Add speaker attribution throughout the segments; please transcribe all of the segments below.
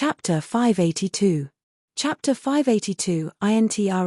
Speaker 1: Chapter 582. Chapter 582 INTRODUCTION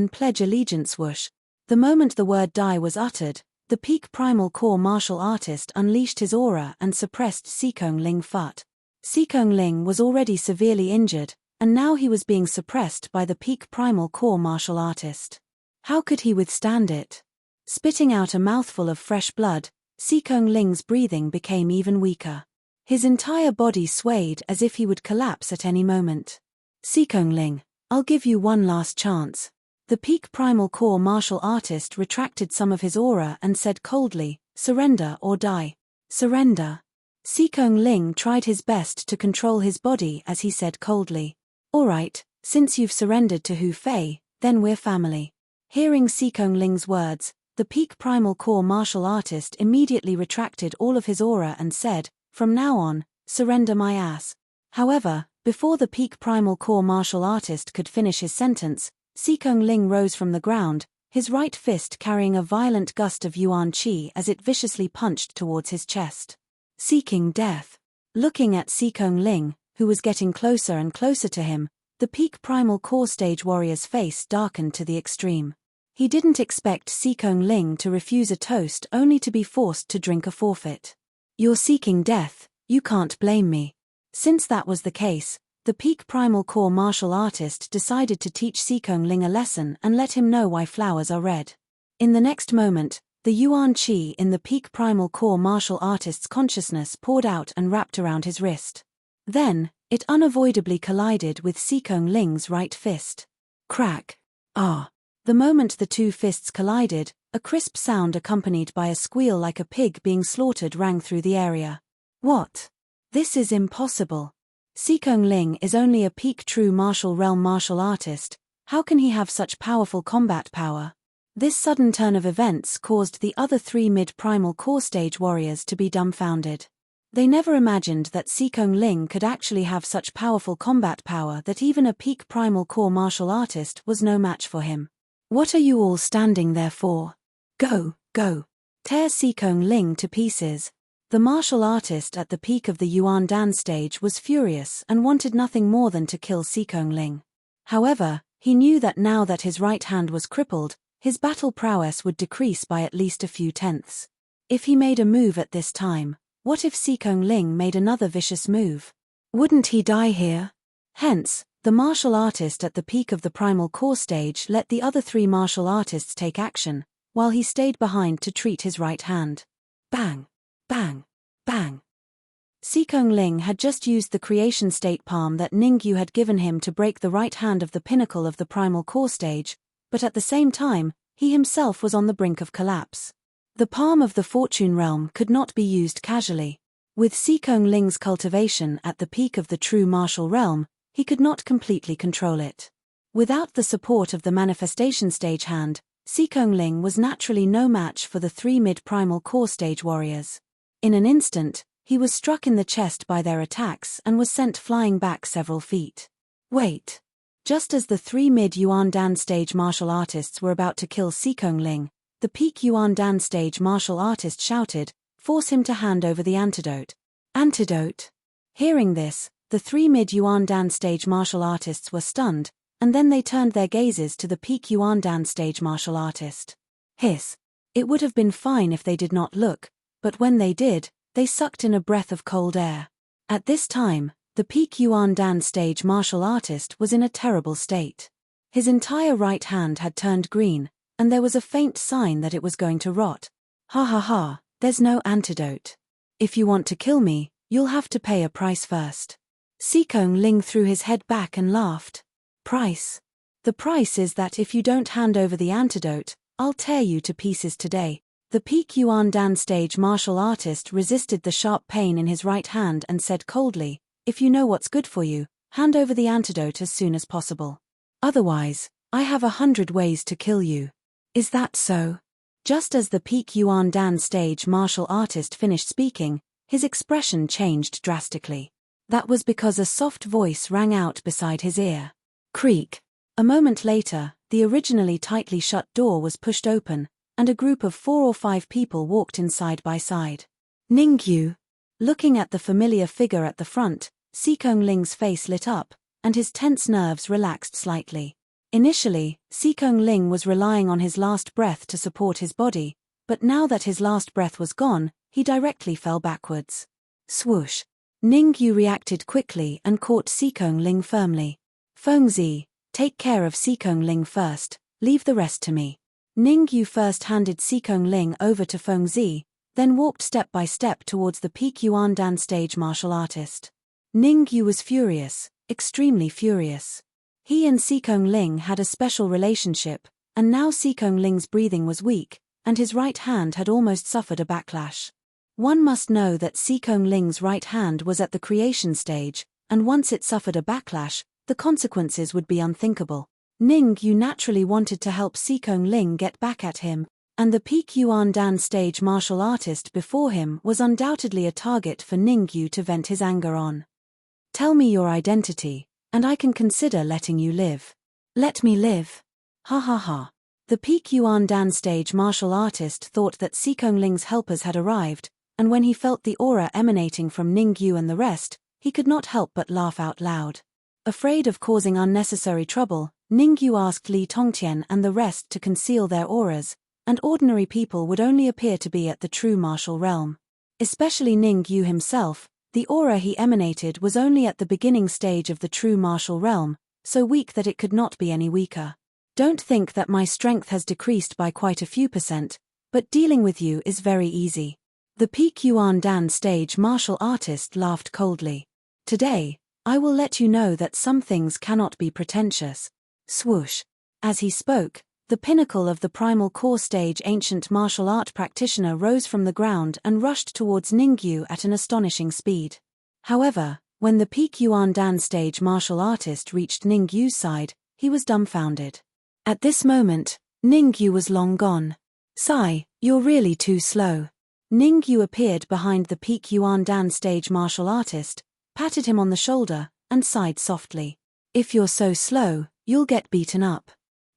Speaker 1: Pledge Allegiance Whoosh. The moment the word die was uttered, the peak primal core martial artist unleashed his aura and suppressed Seekong Ling Fut. Seekong Ling was already severely injured, and now he was being suppressed by the peak primal core martial artist. How could he withstand it? Spitting out a mouthful of fresh blood, Seekong Ling's breathing became even weaker. His entire body swayed as if he would collapse at any moment. Seekong Ling, I'll give you one last chance. The peak primal core martial artist retracted some of his aura and said coldly, surrender or die. Surrender. Seekong Ling tried his best to control his body as he said coldly, alright, since you've surrendered to Hu Fei, then we're family. Hearing Seekong Ling's words, the peak primal core martial artist immediately retracted all of his aura and said, from now on, surrender my ass. However, before the peak primal core martial artist could finish his sentence, Seekong Ling rose from the ground, his right fist carrying a violent gust of Yuan Qi as it viciously punched towards his chest. Seeking death. Looking at Seekong Ling, who was getting closer and closer to him, the peak primal core stage warrior's face darkened to the extreme. He didn't expect Seekong Ling to refuse a toast only to be forced to drink a forfeit. You're seeking death, you can't blame me. Since that was the case, the peak primal core martial artist decided to teach Seekong Ling a lesson and let him know why flowers are red. In the next moment, the Yuan Qi in the peak primal core martial artist's consciousness poured out and wrapped around his wrist. Then, it unavoidably collided with Seekong Ling's right fist. Crack. Ah. The moment the two fists collided, a crisp sound accompanied by a squeal like a pig being slaughtered rang through the area. What? This is impossible. Seekong Ling is only a peak true martial realm martial artist. How can he have such powerful combat power? This sudden turn of events caused the other three mid-primal core stage warriors to be dumbfounded. They never imagined that Seekong Ling could actually have such powerful combat power that even a peak primal core martial artist was no match for him. What are you all standing there for? Go, go. Tear Seekong Ling to pieces. The martial artist at the peak of the Yuan Dan stage was furious and wanted nothing more than to kill Seekong Ling. However, he knew that now that his right hand was crippled, his battle prowess would decrease by at least a few tenths. If he made a move at this time, what if Seekong Ling made another vicious move? Wouldn't he die here? Hence, the martial artist at the peak of the primal core stage let the other three martial artists take action, while he stayed behind to treat his right hand. Bang! Bang! Bang! Seekong Ling had just used the creation state palm that Ningyu had given him to break the right hand of the pinnacle of the primal core stage, but at the same time, he himself was on the brink of collapse. The palm of the fortune realm could not be used casually. With Seekong Ling's cultivation at the peak of the true martial realm, he could not completely control it. Without the support of the manifestation stage hand, Seekong Ling was naturally no match for the three mid-primal core stage warriors. In an instant, he was struck in the chest by their attacks and was sent flying back several feet. Wait. Just as the three mid-Yuan Dan stage martial artists were about to kill Seekong Ling, the peak Yuan Dan stage martial artist shouted, force him to hand over the antidote. Antidote? Hearing this, the three mid-Yuan Dan stage martial artists were stunned, and then they turned their gazes to the peak Yuan Dan stage martial artist. Hiss. It would have been fine if they did not look, but when they did, they sucked in a breath of cold air. At this time, the peak Yuan Dan stage martial artist was in a terrible state. His entire right hand had turned green, and there was a faint sign that it was going to rot. Ha ha ha, there's no antidote. If you want to kill me, you'll have to pay a price first. Seekong Ling threw his head back and laughed. Price? The price is that if you don't hand over the antidote, I'll tear you to pieces today. The peak Yuan Dan stage martial artist resisted the sharp pain in his right hand and said coldly, if you know what's good for you, hand over the antidote as soon as possible. Otherwise, I have 100 ways to kill you. Is that so? Just as the peak Yuan Dan stage martial artist finished speaking, his expression changed drastically. That was because a soft voice rang out beside his ear. Creak. A moment later, the originally tightly shut door was pushed open, and a group of 4 or 5 people walked in side by side. Ningyu. Looking at the familiar figure at the front, Sikong Ling's face lit up, and his tense nerves relaxed slightly. Initially, Sikong Ling was relying on his last breath to support his body, but now that his last breath was gone, he directly fell backwards. Swoosh! Ningyu reacted quickly and caught Sikong Ling firmly. Fengzi, take care of Sikong Ling first, leave the rest to me. Ningyu first handed Sikong Ling over to Fengzi, then walked step by step towards the peak Yuandan stage martial artist. Ningyu was furious, extremely furious. He and Sikong Ling had a special relationship, and now Sikong Ling's breathing was weak, and his right hand had almost suffered a backlash. One must know that Sikong Ling's right hand was at the creation stage, and once it suffered a backlash, the consequences would be unthinkable. Ningyu naturally wanted to help Sikong Ling get back at him, and the peak Yuandan stage martial artist before him was undoubtedly a target for Ningyu to vent his anger on. Tell me your identity, and I can consider letting you live. Let me live. Ha ha ha. The peak Yuandan stage martial artist thought that Sikong Ling's helpers had arrived, and when he felt the aura emanating from Ningyu and the rest, he could not help but laugh out loud. Afraid of causing unnecessary trouble, Ningyu asked Li Tongtian and the rest to conceal their auras, and ordinary people would only appear to be at the true martial realm. Especially Ningyu himself, the aura he emanated was only at the beginning stage of the true martial realm, so weak that it could not be any weaker. Don't think that my strength has decreased by quite a few %, but dealing with you is very easy. The peak Yuandan stage martial artist laughed coldly. Today, I will let you know that some things cannot be pretentious. Swoosh. As he spoke, the pinnacle of the primal core stage ancient martial art practitioner rose from the ground and rushed towards Ningyu at an astonishing speed. However, when the peak Yuandan stage martial artist reached Ningyu's side, he was dumbfounded. At this moment, Ningyu was long gone. Sai, you're really too slow. Ningyu appeared behind the peak Yuandan stage martial artist, patted him on the shoulder, and sighed softly. If you're so slow, you'll get beaten up.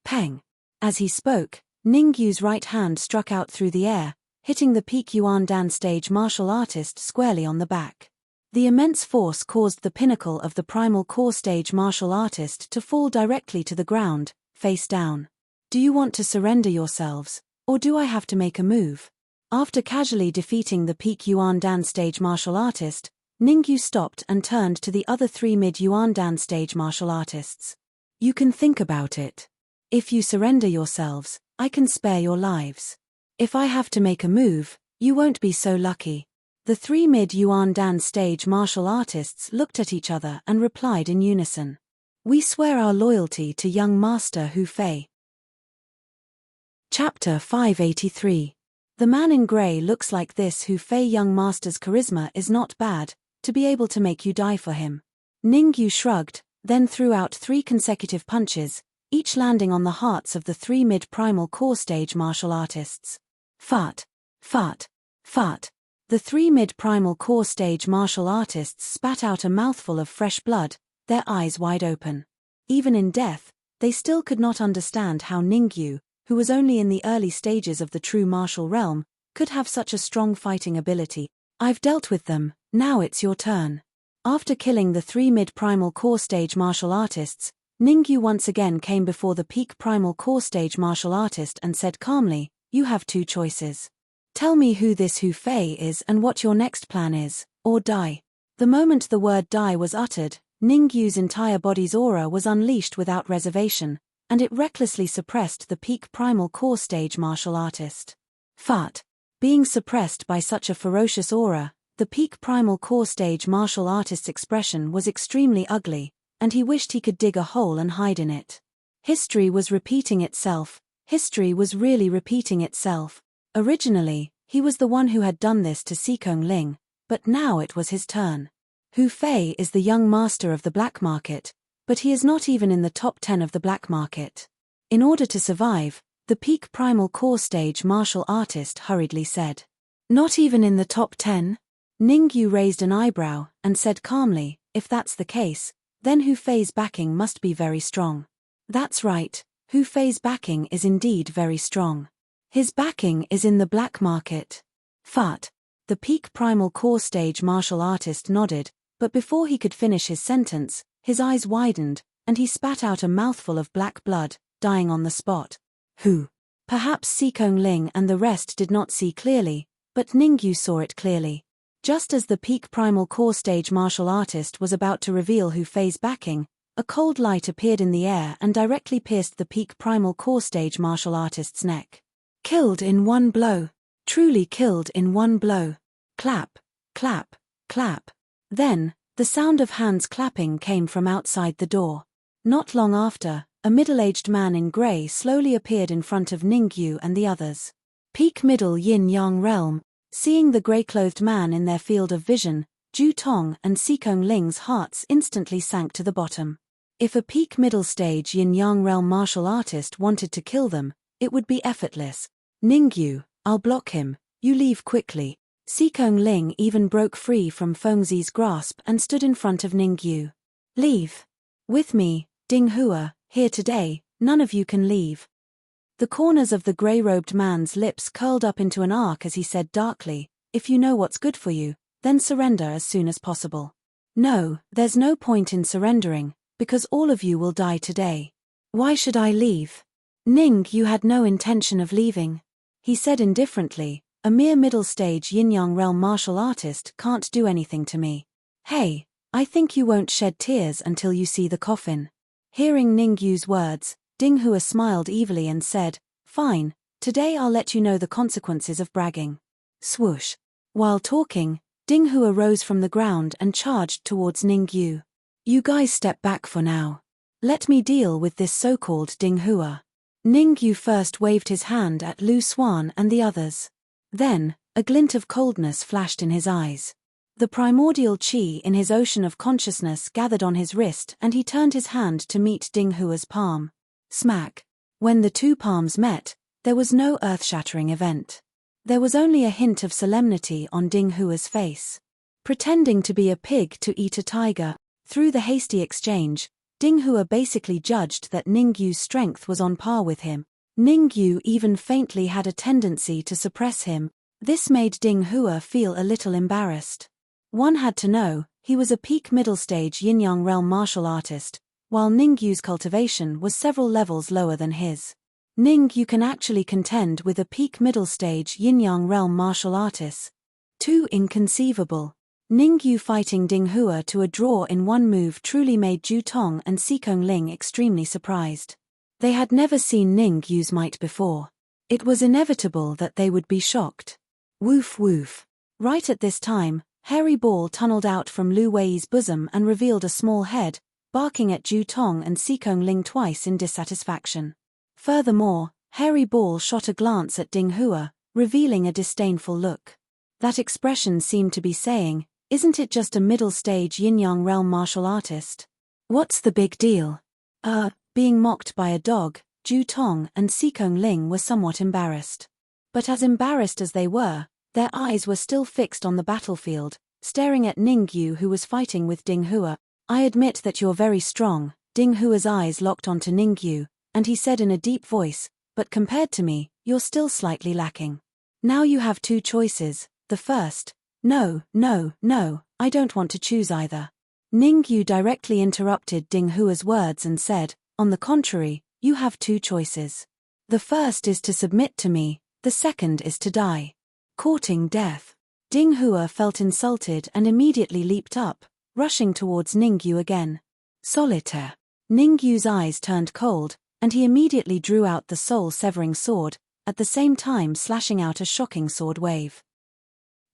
Speaker 1: Peng. As he spoke, Ningyu's right hand struck out through the air, hitting the peak Yuandan stage martial artist squarely on the back. The immense force caused the pinnacle of the primal core stage martial artist to fall directly to the ground, face down. Do you want to surrender yourselves, or do I have to make a move? After casually defeating the peak Yuandan stage martial artist, Ningyu stopped and turned to the other 3 mid-Yuandan stage martial artists. You can think about it. If you surrender yourselves, I can spare your lives. If I have to make a move, you won't be so lucky. The 3 mid-Yuandan stage martial artists looked at each other and replied in unison. We swear our loyalty to young master Hu Fei. Chapter 583. The man in grey looks like this. Hu Fei young master's charisma is not bad, to be able to make you die for him. Ningyu shrugged, then threw out 3 consecutive punches, each landing on the hearts of the 3 mid-primal core stage martial artists. Fart. Fart. Fart. The 3 mid-primal core stage martial artists spat out a mouthful of fresh blood, their eyes wide open. Even in death, they still could not understand how Ningyu, who was only in the early stages of the true martial realm, could have such a strong fighting ability. I've dealt with them, now it's your turn. After killing the 3 mid-primal core stage martial artists, Ningyu once again came before the peak primal core stage martial artist and said calmly, you have 2 choices. Tell me who this Hu Fei is and what your next plan is, or die. The moment the word die was uttered, Ningyu's entire body's aura was unleashed without reservation, and it recklessly suppressed the peak primal core stage martial artist. Fart. Being suppressed by such a ferocious aura, the peak primal core stage martial artist's expression was extremely ugly, and he wished he could dig a hole and hide in it. History was repeating itself. History was really repeating itself. Originally, he was the one who had done this to Sikong Ling, but now it was his turn. Hu Fei is the young master of the black market, but he is not even in the top 10 of the black market. In order to survive, the peak primal core stage martial artist hurriedly said. Not even in the top 10? Ningyu raised an eyebrow and said calmly, if that's the case, then Hu Fei's backing must be very strong. That's right, Hu Fei's backing is indeed very strong. His backing is in the black market. Fart. The peak primal core stage martial artist nodded, But before he could finish his sentence, his eyes widened, and he spat out a mouthful of black blood, dying on the spot. Who? Perhaps Seekong Ling and the rest did not see clearly, but Ningyu saw it clearly. Just as the peak primal core stage martial artist was about to reveal who Fei's backing, a cold light appeared in the air and directly pierced the peak primal core stage martial artist's neck. Killed in one blow. Truly killed in one blow. Clap, clap, clap. Then, the sound of hands clapping came from outside the door. Not long after, a middle-aged man in grey slowly appeared in front of Ningyu and the others. Peak middle yin-yang realm. Seeing the grey-clothed man in their field of vision, Ju Tong and Seekong Ling's hearts instantly sank to the bottom. If a peak middle stage yin-yang realm martial artist wanted to kill them, it would be effortless. Ningyu, I'll block him, you leave quickly. Seekong Ling even broke free from Fengzi's grasp and stood in front of Ningyu. Leave. With me, Ding Hua, here today, none of you can leave. The corners of the grey-robed man's lips curled up into an arc as he said darkly, if you know what's good for you, then surrender as soon as possible. No, there's no point in surrendering, because all of you will die today. Why should I leave? You had no intention of leaving. He said indifferently, a mere middle-stage yin-yang realm martial artist can't do anything to me. Hey, I think you won't shed tears until you see the coffin. Hearing Ningyu's words, Ding Hua smiled evilly and said, fine, today I'll let you know the consequences of bragging. Swoosh. While talking, Ding Hua rose from the ground and charged towards Ningyu. You guys step back for now. Let me deal with this so-called Ding Hua. Ningyu first waved his hand at Lu Xuan and the others. Then, a glint of coldness flashed in his eyes. The primordial qi in his ocean of consciousness gathered on his wrist and he turned his hand to meet Ding Hua's palm. Smack. When the two palms met, there was no earth-shattering event. There was only a hint of solemnity on Ding Hua's face. Pretending to be a pig to eat a tiger, through the hasty exchange, Ding Hua basically judged that Ningyu's strength was on par with him. Ningyu even faintly had a tendency to suppress him. This made Ding Hua feel a little embarrassed. One had to know, he was a peak middle-stage yin-yang realm martial artist, while Ningyu's cultivation was several levels lower than his. Ningyu can actually contend with a peak middle-stage yin-yang realm martial artist. Too inconceivable. Ningyu fighting Ding Hua to a draw in one move truly made Ju Tong and Seekong Ling extremely surprised. They had never seen Ningyu's might before. It was inevitable that they would be shocked. Woof woof. Right at this time, Hairy Ball tunneled out from Lu Wei's bosom and revealed a small head, barking at Ju Tong and Seekong Ling twice in dissatisfaction. Furthermore, Hairy Ball shot a glance at Ding Hua, revealing a disdainful look. That expression seemed to be saying, isn't it just a middle-stage yin-yang realm martial artist? What's the big deal? Being mocked by a dog, Ju Tong and Seekong Ling were somewhat embarrassed. But as embarrassed as they were, their eyes were still fixed on the battlefield, staring at Ningyu who was fighting with Ding Hua. I admit that you're very strong. Ding Hua's eyes locked onto Ningyu, and he said in a deep voice, but compared to me, you're still slightly lacking. Now you have two choices. The first, no, I don't want to choose either. Ningyu directly interrupted Ding Hua's words and said, on the contrary, you have two choices. The first is to submit to me, the second is to die. Courting death. Ding Hua felt insulted and immediately leaped up, rushing towards Ningyu again. Solitaire. Ningyu's eyes turned cold, and he immediately drew out the soul-severing sword, at the same time slashing out a shocking sword wave.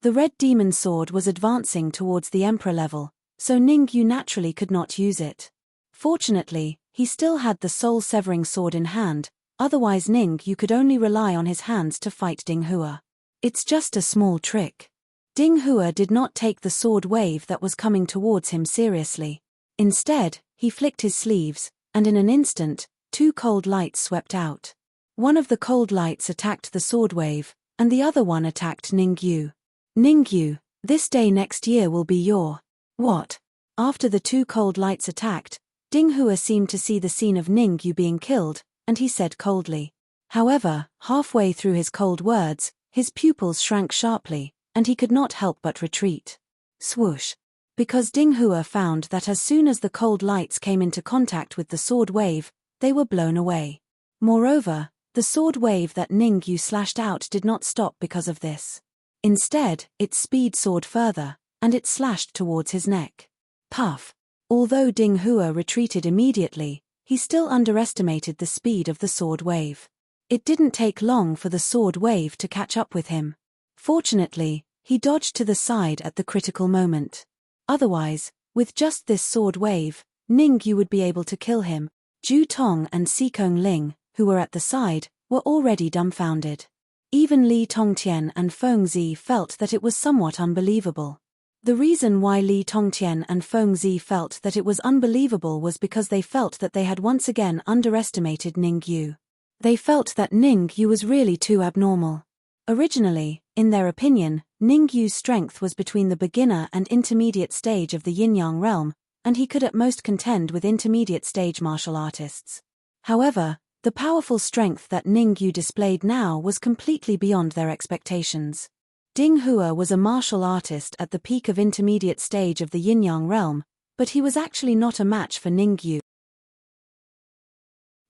Speaker 1: The red demon sword was advancing towards the emperor level, so Ningyu naturally could not use it. Fortunately, he still had the soul-severing sword in hand, otherwise Ningyu could only rely on his hands to fight Ding Hua. It's just a small trick. Ding Hua did not take the sword wave that was coming towards him seriously. Instead, he flicked his sleeves, and in an instant, two cold lights swept out. One of the cold lights attacked the sword wave, and the other one attacked Ningyu. Ningyu, this day next year will be your... What? After the two cold lights attacked, Ding Hua seemed to see the scene of Ningyu being killed, and he said coldly. However, halfway through his cold words, his pupils shrank sharply, and he could not help but retreat. Swoosh. because Ding Hua found that as soon as the cold lights came into contact with the sword wave, they were blown away. Moreover, the sword wave that Ning Yu slashed out did not stop because of this. Instead, its speed soared further, and it slashed towards his neck. Puff. Although Ding Hua retreated immediately, he still underestimated the speed of the sword wave. It didn't take long for the sword wave to catch up with him. Fortunately, he dodged to the side at the critical moment. Otherwise, with just this sword wave, Ning Yu would be able to kill him. Ju Tong and Xikong Ling, who were at the side, were already dumbfounded. Even Li Tongtian and Feng Zi felt that it was somewhat unbelievable. The reason why Li Tongtian and Feng Zi felt that it was unbelievable was because they felt that they had once again underestimated Ning Yu. They felt that Ning Yu was really too abnormal. Originally, in their opinion, Ning Yu's strength was between the beginner and intermediate stage of the yin-yang realm, and he could at most contend with intermediate stage martial artists. However, the powerful strength that Ning Yu displayed now was completely beyond their expectations. Ding Hua was a martial artist at the peak of intermediate stage of the yin-yang realm, but he was actually not a match for Ning Yu.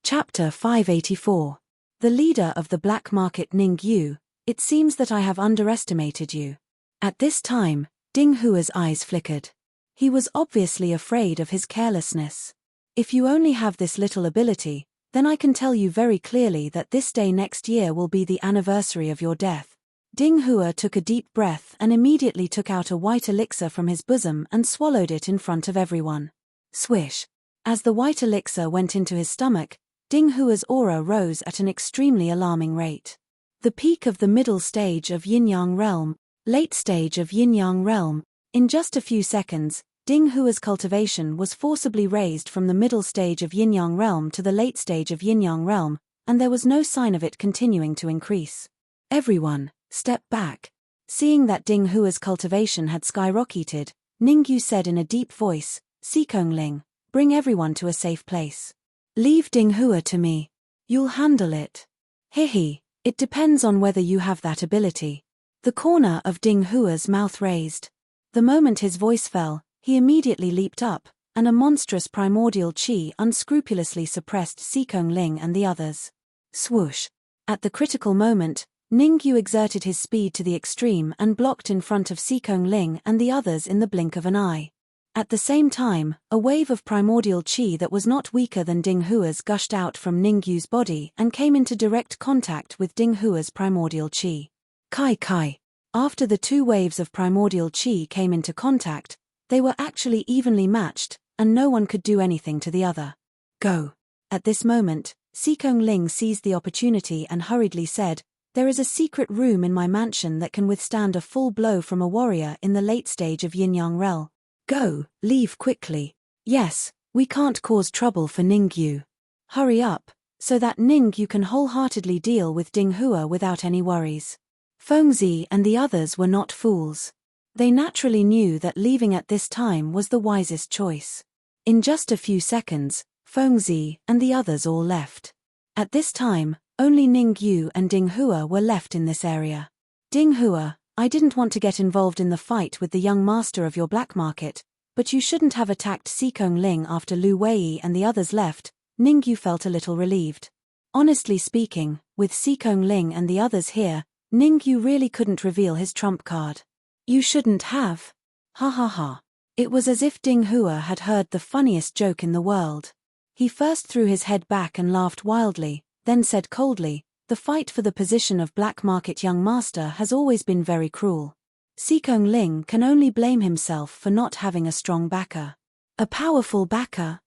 Speaker 1: Chapter 584. The leader of the black market Ning Yu, it seems that I have underestimated you. At this time, Ding Hua's eyes flickered. He was obviously afraid of his carelessness. If you only have this little ability, then I can tell you very clearly that this day next year will be the anniversary of your death. Ding Hua took a deep breath and immediately took out a white elixir from his bosom and swallowed it in front of everyone. Swish. As the white elixir went into his stomach, Ding Hua's aura rose at an extremely alarming rate. The peak of the middle stage of yin-yang realm, late stage of yin-yang realm. In just a few seconds, Ding Hua's cultivation was forcibly raised from the middle stage of yin-yang realm to the late stage of yin-yang realm, and there was no sign of it continuing to increase. Everyone, step back. Seeing that Ding Hua's cultivation had skyrocketed, Ning Yu said in a deep voice, Xikong Ling, bring everyone to a safe place. Leave Ding Hua to me. You'll handle it. Hihi. It depends on whether you have that ability. The corner of Ding Hua's mouth raised. The moment his voice fell, he immediately leaped up, and a monstrous primordial qi unscrupulously suppressed Xikong Ling and the others. Swoosh. At the critical moment, Ning Yu exerted his speed to the extreme and blocked in front of Xikong Ling and the others in the blink of an eye. At the same time, a wave of primordial qi that was not weaker than Ding Hua's gushed out from Ning Yu's body and came into direct contact with Ding Hua's primordial qi. Kai. After the two waves of primordial qi came into contact, they were actually evenly matched, and no one could do anything to the other. Go. At this moment, Xikong Ling seized the opportunity and hurriedly said, there is a secret room in my mansion that can withstand a full blow from a warrior in the late stage of yin-yang realm. Go, leave quickly. Yes, we can't cause trouble for Ning Yu. Hurry up, so that Ning Yu can wholeheartedly deal with Ding Hua without any worries. Feng Zi and the others were not fools. They naturally knew that leaving at this time was the wisest choice. In just a few seconds, Feng Zi and the others all left. At this time, only Ning Yu and Ding Hua were left in this area. Ding Hua, I didn't want to get involved in the fight with the young master of your black market, but you shouldn't have attacked Xikong Ling after Lu Wei and the others left. Ning Yu felt a little relieved. Honestly speaking, with Xikong Ling and the others here, Ning Yu really couldn't reveal his trump card. You shouldn't have. Ha ha ha. It was as if Ding Hua had heard the funniest joke in the world. He first threw his head back and laughed wildly, then said coldly, the fight for the position of black market young master has always been very cruel. Xikong Ling can only blame himself for not having a strong backer. A powerful backer?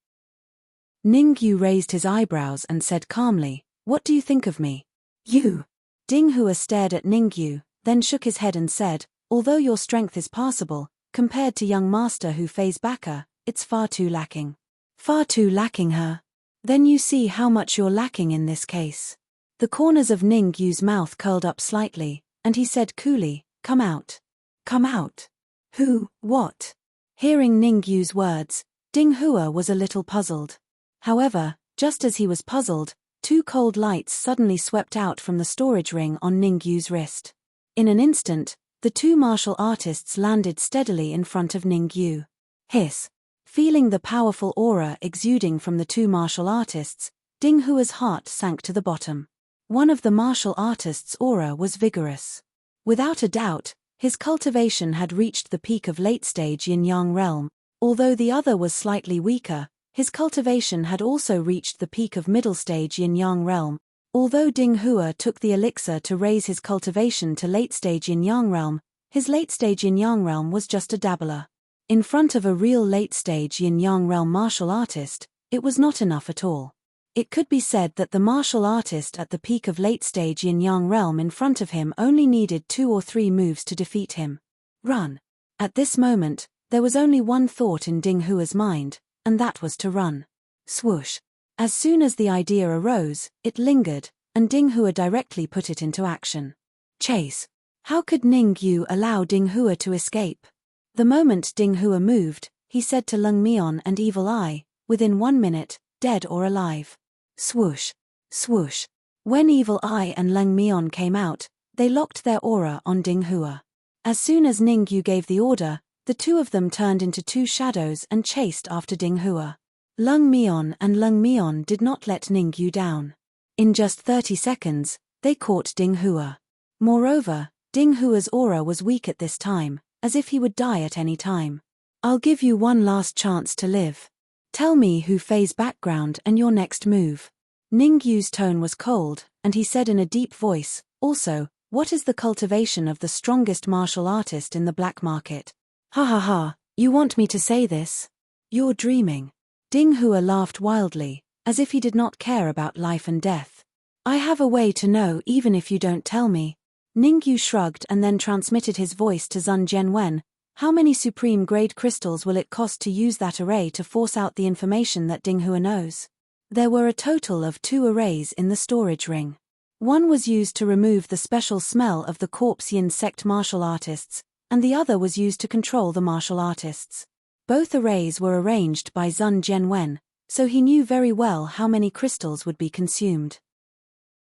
Speaker 1: Ning Yu raised his eyebrows and said calmly, what do you think of me? You. Ding Hua stared at Ning Yu, then shook his head and said, although your strength is passable, compared to young master Hu Fei's backer, it's far too lacking. Far too lacking, huh? Then you see how much you're lacking in this case. The corners of Ning Yu's mouth curled up slightly, and he said coolly, come out. Come out. Who, what? Hearing Ning Yu's words, Ding Hua was a little puzzled. However, just as he was puzzled, two cold lights suddenly swept out from the storage ring on Ning Yu's wrist. In an instant, the two martial artists landed steadily in front of Ning Yu. Hiss. Feeling the powerful aura exuding from the two martial artists, Ding Hua's heart sank to the bottom. One of the martial artists' aura was vigorous. Without a doubt, his cultivation had reached the peak of late-stage yin-yang realm. Although the other was slightly weaker, his cultivation had also reached the peak of middle-stage yin-yang realm. Although Ding Hua took the elixir to raise his cultivation to late-stage yin-yang realm, his late-stage yin-yang realm was just a dabbler. In front of a real late-stage yin-yang realm martial artist, it was not enough at all. It could be said that the martial artist at the peak of late-stage yin-yang realm in front of him only needed 2 or 3 moves to defeat him. Run. At this moment, there was only one thought in Ding Hua's mind, and that was to run. Swoosh. As soon as the idea arose, it lingered, and Ding Hua directly put it into action. Chase. How could Ning Yu allow Ding Hua to escape? The moment Ding Hua moved, he said to Leng Mian and Evil Eye, within 1 minute, dead or alive. Swoosh. Swoosh. When Evil Eye and Leng Mian came out, they locked their aura on Ding Hua. As soon as Ning Yu gave the order, the two of them turned into 2 shadows and chased after Ding Hua. Leng Mian did not let Ning Yu down. In just 30 seconds, they caught Ding Hua. Moreover, Ding Hua's aura was weak at this time, as if he would die at any time. I'll give you one last chance to live. Tell me Hu Fei's background and your next move. Ning Yu's tone was cold, and he said in a deep voice, also, what is the cultivation of the strongest martial artist in the black market? Ha ha ha, you want me to say this? You're dreaming. Ding Hua laughed wildly, as if he did not care about life and death. I have a way to know even if you don't tell me. Ning Yu shrugged and then transmitted his voice to Zun Jianwen. How many supreme-grade crystals will it cost to use that array to force out the information that Ding Hua knows? There were a total of 2 arrays in the storage ring. One was used to remove the special smell of the corpse yin sect martial artists, and the other was used to control the martial artists. Both arrays were arranged by Zun Jianwen, so he knew very well how many crystals would be consumed.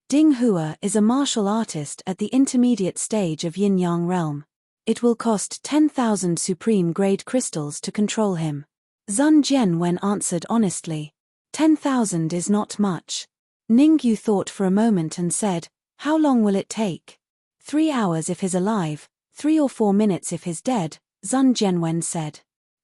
Speaker 1: Ding Hua is a martial artist at the intermediate stage of yin-yang realm. It will cost 10,000 supreme-grade crystals to control him. Zun Jianwen answered honestly. 10,000 is not much. Ning Yu thought for a moment and said, how long will it take? 3 hours if he's alive, 3 or 4 minutes if he's dead, Zun Jianwen said.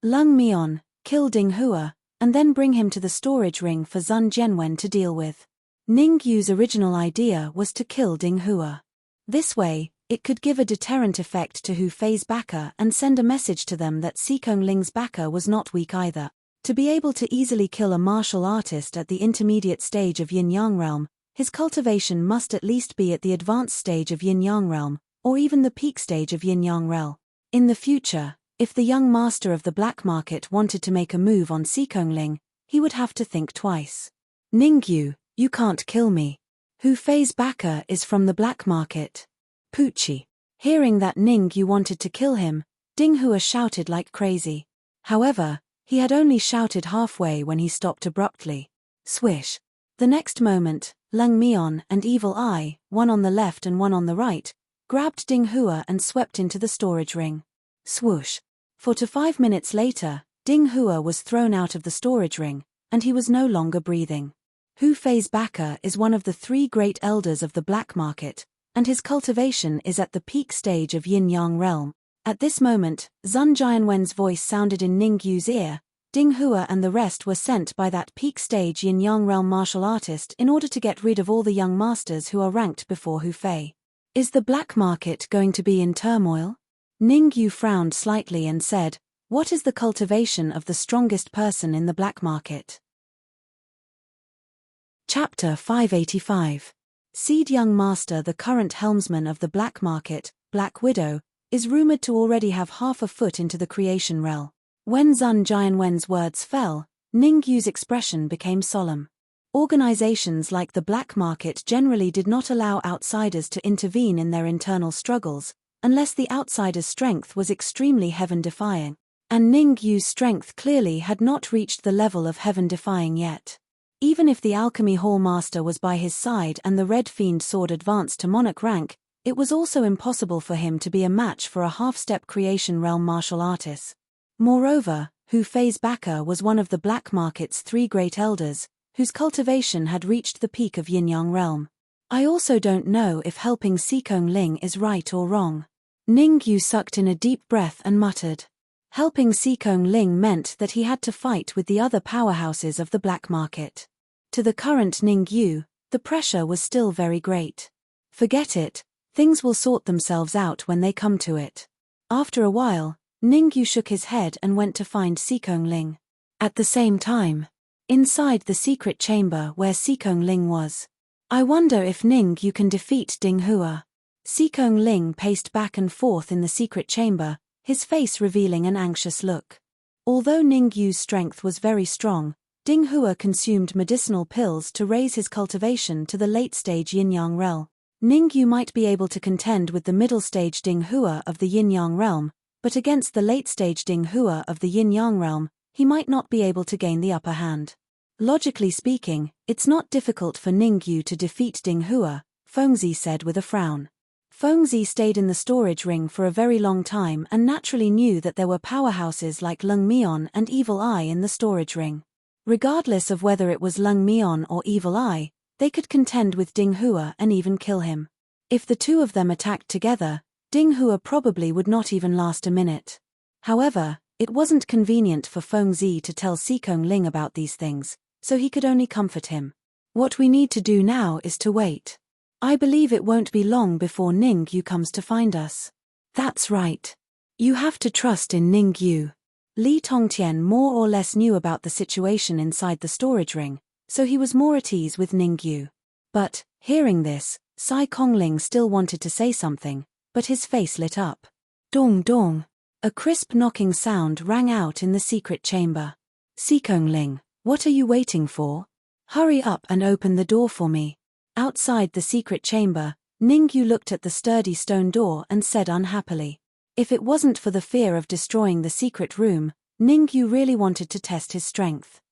Speaker 1: Leng Mian, kill Ding Hua, and then bring him to the storage ring for Zun Jianwen to deal with. Ning Yu's original idea was to kill Ding Hua. This way, it could give a deterrent effect to Hu Fei's backer and send a message to them that Xikong Ling's backer was not weak either. To be able to easily kill a martial artist at the intermediate stage of yin-yang realm, his cultivation must at least be at the advanced stage of yin-yang realm, or even the peak stage of yin-yang realm. In the future, if the young master of the black market wanted to make a move on Xikong Ling, he would have to think twice. Ning Yu, you can't kill me. Hu Fei's backer is from the black market. Poochie. Hearing that Ning Yu wanted to kill him, Ding Hua shouted like crazy. However, he had only shouted halfway when he stopped abruptly. Swish. The next moment, Leng Mian and Evil Eye, one on the left and one on the right, grabbed Ding Hua and swept into the storage ring. Swoosh. 4 to 5 minutes later, Ding Hua was thrown out of the storage ring, and he was no longer breathing. Hu Fei's backer is one of the 3 great elders of the black market, and his cultivation is at the peak stage of yin-yang realm. At this moment, Zun Jianwen's voice sounded in Ning Yu's ear. Ding Hua and the rest were sent by that peak stage yin-yang realm martial artist in order to get rid of all the young masters who are ranked before Hu Fei. Is the black market going to be in turmoil? Ning Yu frowned slightly and said, what is the cultivation of the strongest person in the black market? Chapter 585. Seed Young Master. The current helmsman of the black market, Black Widow, is rumored to already have half a foot into the creation realm. When Zun Jianwen's words fell, Ning Yu's expression became solemn. Organizations like the black market generally did not allow outsiders to intervene in their internal struggles, unless the outsider's strength was extremely heaven-defying. And Ning Yu's strength clearly had not reached the level of heaven-defying yet. Even if the Alchemy Hall Master was by his side and the Red Fiend Sword advanced to Monarch rank, it was also impossible for him to be a match for a half-step creation realm martial artist. Moreover, Hu Fei's backer was one of the black market's 3 great elders, whose cultivation had reached the peak of Yin-Yang realm. I also don't know if helping Xikong Ling is right or wrong. Ningyu sucked in a deep breath and muttered. Helping Xikong Ling meant that he had to fight with the other powerhouses of the black market. To the current Ningyu, the pressure was still very great. Forget it, things will sort themselves out when they come to it. After a while, Ningyu shook his head and went to find Xikong Ling. At the same time, inside the secret chamber where Xikong Ling was. I wonder if Ningyu can defeat Ding Hua. Xikong Ling paced back and forth in the secret chamber, his face revealing an anxious look. Although Ningyu's strength was very strong, Ding Hua consumed medicinal pills to raise his cultivation to the late-stage Yin-Yang realm. Ningyu might be able to contend with the middle-stage Ding Hua of the Yin-Yang realm, but against the late-stage Ding Hua of the Yin-Yang realm, he might not be able to gain the upper hand. Logically speaking, it's not difficult for Ningyu to defeat Ding Hua, Fengzi said with a frown. Fengzi stayed in the storage ring for a very long time and naturally knew that there were powerhouses like Leng Mian and Evil Eye in the storage ring. Regardless of whether it was Leng Mian or Evil Eye, they could contend with Ding Hua and even kill him. If the two of them attacked together, Ding Hua probably would not even last a minute. However, it wasn't convenient for Fengzi to tell Xikong Ling about these things, so he could only comfort him. What we need to do now is to wait. I believe it won't be long before Ningyu comes to find us. That's right. You have to trust in Ningyu. Li Tongtian more or less knew about the situation inside the storage ring, so he was more at ease with Ningyu. But, hearing this, Sai Kongling still wanted to say something, but his face lit up. Dong dong. A crisp knocking sound rang out in the secret chamber. Xikong Ling, what are you waiting for? Hurry up and open the door for me. Outside the secret chamber, Ningyu looked at the sturdy stone door and said unhappily. If it wasn't for the fear of destroying the secret room, Ningyu really wanted to test his strength.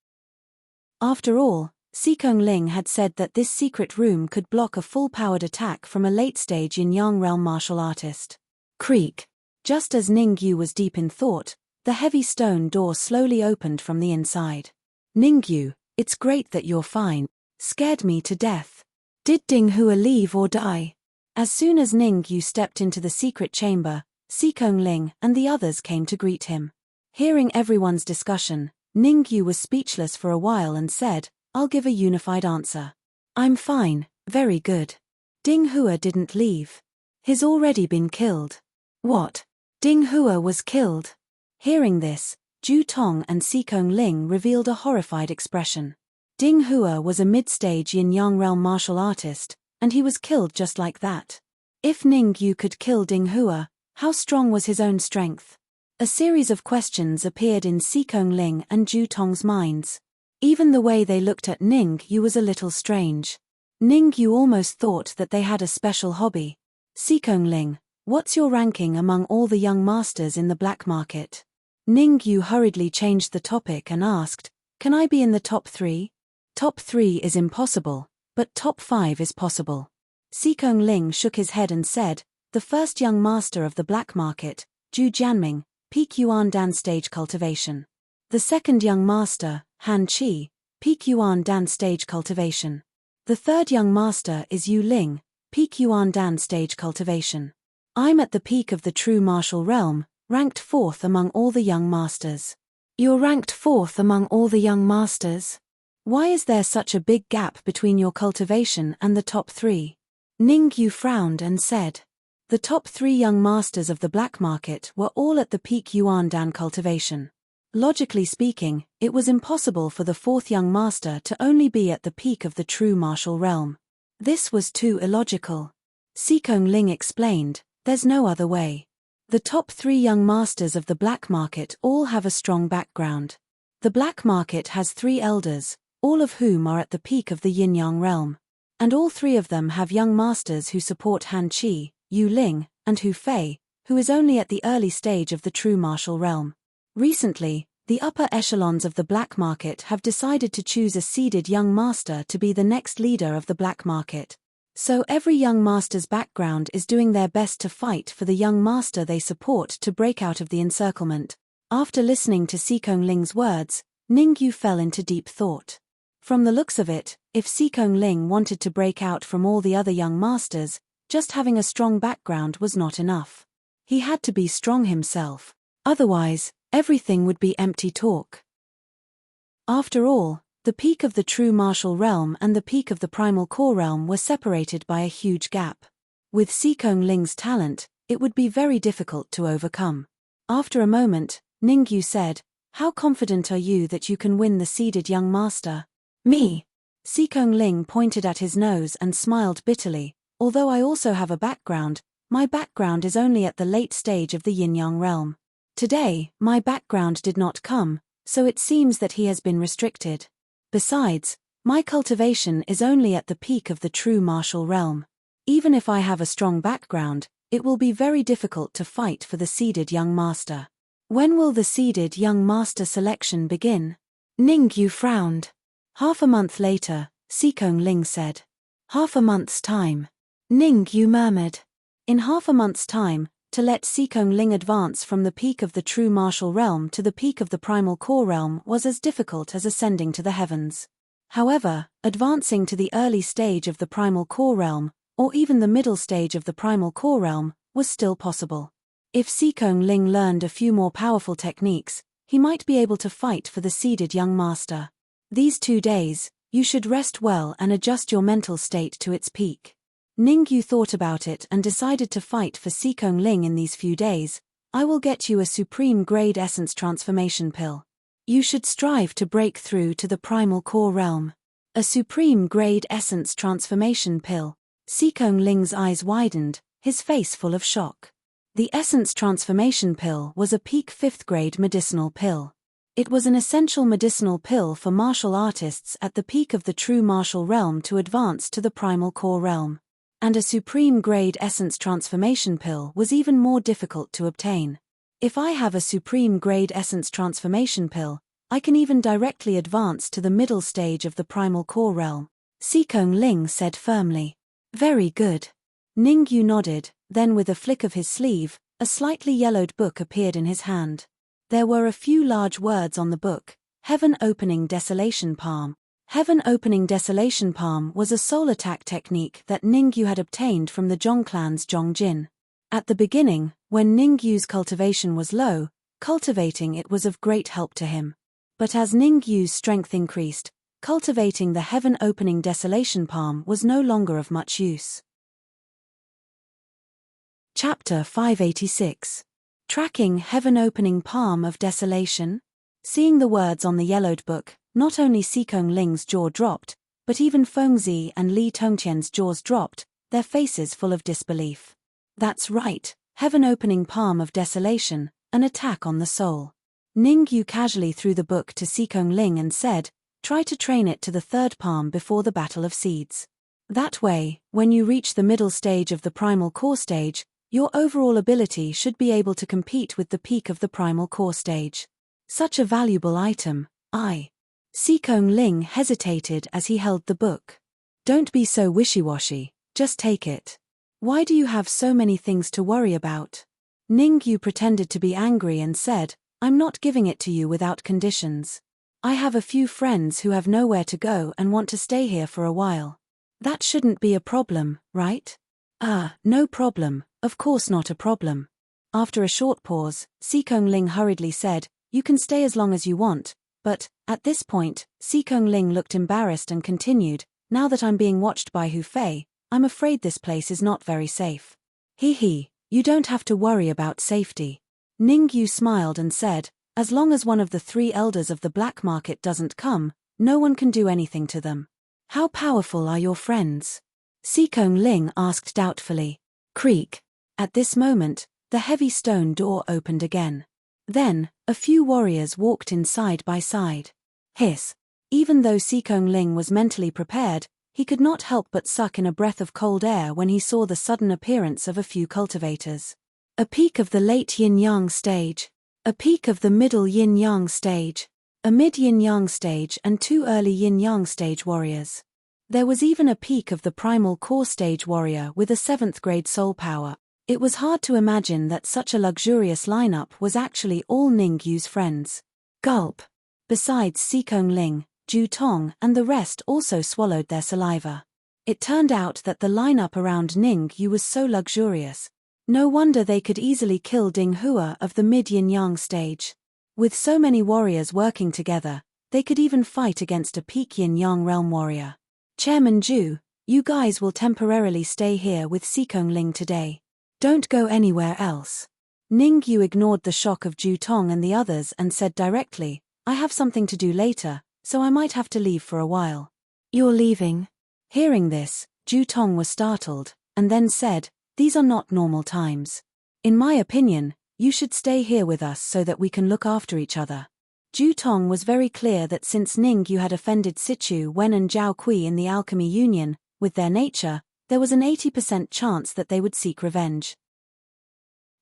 Speaker 1: After all, Xikong Ling had said that this secret room could block a full-powered attack from a late-stage Yin-Yang realm martial artist. Creak. Just as Ningyu was deep in thought, the heavy stone door slowly opened from the inside. Ningyu, it's great that you're fine. Scared me to death. Did Ding Hua leave or die? As soon as Ningyu stepped into the secret chamber, Xikong Ling and the others came to greet him. Hearing everyone's discussion, Ningyu was speechless for a while and said, I'll give a unified answer. I'm fine, very good. Ding Hua didn't leave. He's already been killed. What? Ding Hua was killed? Hearing this, Ju Tong and Xikong Ling revealed a horrified expression. Ding Hua was a mid-stage Yin-Yang realm martial artist, and he was killed just like that. If Ningyu could kill Ding Hua, how strong was his own strength? A series of questions appeared in Xikong Ling and Ju Tong's minds. Even the way they looked at Ningyu was a little strange. Ningyu almost thought that they had a special hobby. Xikong Ling, what's your ranking among all the young masters in the black market? Ningyu hurriedly changed the topic and asked, can I be in the top 3? Top 3 is impossible, but top 5 is possible. Xikong Ling shook his head and said, the first young master of the black market, Zhu Jianming, peak Yuan Dan stage cultivation. The second young master, Han Qi, peak Yuan Dan stage cultivation. The third young master is Yu Ling, peak Yuan Dan stage cultivation. I'm at the peak of the true martial realm, ranked 4th among all the young masters. You're ranked 4th among all the young masters? Why is there such a big gap between your cultivation and the top 3? Ningyu frowned and said. The top 3 young masters of the black market were all at the peak Yuan Dan cultivation. Logically speaking, it was impossible for the 4th young master to only be at the peak of the true martial realm. This was too illogical. Xikong Ling explained, there's no other way. The top 3 young masters of the black market all have a strong background. The black market has 3 elders, all of whom are at the peak of the Yin-Yang realm. And all 3 of them have young masters who support Han Qi, Yu Ling, and Hu Fei, who is only at the early stage of the true martial realm. Recently, the upper echelons of the black market have decided to choose a seeded young master to be the next leader of the black market. So every young master's background is doing their best to fight for the young master they support to break out of the encirclement. After listening to Sikong Ling's words, Ningyu fell into deep thought. From the looks of it, if Sikong Ling wanted to break out from all the other young masters, just having a strong background was not enough. He had to be strong himself. Otherwise, everything would be empty talk. After all, the peak of the true martial realm and the peak of the primal core realm were separated by a huge gap. With Sikong Ling's talent, it would be very difficult to overcome. After a moment, Ningyu said, "How confident are you that you can win the seeded young master?" "Me." Sikong Ling pointed at his nose and smiled bitterly. "Although I also have a background, my background is only at the late stage of the yin-yang realm. Today, my background did not come, so it seems that he has been restricted. Besides, my cultivation is only at the peak of the true martial realm. Even if I have a strong background, it will be very difficult to fight for the seeded young master." "When will the seeded young master selection begin?" Ningyu frowned. "Half a month later," Sikong Ling said. "Half a month's time," Ningyu murmured. In half a month's time, to let Sikong Ling advance from the peak of the true martial realm to the peak of the primal core realm was as difficult as ascending to the heavens. However, advancing to the early stage of the primal core realm, or even the middle stage of the primal core realm, was still possible. If Sikong Ling learned a few more powerful techniques, he might be able to fight for the seeded young master. These 2 days, you should rest well and adjust your mental state to its peak. Ningyu thought about it and decided to fight for Sikong Ling in these few days. "I will get you a supreme grade essence transformation pill. You should strive to break through to the primal core realm." A supreme grade essence transformation pill. Sikong Ling's eyes widened, his face full of shock. The essence transformation pill was a peak 5th grade medicinal pill. It was an essential medicinal pill for martial artists at the peak of the true martial realm to advance to the primal core realm. And a supreme grade essence transformation pill was even more difficult to obtain. If I have a supreme grade essence transformation pill, I can even directly advance to the middle stage of the primal core realm, Sikong Ling said firmly. "Very good." Ningyu nodded, then with a flick of his sleeve, a slightly yellowed book appeared in his hand. There were a few large words on the book: Heaven Opening Desolation Palm. Heaven Opening Desolation Palm was a soul attack technique that Ningyu had obtained from the Zhong clan's Zhong Jin. At the beginning, when Ningyu's cultivation was low, cultivating it was of great help to him. But as Ningyu's strength increased, cultivating the Heaven Opening Desolation Palm was no longer of much use. Chapter 586. Tracking Heaven Opening Palm of Desolation? Seeing the words on the yellowed book, not only Sikong Ling's jaw dropped, but even Fengzi and Li Tongqian's jaws dropped, their faces full of disbelief. "That's right, Heaven Opening Palm of Desolation, an attack on the soul." Ningyu casually threw the book to Sikong Ling and said, "Try to train it to the 3rd palm before the Battle of Seeds. That way, when you reach the middle stage of the primal core stage, your overall ability should be able to compete with the peak of the primal core stage." Such a valuable item, Sikong Ling hesitated as he held the book. "Don't be so wishy-washy, just take it. Why do you have so many things to worry about?" Ningyu pretended to be angry and said, "I'm not giving it to you without conditions. I have a few friends who have nowhere to go and want to stay here for a while. That shouldn't be a problem, right?" No problem, of course not a problem." After a short pause, Sikong Ling hurriedly said, "You can stay as long as you want, but," at this point, Sikong Ling looked embarrassed and continued, "Now that I'm being watched by Hu Fei, I'm afraid this place is not very safe." You don't have to worry about safety." Ningyu smiled and said, "As long as one of the 3 elders of the black market doesn't come, no one can do anything to them." "How powerful are your friends?" Sikong Ling asked doubtfully. Creak. At this moment, the heavy stone door opened again. Then, a few warriors walked in side by side. Hiss. Even though Sikong Ling was mentally prepared, he could not help but suck in a breath of cold air when he saw the sudden appearance of a few cultivators. A peak of the late yin-yang stage. A peak of the middle yin-yang stage. A mid-yin-yang stage and 2 early yin-yang stage warriors. There was even a peak of the primal core stage warrior with a 7th grade soul power. It was hard to imagine that such a luxurious lineup was actually all Ningyu's friends. Gulp. Besides Seikong Ling, Ju Tong and the rest also swallowed their saliva. It turned out that the lineup around Ningyu was so luxurious. No wonder they could easily kill Ding Hua of the mid-yin-yang stage. With so many warriors working together, they could even fight against a peak yin-yang realm warrior. Chairman Ju, you guys will temporarily stay here with Seikong Ling today. Don't go anywhere else. Ningyu ignored the shock of Ju Tong and the others and said directly, I have something to do later, so I might have to leave for a while. You're leaving? Hearing this, Ju Tong was startled, and then said, these are not normal times. In my opinion, you should stay here with us so that we can look after each other. Ju Tong was very clear that since Ningyu had offended Sichu Wen and Zhao Kui in the Alchemy Union, with their nature, there was an 80% chance that they would seek revenge.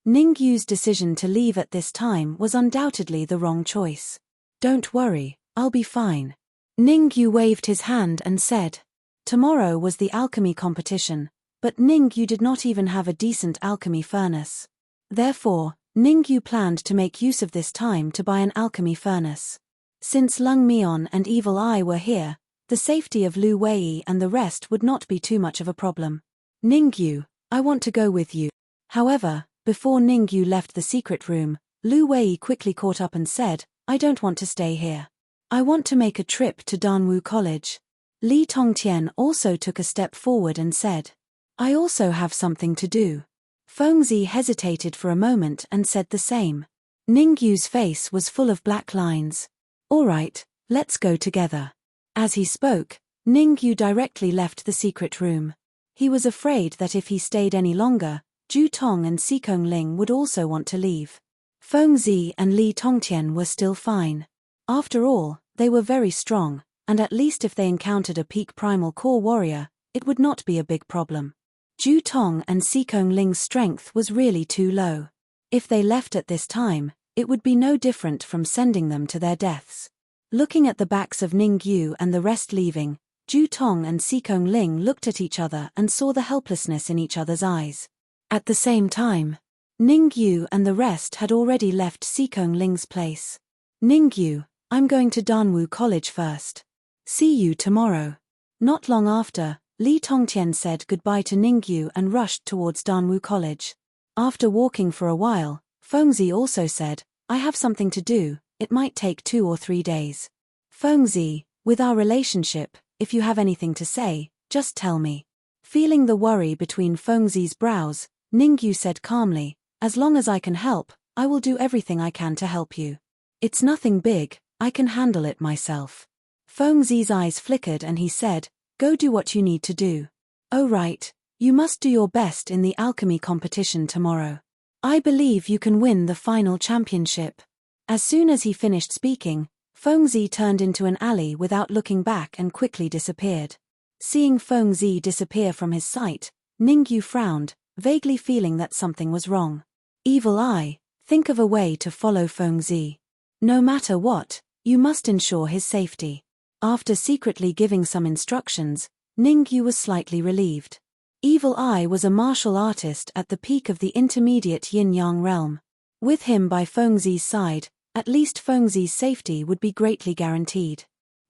Speaker 1: Ningyu's decision to leave at this time was undoubtedly the wrong choice. Don't worry, I'll be fine. Ningyu waved his hand and said. Tomorrow was the alchemy competition, but Ningyu did not even have a decent alchemy furnace. Therefore, Ningyu planned to make use of this time to buy an alchemy furnace. Since Lung Mion and Evil Eye were here, the safety of Lu Wei and the rest would not be too much of a problem. Ningyu, I want to go with you. However, before Ningyu left the secret room, Lu Wei quickly caught up and said, I don't want to stay here. I want to make a trip to Danwu College. Li Tongtian also took a step forward and said, I also have something to do. Fengzi hesitated for a moment and said the same. Ningyu's face was full of black lines. All right, let's go together. As he spoke, Ningyu directly left the secret room. He was afraid that if he stayed any longer, Ju Tong and Seikong Ling would also want to leave. Fengzi and Li Tongtian were still fine. After all, they were very strong, and at least if they encountered a peak primal core warrior, it would not be a big problem. Ju Tong and Seikong Ling's strength was really too low. If they left at this time, it would be no different from sending them to their deaths. Looking at the backs of Ningyu and the rest leaving, Ju Tong and Seikong Ling looked at each other and saw the helplessness in each other's eyes. At the same time, Ningyu and the rest had already left Seikong Ling's place. Ningyu, I'm going to Danwu College first. See you tomorrow. Not long after, Li Tongtian said goodbye to Ningyu and rushed towards Danwu College. After walking for a while, Fengzi also said, I have something to do, it might take 2 or 3 days. Fengzi, with our relationship, if you have anything to say, just tell me. Feeling the worry between Fengzi's brows, Ningyu said calmly, as long as I can help, I will do everything I can to help you. It's nothing big, I can handle it myself. Fengzi's eyes flickered and he said, go do what you need to do. Oh right, you must do your best in the alchemy competition tomorrow. I believe you can win the final championship. As soon as he finished speaking, Fengzi turned into an alley without looking back and quickly disappeared. Seeing Fengzi disappear from his sight, Ningyu frowned, vaguely feeling that something was wrong. Evil Eye, think of a way to follow Fengzi. No matter what, you must ensure his safety. After secretly giving some instructions, Ningyu was slightly relieved. Evil Eye was a martial artist at the peak of the intermediate yin-yang realm. With him by Fengzi's side, at least Fengzi's safety would be greatly guaranteed.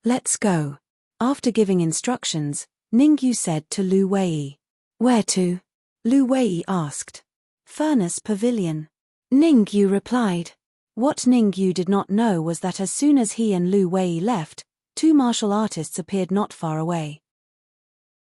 Speaker 1: Let's go. After giving instructions, Ningyu said to Lu Wei. Where to? Lu Wei asked. Furnace Pavilion. Ningyu replied. What Ningyu did not know was that as soon as he and Lu Wei left, 2 martial artists appeared not far away.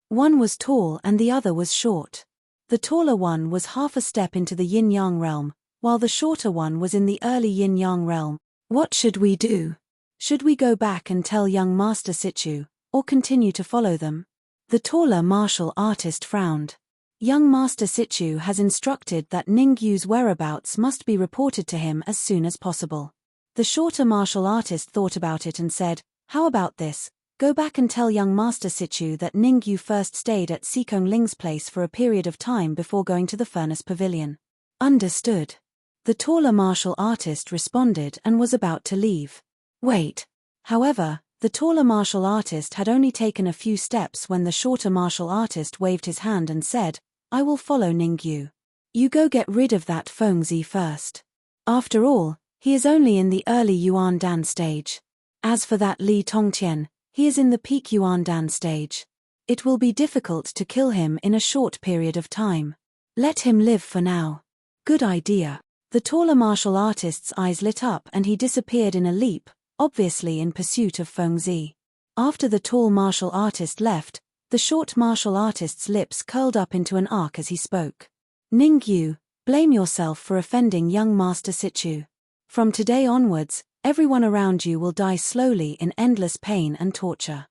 Speaker 1: One was tall and the other was short. The taller one was half a step into the yin-yang realm, while the shorter one was in the early yin-yang realm. What should we do? Should we go back and tell young Master Sichu, or continue to follow them? The taller martial artist frowned. Young Master Sichu has instructed that Ningyu's whereabouts must be reported to him as soon as possible. The shorter martial artist thought about it and said, how about this? Go back and tell young Master Sichu that Ningyu first stayed at Seikong Ling's place for a period of time before going to the Furnace Pavilion. Understood. The taller martial artist responded and was about to leave. Wait. However, the taller martial artist had only taken a few steps when the shorter martial artist waved his hand and said, I will follow Ningyu. You go get rid of that Fengzi first. After all, he is only in the early Yuan Dan stage. As for that Li Tongtian, he is in the peak Yuan Dan stage. It will be difficult to kill him in a short period of time. Let him live for now. Good idea. The taller martial artist's eyes lit up and he disappeared in a leap, obviously in pursuit of Fengzi. After the tall martial artist left, the short martial artist's lips curled up into an arc as he spoke. Ningyu, blame yourself for offending young Master Sichu. From today onwards, everyone around you will die slowly in endless pain and torture.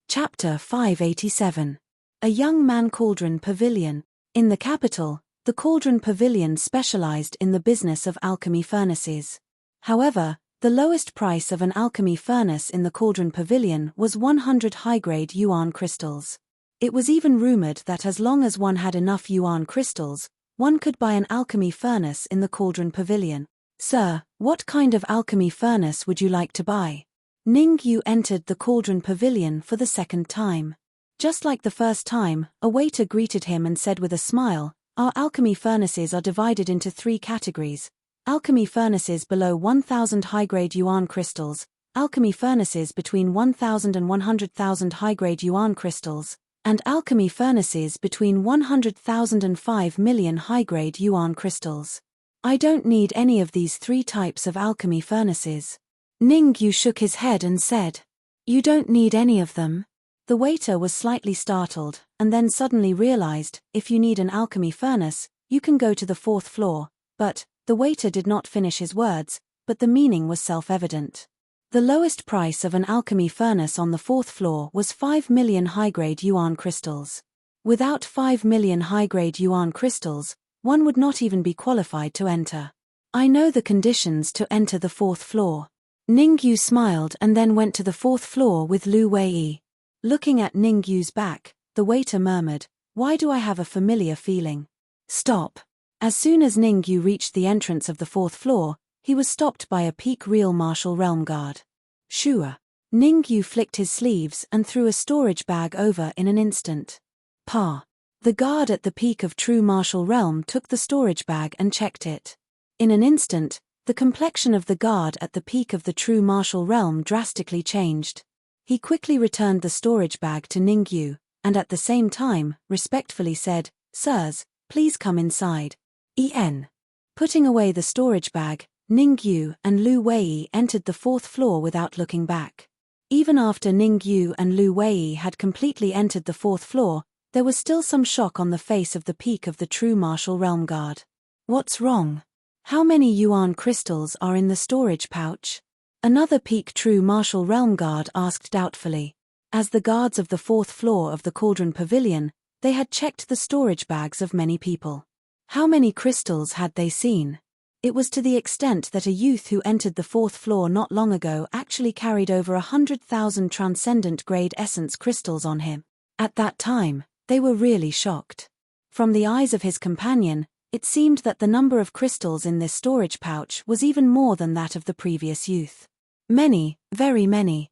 Speaker 1: Chapter 587. A Young Man Cauldron Pavilion. In the capital, the Cauldron Pavilion specialized in the business of alchemy furnaces. However, the lowest price of an alchemy furnace in the Cauldron Pavilion was 100 high-grade yuan crystals. It was even rumored that as long as one had enough yuan crystals, one could buy an alchemy furnace in the Cauldron Pavilion. Sir, what kind of alchemy furnace would you like to buy? Ningyu entered the Cauldron Pavilion for the second time. Just like the first time, a waiter greeted him and said with a smile, "Our alchemy furnaces are divided into 3 categories. Alchemy furnaces below 1,000 high-grade yuan crystals, alchemy furnaces between 1,000 and 100,000 high-grade yuan crystals, and alchemy furnaces between 100,000 and 5 million high-grade yuan crystals. I don't need any of these 3 types of alchemy furnaces." Ningyu shook his head and said, "You don't need any of them?" The waiter was slightly startled, and then suddenly realized, if you need an alchemy furnace, you can go to the 4th floor, but the waiter did not finish his words, but the meaning was self-evident. The lowest price of an alchemy furnace on the 4th floor was 5 million high-grade yuan crystals. Without 5 million high-grade yuan crystals, one would not even be qualified to enter. I know the conditions to enter the 4th floor. Ningyu smiled and then went to the 4th floor with Lu Wei. Looking at Ningyu's back, the waiter murmured, "Why do I have a familiar feeling?" Stop. As soon as Ningyu reached the entrance of the 4th floor, he was stopped by a peak real martial realm guard. Shua. Ningyu flicked his sleeves and threw a storage bag over in an instant. Pa. The guard at the peak of true martial realm took the storage bag and checked it. In an instant, the complexion of the guard at the peak of the true martial realm drastically changed. He quickly returned the storage bag to Ningyu, and at the same time, respectfully said, "Sirs, please come inside." En. Putting away the storage bag, Ningyu and Lu Wei entered the 4th floor without looking back. Even after Ningyu and Lu Wei had completely entered the 4th floor, there was still some shock on the face of the peak of the true martial realm guard. What's wrong? How many yuan crystals are in the storage pouch? Another peak true martial realm guard asked doubtfully. As the guards of the 4th floor of the Cauldron Pavilion, they had checked the storage bags of many people. How many crystals had they seen? It was to the extent that a youth who entered the 4th floor not long ago actually carried over 100,000 transcendent grade essence crystals on him. At that time, they were really shocked. From the eyes of his companion, it seemed that the number of crystals in this storage pouch was even more than that of the previous youth. Many, very many.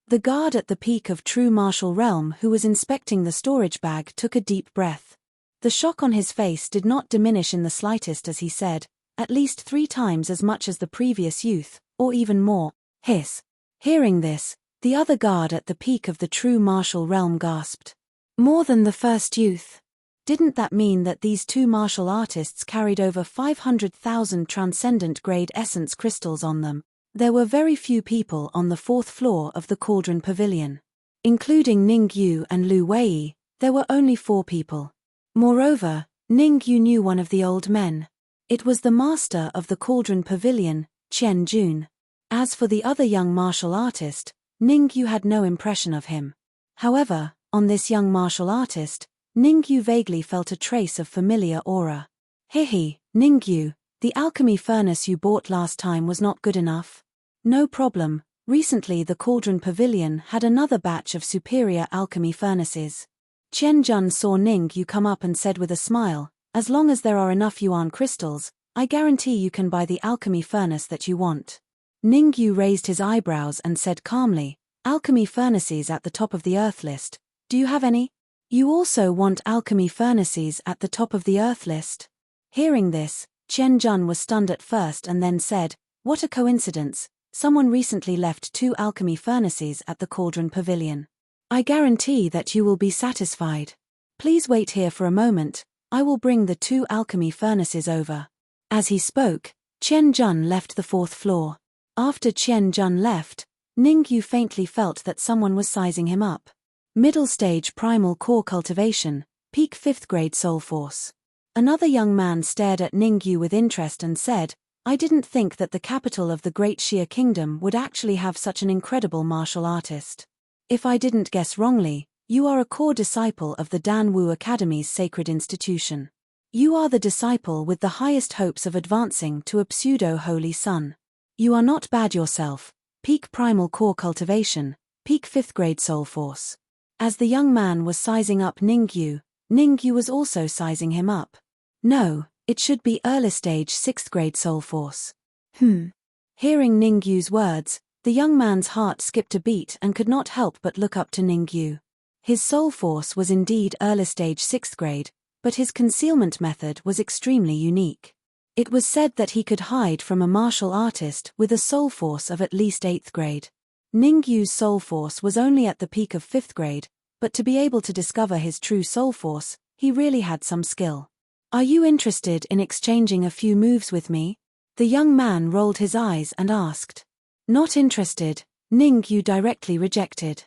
Speaker 1: The guard at the peak of true martial realm who was inspecting the storage bag took a deep breath. The shock on his face did not diminish in the slightest as he said, "At least 3 times as much as the previous youth, or even more." Hiss. Hearing this, the other guard at the peak of the true martial realm gasped. More than the first youth? Didn't that mean that these 2 martial artists carried over 500,000 transcendent grade essence crystals on them? There were very few people on the 4th floor of the Cauldron Pavilion. Including Ningyu and Lu Wei, there were only 4 people. Moreover, Ningyu knew one of the old men. It was the master of the Cauldron Pavilion, Qian Jun. As for the other young martial artist, Ningyu had no impression of him. However, on this young martial artist, Ningyu vaguely felt a trace of familiar aura. Hihi, Ningyu, the alchemy furnace you bought last time was not good enough? No problem, recently the Cauldron Pavilion had another batch of superior alchemy furnaces. Qian Jun saw Ningyu come up and said with a smile, "As long as there are enough yuan crystals, I guarantee you can buy the alchemy furnace that you want." Ningyu raised his eyebrows and said calmly, "Alchemy furnaces at the top of the earth list, do you have any?" You also want alchemy furnaces at the top of the Earth list? Hearing this, Qian Jun was stunned at first and then said, "What a coincidence, someone recently left 2 alchemy furnaces at the Cauldron Pavilion. I guarantee that you will be satisfied. Please wait here for a moment, I will bring the 2 alchemy furnaces over." As he spoke, Qian Jun left the 4th floor. After Qian Jun left, Ningyu faintly felt that someone was sizing him up. Middle stage primal core cultivation, peak 5th grade soul force. Another young man stared at Ningyu with interest and said, "I didn't think that the capital of the Great Xia Kingdom would actually have such an incredible martial artist. If I didn't guess wrongly, you are a core disciple of the Dan Wu Academy's sacred institution. You are the disciple with the highest hopes of advancing to a pseudo-holy son. You are not bad yourself, peak primal core cultivation, peak 5th grade soul force." As the young man was sizing up Ningyu, Ningyu was also sizing him up. "No, it should be early stage 6th grade soul force." Hearing Ningyu's words, the young man's heart skipped a beat and could not help but look up to Ningyu. His soul force was indeed early stage 6th grade, but his concealment method was extremely unique. It was said that he could hide from a martial artist with a soul force of at least 8th grade. Ningyu's soul force was only at the peak of 5th grade, but to be able to discover his true soul force, he really had some skill. "Are you interested in exchanging a few moves with me?" The young man rolled his eyes and asked. "Not interested," Ningyu directly rejected.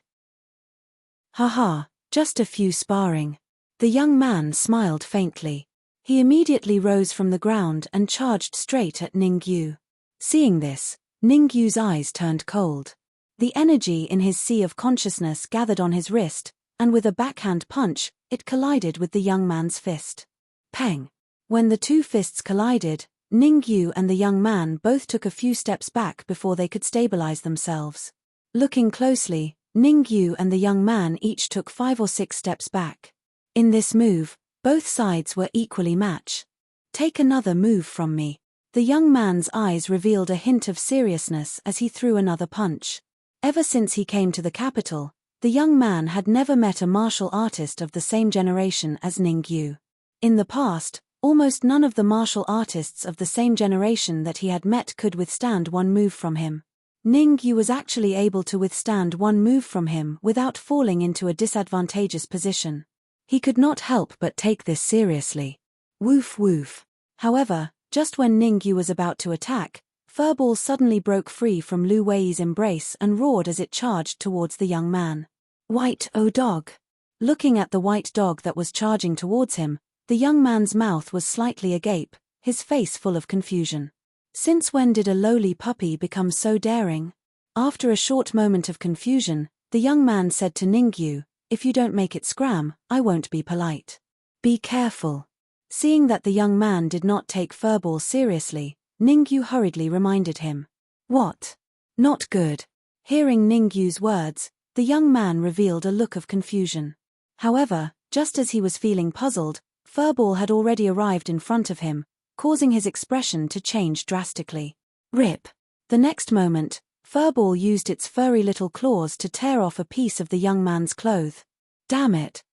Speaker 1: "Haha, just a few sparring." The young man smiled faintly. He immediately rose from the ground and charged straight at Ningyu. Seeing this, Ningyu's eyes turned cold. The energy in his sea of consciousness gathered on his wrist, and with a backhand punch, it collided with the young man's fist. Peng! When the 2 fists collided, Ningyu and the young man both took a few steps back before they could stabilize themselves. Looking closely, Ningyu and the young man each took 5 or 6 steps back. In this move, both sides were equally matched. "Take another move from me." The young man's eyes revealed a hint of seriousness as he threw another punch. Ever since he came to the capital, the young man had never met a martial artist of the same generation as Ningyu. In the past, almost none of the martial artists of the same generation that he had met could withstand one move from him. Ningyu was actually able to withstand one move from him without falling into a disadvantageous position. He could not help but take this seriously. Woof woof. However, just when Ningyu was about to attack, Furball suddenly broke free from Lu Wei's embrace and roared as it charged towards the young man. "White dog." Looking at the white dog that was charging towards him, the young man's mouth was slightly agape, his face full of confusion. Since when did a lowly puppy become so daring? After a short moment of confusion, the young man said to Ningyu, "If you don't make it scram, I won't be polite. Be careful." Seeing that the young man did not take Furball seriously, Ningyu hurriedly reminded him. "What? Not good." Hearing Ningyu's words, the young man revealed a look of confusion. However, just as he was feeling puzzled, Furball had already arrived in front of him, causing his expression to change drastically. Rip! The next moment, Furball used its furry little claws to tear off a piece of the young man's cloth. Damn it!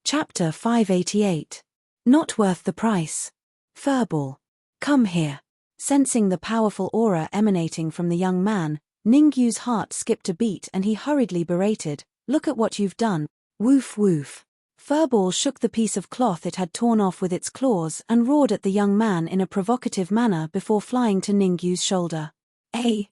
Speaker 1: Chapter 588. Not worth the price. Furball. Come here. Sensing the powerful aura emanating from the young man, Ningyu's heart skipped a beat and he hurriedly berated, "Look at what you've done." Woof woof. Furball shook the piece of cloth it had torn off with its claws and roared at the young man in a provocative manner before flying to Ningyu's shoulder.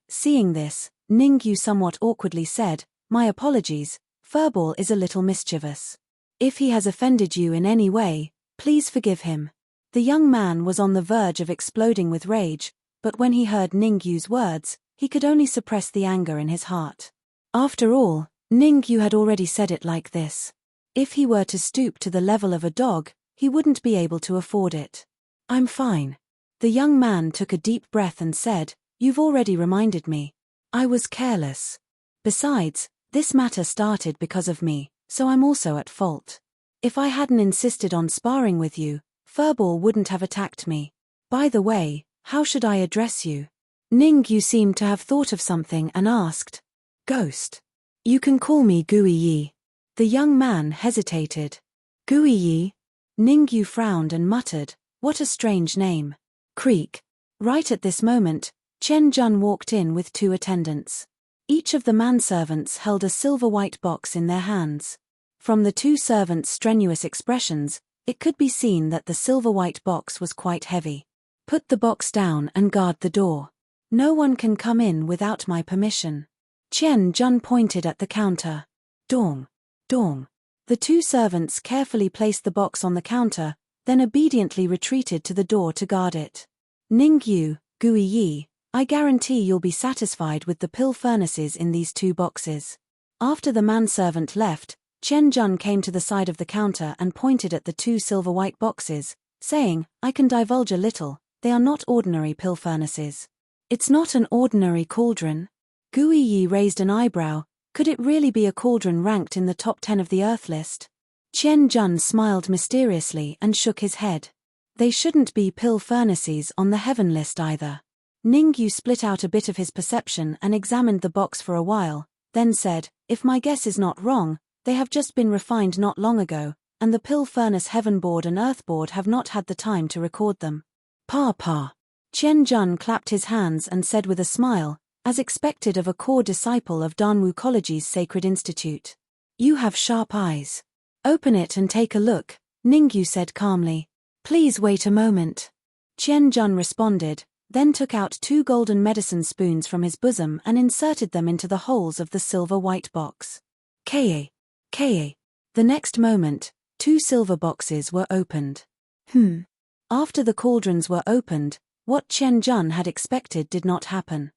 Speaker 1: Seeing this, Ningyu somewhat awkwardly said, "My apologies, Furball is a little mischievous. If he has offended you in any way, please forgive him." The young man was on the verge of exploding with rage, but when he heard Ningyu's words, he could only suppress the anger in his heart. After all, Ningyu had already said it like this. If he were to stoop to the level of a dog, he wouldn't be able to afford it. "I'm fine." The young man took a deep breath and said, "You've already reminded me. I was careless. Besides, this matter started because of me, so I'm also at fault. If I hadn't insisted on sparring with you, Furball wouldn't have attacked me. By the way, how should I address you?" Ningyu seemed to have thought of something and asked. "Ghost." You can call me Gui Yi. The young man hesitated. Gui Yi? Ningyu frowned and muttered, what a strange name. Creak. Right at this moment, Chen Jun walked in with 2 attendants. Each of the manservants held a silver-white box in their hands. From the 2 servants' strenuous expressions, it could be seen that the silver-white box was quite heavy. Put the box down and guard the door. No one can come in without my permission. Chen Jun pointed at the counter. Dong. Dong. The 2 servants carefully placed the box on the counter, then obediently retreated to the door to guard it. Ningyu, Gui Yi, I guarantee you'll be satisfied with the pill furnaces in these 2 boxes. After the manservant left, Chen Jun came to the side of the counter and pointed at the 2 silver-white boxes, saying, I can divulge a little, they are not ordinary pill furnaces. It's not an ordinary cauldron? Gui Yi raised an eyebrow. Could it really be a cauldron ranked in the top 10 of the Earth list? Chen Jun smiled mysteriously and shook his head. They shouldn't be pill furnaces on the heaven list either. Ningyu split out a bit of his perception and examined the box for a while, then said, if my guess is not wrong, they have just been refined not long ago, and the pill furnace Heaven Board and Earth Board have not had the time to record them. Pa. Chen Jun clapped his hands and said with a smile, as expected of a core disciple of Danwu College's Sacred Institute. You have sharp eyes. Open it and take a look, Ningyu said calmly. Please wait a moment. Chen Jun responded, then took out 2 golden medicine spoons from his bosom and inserted them into the holes of the silver-white box. Ka. The next moment, 2 silver boxes were opened. After the cauldrons were opened, what Chen Jun had expected did not happen.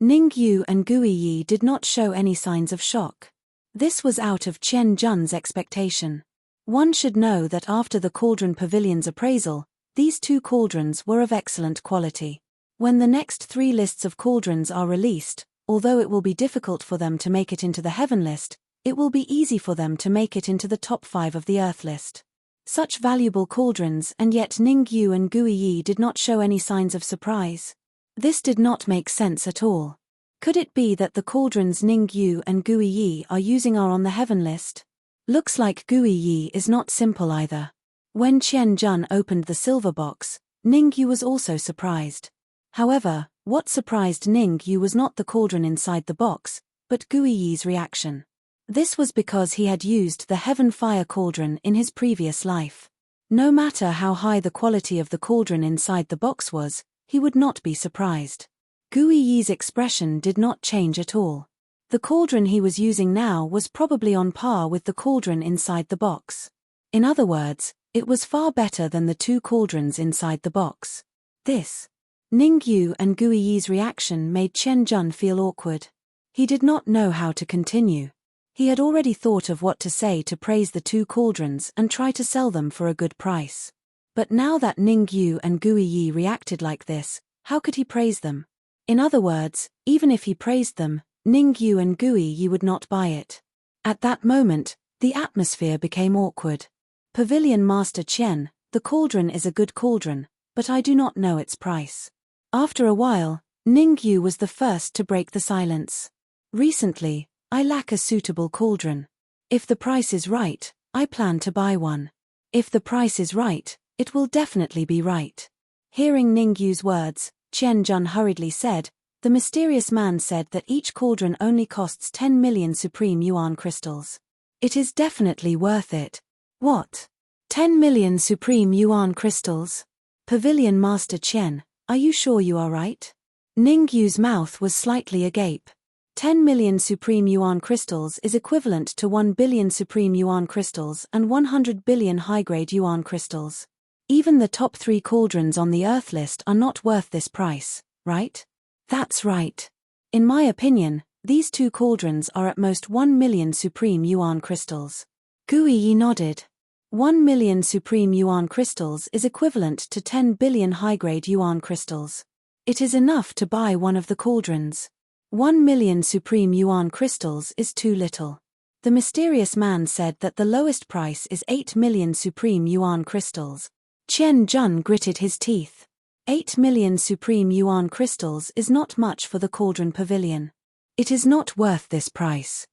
Speaker 1: Ningyu and Gui Yi did not show any signs of shock. This was out of Chen Jun's expectation. One should know that after the Cauldron Pavilion's appraisal, these 2 cauldrons were of excellent quality. When the next 3 lists of cauldrons are released, although it will be difficult for them to make it into the Heaven list, it will be easy for them to make it into the top 5 of the Earth list. Such valuable cauldrons, and yet Ningyu and Gui Yi did not show any signs of surprise. This did not make sense at all. Could it be that the cauldrons Ningyu and Gui Yi are using are on the Heaven list? Looks like Gui Yi is not simple either. When Chen Jun opened the silver box, Ningyu was also surprised. However, what surprised Ningyu was not the cauldron inside the box, but Gui Yi's reaction. This was because he had used the Heaven Fire Cauldron in his previous life. No matter how high the quality of the cauldron inside the box was, he would not be surprised. Gui Yi's expression did not change at all. The cauldron he was using now was probably on par with the cauldron inside the box. In other words, it was far better than the 2 cauldrons inside the box. This. Ningyu and Gui Yi's reaction made Chen Jun feel awkward. He did not know how to continue. He had already thought of what to say to praise the 2 cauldrons and try to sell them for a good price. But now that Ningyu and Gui Yi reacted like this, how could he praise them? In other words, even if he praised them, Ningyu and Gui Yi would not buy it. At that moment, the atmosphere became awkward. Pavilion Master Chen, the cauldron is a good cauldron, but I do not know its price. After a while, Ningyu was the first to break the silence. Recently, I lack a suitable cauldron. If the price is right, I plan to buy one. If the price is right, it will definitely be right. Hearing Ningyu's words, Chen Jun hurriedly said, the mysterious man said that each cauldron only costs 10 million Supreme Yuan crystals. It is definitely worth it. What? 10 million Supreme Yuan crystals? Pavilion Master Chen, are you sure you are right? Ningyu's mouth was slightly agape. 10 million Supreme Yuan crystals is equivalent to 1 billion Supreme Yuan crystals and 100 billion high-grade Yuan crystals. Even the top 3 cauldrons on the Earth list are not worth this price, right? That's right. In my opinion, these 2 cauldrons are at most 1 million Supreme Yuan crystals. Gui Yi nodded. 1 million Supreme Yuan crystals is equivalent to 10 billion high-grade Yuan crystals. It is enough to buy one of the cauldrons. 1 million Supreme Yuan crystals is too little. The mysterious man said that the lowest price is 8 million Supreme Yuan crystals. Chen Jun gritted his teeth. 8 million Supreme Yuan crystals is not much for the Cauldron Pavilion. It is not worth this price.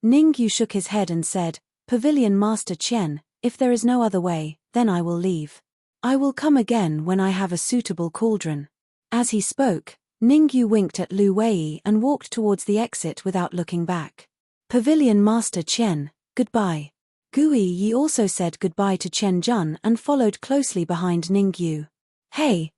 Speaker 1: Ningyu shook his head and said, Pavilion Master Qian, if there is no other way, then I will leave. I will come again when I have a suitable cauldron. As he spoke, Ningyu winked at Lu Wei and walked towards the exit without looking back. Pavilion Master Qian, goodbye. Gui Yi also said goodbye to Chen Jun and followed closely behind Ningyu. Hey,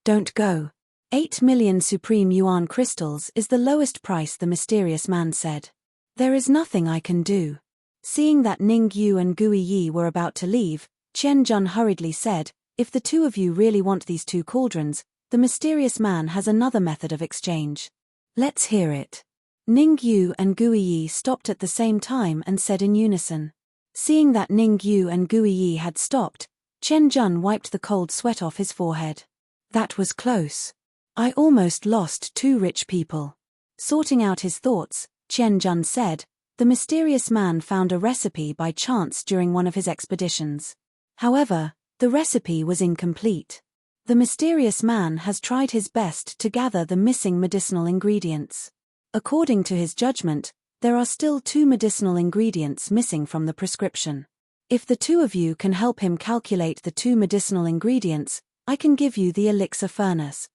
Speaker 1: don't go. 8 million Supreme Yuan crystals is the lowest price, the mysterious man said. There is nothing I can do. Seeing that Ningyu and Gui Yi were about to leave, Chen Jun hurriedly said, if the two of you really want these 2 cauldrons, the mysterious man has another method of exchange. Let's hear it. Ningyu and Gui Yi stopped at the same time and said in unison. Seeing that Ningyu and Gui Yi had stopped, Chen Jun wiped the cold sweat off his forehead. That was close. I almost lost 2 rich people. Sorting out his thoughts, Chen Jun said, the mysterious man found a recipe by chance during one of his expeditions. However, the recipe was incomplete. The mysterious man has tried his best to gather the missing medicinal ingredients. According to his judgment, there are still 2 medicinal ingredients missing from the prescription. If the 2 of you can help him calculate the 2 medicinal ingredients, I can give you the elixir furnace.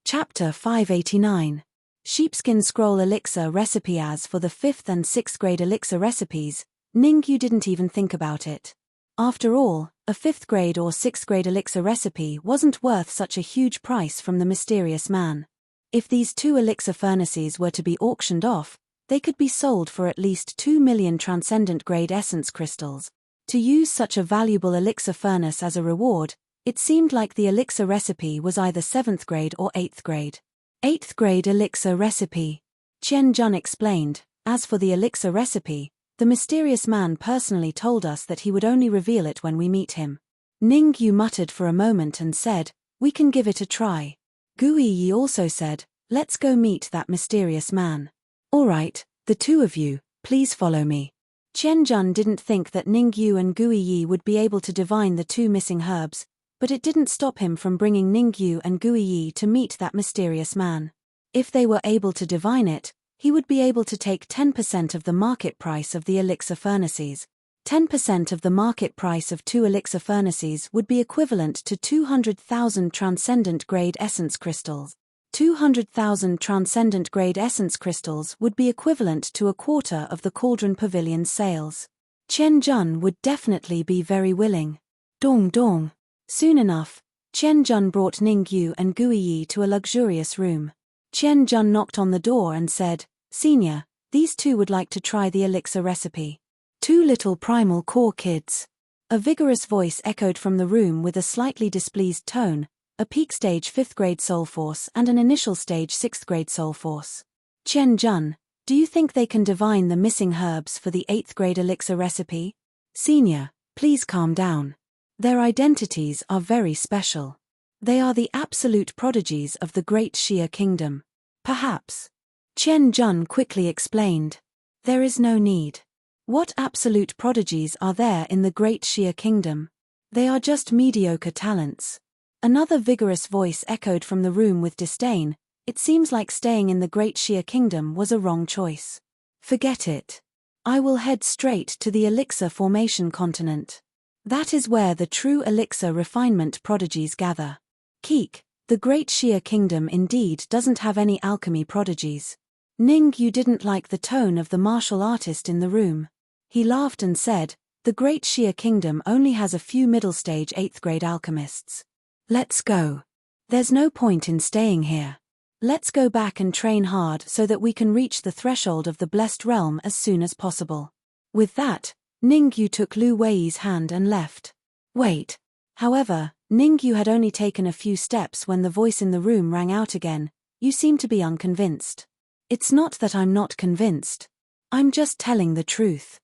Speaker 1: Chapter 589. Sheepskin Scroll Elixir Recipe. As for the 5th and 6th grade elixir recipes, Ningyu didn't even think about it. After all, a 5th grade or 6th grade elixir recipe wasn't worth such a huge price from the mysterious man. If these 2 elixir furnaces were to be auctioned off, they could be sold for at least 2 million transcendent grade essence crystals. To use such a valuable elixir furnace as a reward, it seemed like the elixir recipe was either 7th grade or 8th grade. 8th grade elixir recipe. Chen Jun explained, as for the elixir recipe, the mysterious man personally told us that he would only reveal it when we meet him. Ningyu muttered for a moment and said, we can give it a try. Gui Yi also said, let's go meet that mysterious man. Alright, the 2 of you, please follow me. Chen Jun didn't think that Ningyu and Gui Yi would be able to divine the 2 missing herbs, but it didn't stop him from bringing Ningyu and Gui Yi to meet that mysterious man. If they were able to divine it, he would be able to take 10% of the market price of the elixir furnaces. 10% of the market price of 2 elixir furnaces would be equivalent to 200,000 transcendent grade essence crystals. 200,000 transcendent grade essence crystals would be equivalent to a quarter of the Cauldron Pavilion's sales. Chen Jun would definitely be very willing. Dong dong. Soon enough, Chen Jun brought Ningyu and Gui Yi to a luxurious room. Chen Jun knocked on the door and said, Senior, these 2 would like to try the elixir recipe. 2 little primal core kids. A vigorous voice echoed from the room with a slightly displeased tone, a peak stage 5th grade soul force and an initial stage 6th grade soul force. Chen Jun, do you think they can divine the missing herbs for the 8th grade elixir recipe? Senior, please calm down. Their identities are very special. They are the absolute prodigies of the Great Xia Kingdom. Perhaps. Chen Jun quickly explained. There is no need. What absolute prodigies are there in the Great Xia Kingdom? They are just mediocre talents. Another vigorous voice echoed from the room with disdain. It seems like staying in the Great Xia Kingdom was a wrong choice. Forget it. I will head straight to the Elixir Formation continent. That is where the true elixir refinement prodigies gather. Keek, the Great Xia Kingdom indeed doesn't have any alchemy prodigies. Ningyu didn't like the tone of the martial artist in the room. He laughed and said, the Great Xia Kingdom only has a few middle-stage 8th grade alchemists. Let's go. There's no point in staying here. Let's go back and train hard so that we can reach the threshold of the Blessed Realm as soon as possible. With that, Ningyu took Lu Wei's hand and left. Wait. However, Ningyu had only taken a few steps when the voice in the room rang out again. You seem to be unconvinced. It's not that I'm not convinced. I'm just telling the truth.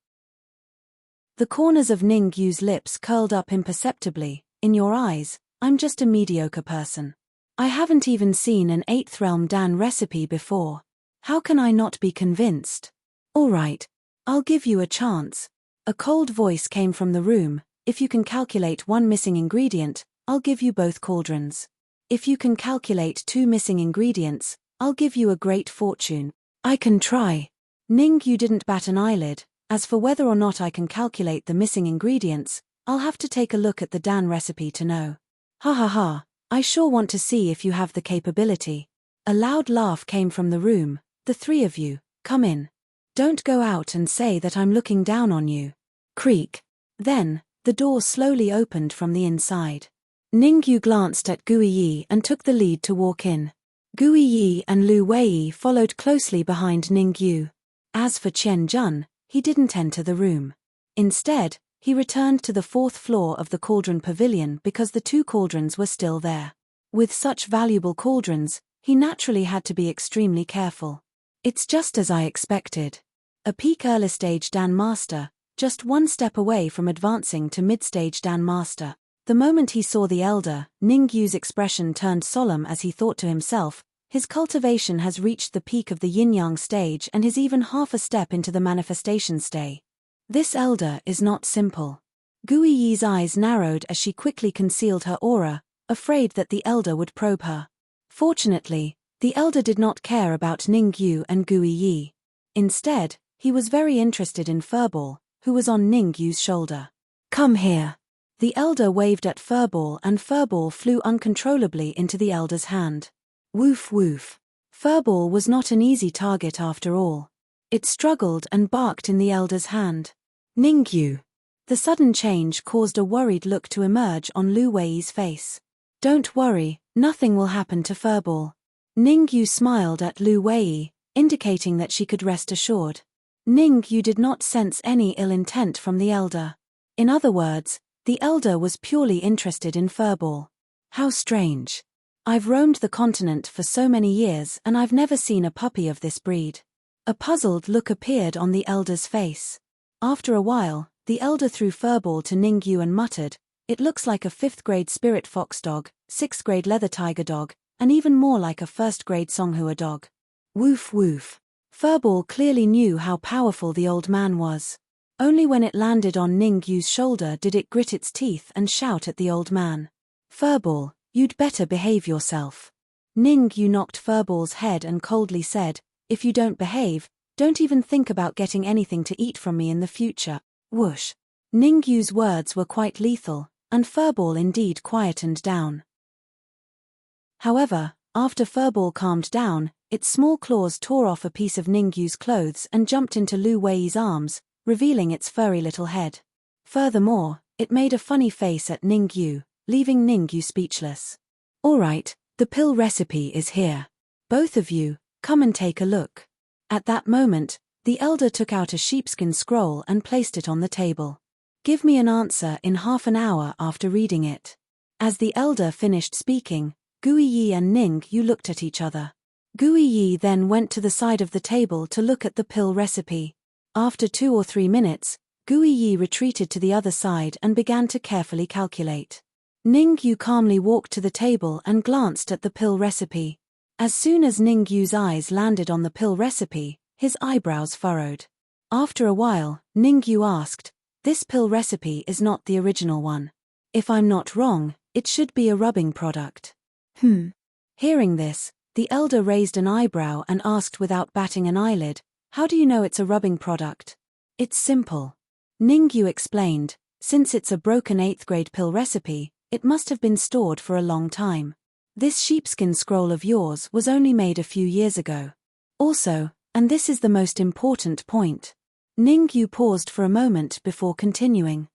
Speaker 1: The corners of Ningyu's lips curled up imperceptibly. In your eyes, I'm just a mediocre person. I haven't even seen an 8th realm Dan recipe before. How can I not be convinced? Alright, I'll give you a chance. A cold voice came from the room. If you can calculate one missing ingredient, I'll give you both cauldrons. If you can calculate 2 missing ingredients, I'll give you a great fortune. I can try. Ningyu didn't bat an eyelid. As for whether or not I can calculate the missing ingredients, I'll have to take a look at the Dan recipe to know. Ha ha ha, I sure want to see if you have the capability. A loud laugh came from the room. The 3 of you, come in. Don't go out and say that I'm looking down on you. Creak. Then, the door slowly opened from the inside. Ningyu glanced at Guiyi and took the lead to walk in. Guiyi and Lu Wei followed closely behind Ningyu. As for Qian Jun, he didn't enter the room. Instead, he returned to the 4th floor of the Cauldron Pavilion because the 2 cauldrons were still there. With such valuable cauldrons, he naturally had to be extremely careful. It's just as I expected. A peak early stage Dan Master, just 1 step away from advancing to mid-stage Dan Master. The moment he saw the elder, Ningyu's expression turned solemn as he thought to himself, his cultivation has reached the peak of the yin-yang stage and is even half a step into the manifestation stage. This elder is not simple. Guiyi's eyes narrowed as she quickly concealed her aura, afraid that the elder would probe her. Fortunately, the elder did not care about Ningyu and Guiyi. Instead, he was very interested in Furball, who was on Ningyu's shoulder. Come here. The elder waved at Furball and Furball flew uncontrollably into the elder's hand. Woof woof. Furball was not an easy target after all. It struggled and barked in the elder's hand. Ningyu. The sudden change caused a worried look to emerge on Lu Wei's face. Don't worry, nothing will happen to Furball. Ningyu smiled at Lu Wei, indicating that she could rest assured. Ningyu did not sense any ill intent from the elder. In other words, the elder was purely interested in Furball. How strange. I've roamed the continent for so many years and I've never seen a puppy of this breed. A puzzled look appeared on the elder's face. After a while, the elder threw Furball to Ningyu and muttered, "It looks like a 5th grade spirit fox dog, 6th grade leather tiger dog, and even more like a 1st grade Songhua dog." Woof woof. Furball clearly knew how powerful the old man was. Only when it landed on Ningyu's shoulder did it grit its teeth and shout at the old man. Furball, you'd better behave yourself. Ningyu knocked Furball's head and coldly said, "If you don't behave, don't even think about getting anything to eat from me in the future." Whoosh. Ningyu's words were quite lethal, and Furball indeed quietened down. However, after Furball calmed down, its small claws tore off a piece of Ningyu's clothes and jumped into Lu Wei's arms, revealing its furry little head. Furthermore, it made a funny face at Ningyu, leaving Ningyu speechless. All right, the pill recipe is here. Both of you, come and take a look. At that moment, the elder took out a sheepskin scroll and placed it on the table. Give me an answer in half an hour after reading it. As the elder finished speaking, Guiyi and Ningyu looked at each other. Guiyi then went to the side of the table to look at the pill recipe. After 2 or 3 minutes, Guiyi retreated to the other side and began to carefully calculate. Ningyu calmly walked to the table and glanced at the pill recipe. As soon as Ningyu's eyes landed on the pill recipe, his eyebrows furrowed. After a while, Ningyu asked, "This pill recipe is not the original one. If I'm not wrong, it should be a rubbing product." Hearing this, the elder raised an eyebrow and asked without batting an eyelid, "How do you know it's a rubbing product?" It's simple. Ningyu explained, since it's a broken 8th grade pill recipe, it must have been stored for a long time. This sheepskin scroll of yours was only made a few years ago. Also, and this is the most important point. Ningyu paused for a moment before continuing.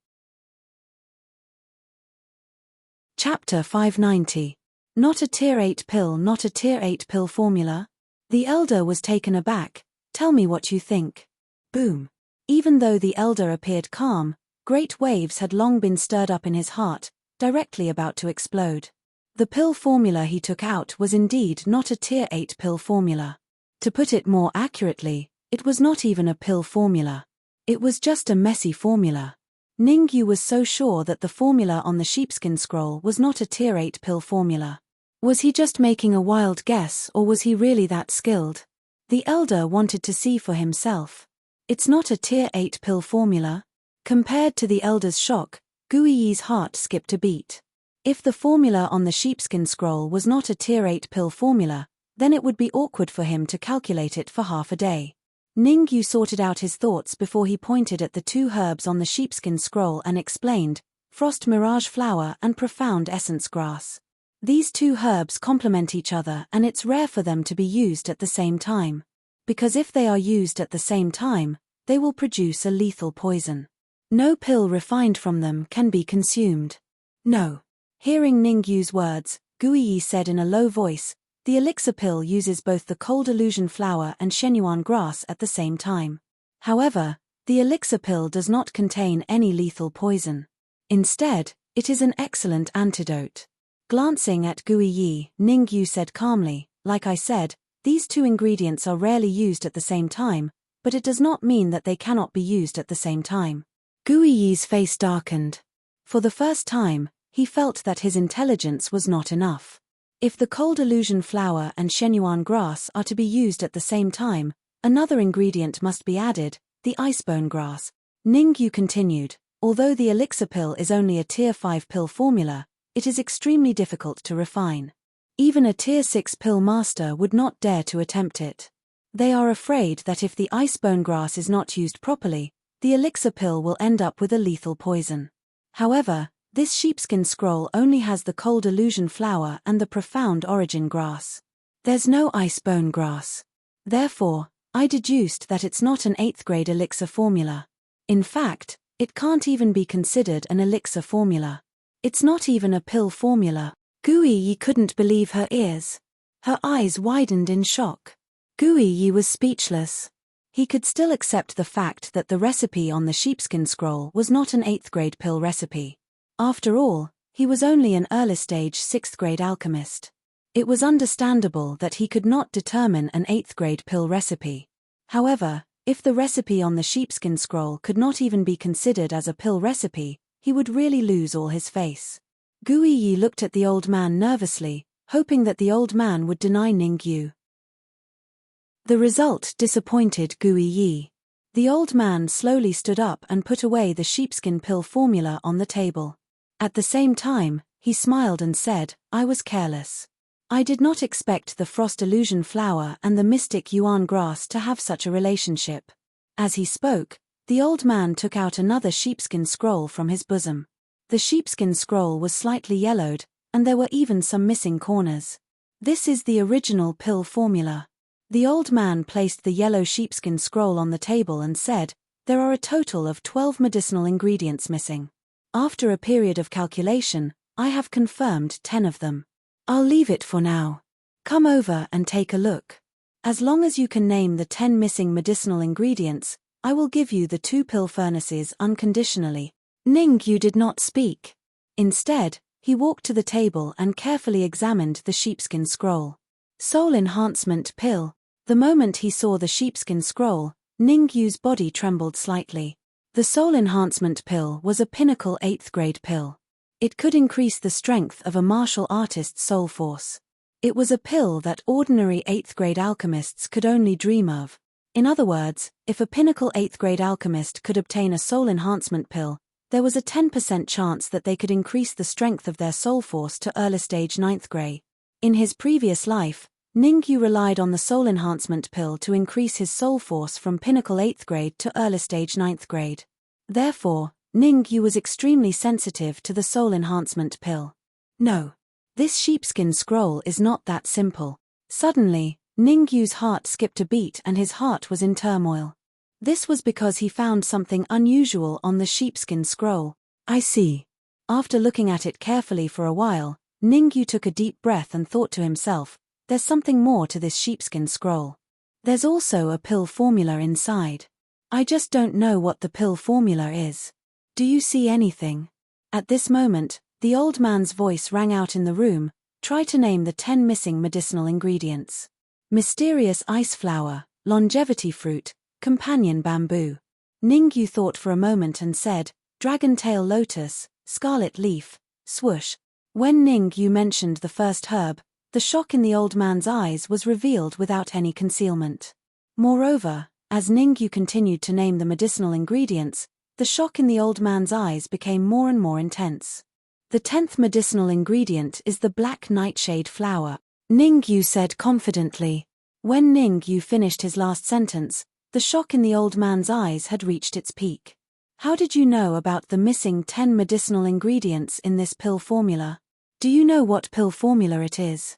Speaker 1: Chapter 590. Not a Tier 8 pill, not a Tier 8 pill formula? The elder was taken aback. Tell me what you think. Boom. Even though the elder appeared calm, great waves had long been stirred up in his heart, directly about to explode. The pill formula he took out was indeed not a Tier 8 pill formula. To put it more accurately, it was not even a pill formula. It was just a messy formula. Ningyu was so sure that the formula on the sheepskin scroll was not a Tier 8 pill formula. Was he just making a wild guess, or was he really that skilled? The elder wanted to see for himself. It's not a Tier 8 pill formula. Compared to the elder's shock, Guiyi's heart skipped a beat. If the formula on the sheepskin scroll was not a tier 8 pill formula, then it would be awkward for him to calculate it for half a day. Ningyu sorted out his thoughts before he pointed at the 2 herbs on the sheepskin scroll and explained, Frost Mirage Flower and Profound Essence Grass. These 2 herbs complement each other, and it's rare for them to be used at the same time. Because if they are used at the same time, they will produce a lethal poison. No pill refined from them can be consumed. No. Hearing Ningyu's words, Guiyi said in a low voice, the elixir pill uses both the cold illusion flower and shenyuan grass at the same time. However, the elixir pill does not contain any lethal poison. Instead, it is an excellent antidote. Glancing at Guiyi, Ningyu said calmly, like I said, these 2 ingredients are rarely used at the same time, but it does not mean that they cannot be used at the same time. Guiyi's face darkened. For the first time, he felt that his intelligence was not enough. If the cold illusion flower and shenyuan grass are to be used at the same time, another ingredient must be added, the icebone grass. Ningyu continued, although the elixir pill is only a tier 5 pill formula, it is extremely difficult to refine. Even a tier 6 pill master would not dare to attempt it. They are afraid that if the icebone grass is not used properly, the elixir pill will end up with a lethal poison. However, this sheepskin scroll only has the cold illusion flower and the profound origin grass. There's no icebone grass. Therefore, I deduced that it's not an 8th grade elixir formula. In fact, it can't even be considered an elixir formula. It's not even a pill formula. Guiyi couldn't believe her ears. Her eyes widened in shock. Guiyi was speechless. He could still accept the fact that the recipe on the sheepskin scroll was not an 8th grade pill recipe. After all, he was only an early-stage 6th grade alchemist. It was understandable that he could not determine an 8th grade pill recipe. However, if the recipe on the sheepskin scroll could not even be considered as a pill recipe, he would really lose all his face. Guiyi looked at the old man nervously, hoping that the old man would deny Ningyu. The result disappointed Guiyi. The old man slowly stood up and put away the sheepskin pill formula on the table. At the same time, he smiled and said, I was careless. I did not expect the frost illusion flower and the mystic yuan grass to have such a relationship. As he spoke, the old man took out another sheepskin scroll from his bosom. The sheepskin scroll was slightly yellowed, and there were even some missing corners. This is the original pill formula. The old man placed the yellow sheepskin scroll on the table and said, there are a total of 12 medicinal ingredients missing. After a period of calculation, I have confirmed 10 of them. I'll leave it for now. Come over and take a look. As long as you can name the 10 missing medicinal ingredients, I will give you the 2 pill furnaces unconditionally. Ningyu did not speak. Instead, he walked to the table and carefully examined the sheepskin scroll. Soul Enhancement Pill. The moment he saw the sheepskin scroll, Ningyu's body trembled slightly. The Soul Enhancement Pill was a pinnacle 8th grade pill. It could increase the strength of a martial artist's soul force. It was a pill that ordinary 8th grade alchemists could only dream of. In other words, if a pinnacle 8th grade alchemist could obtain a soul enhancement pill, there was a 10% chance that they could increase the strength of their soul force to early stage 9th grade. In his previous life, Ningyu relied on the soul enhancement pill to increase his soul force from pinnacle 8th grade to early stage 9th grade. Therefore, Ningyu was extremely sensitive to the soul enhancement pill. No. This sheepskin scroll is not that simple. Suddenly, Ningyu's heart skipped a beat and his heart was in turmoil. This was because he found something unusual on the sheepskin scroll. I see. After looking at it carefully for a while, Ningyu took a deep breath and thought to himself, there's something more to this sheepskin scroll. There's also a pill formula inside. I just don't know what the pill formula is. Do you see anything? At this moment, the old man's voice rang out in the room, try to name the 10 missing medicinal ingredients. Mysterious ice flower, longevity fruit, companion bamboo. Ningyu thought for a moment and said, dragon tail lotus, scarlet leaf, swoosh. When Ningyu mentioned the first herb, the shock in the old man's eyes was revealed without any concealment. Moreover, as Ningyu continued to name the medicinal ingredients, the shock in the old man's eyes became more and more intense. The 10th medicinal ingredient is the black nightshade flower, Ningyu said confidently. When Ningyu finished his last sentence, the shock in the old man's eyes had reached its peak. How did you know about the missing 10 medicinal ingredients in this pill formula? Do you know what pill formula it is?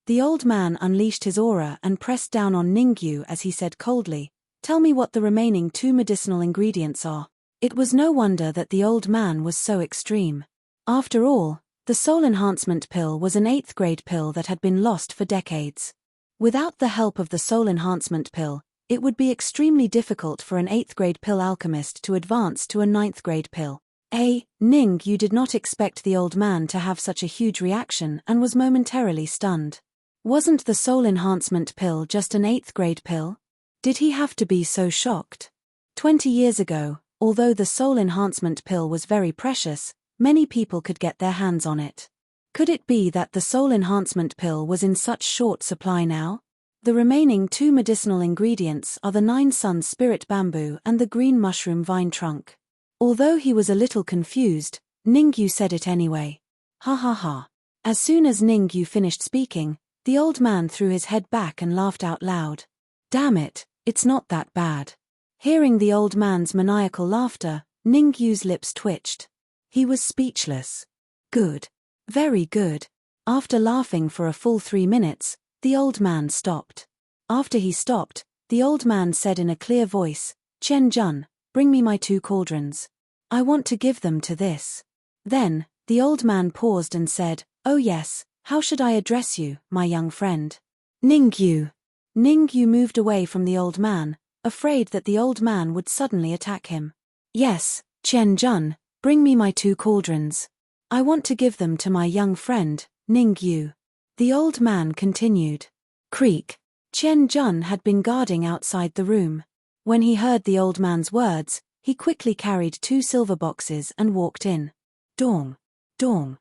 Speaker 1: The old man unleashed his aura and pressed down on Ningyu as he said coldly, "Tell me what the remaining 2 medicinal ingredients are." It was no wonder that the old man was so extreme. After all, the soul enhancement pill was an 8th grade pill that had been lost for decades. Without the help of the soul enhancement pill, it would be extremely difficult for an 8th grade pill alchemist to advance to a 9th grade pill. Ningyu did not expect the old man to have such a huge reaction and was momentarily stunned. Wasn't the soul enhancement pill just an 8th grade pill? Did he have to be so shocked? 20 years ago, although the soul enhancement pill was very precious, many people could get their hands on it. Could it be that the soul enhancement pill was in such short supply now? The remaining 2 medicinal ingredients are the 9 Suns spirit bamboo and the green mushroom vine trunk. Although he was a little confused, Ningyu said it anyway. Ha ha ha. As soon as Ningyu finished speaking, the old man threw his head back and laughed out loud. Damn it, it's not that bad. Hearing the old man's maniacal laughter, Ningyu's lips twitched. He was speechless. Good. Very good. After laughing for a full 3 minutes, the old man stopped. After he stopped, the old man said in a clear voice, "Chen Jun, bring me my 2 cauldrons. I want to give them to this." Then, the old man paused and said, "Oh yes, how should I address you, my young friend?" Ningyu. Ningyu moved away from the old man, afraid that the old man would suddenly attack him. "Yes, Chen Jun, bring me my 2 cauldrons. I want to give them to my young friend, Ningyu." The old man continued. Creak. Chen Jun had been guarding outside the room. When he heard the old man's words, he quickly carried 2 silver boxes and walked in. Dong. Dong.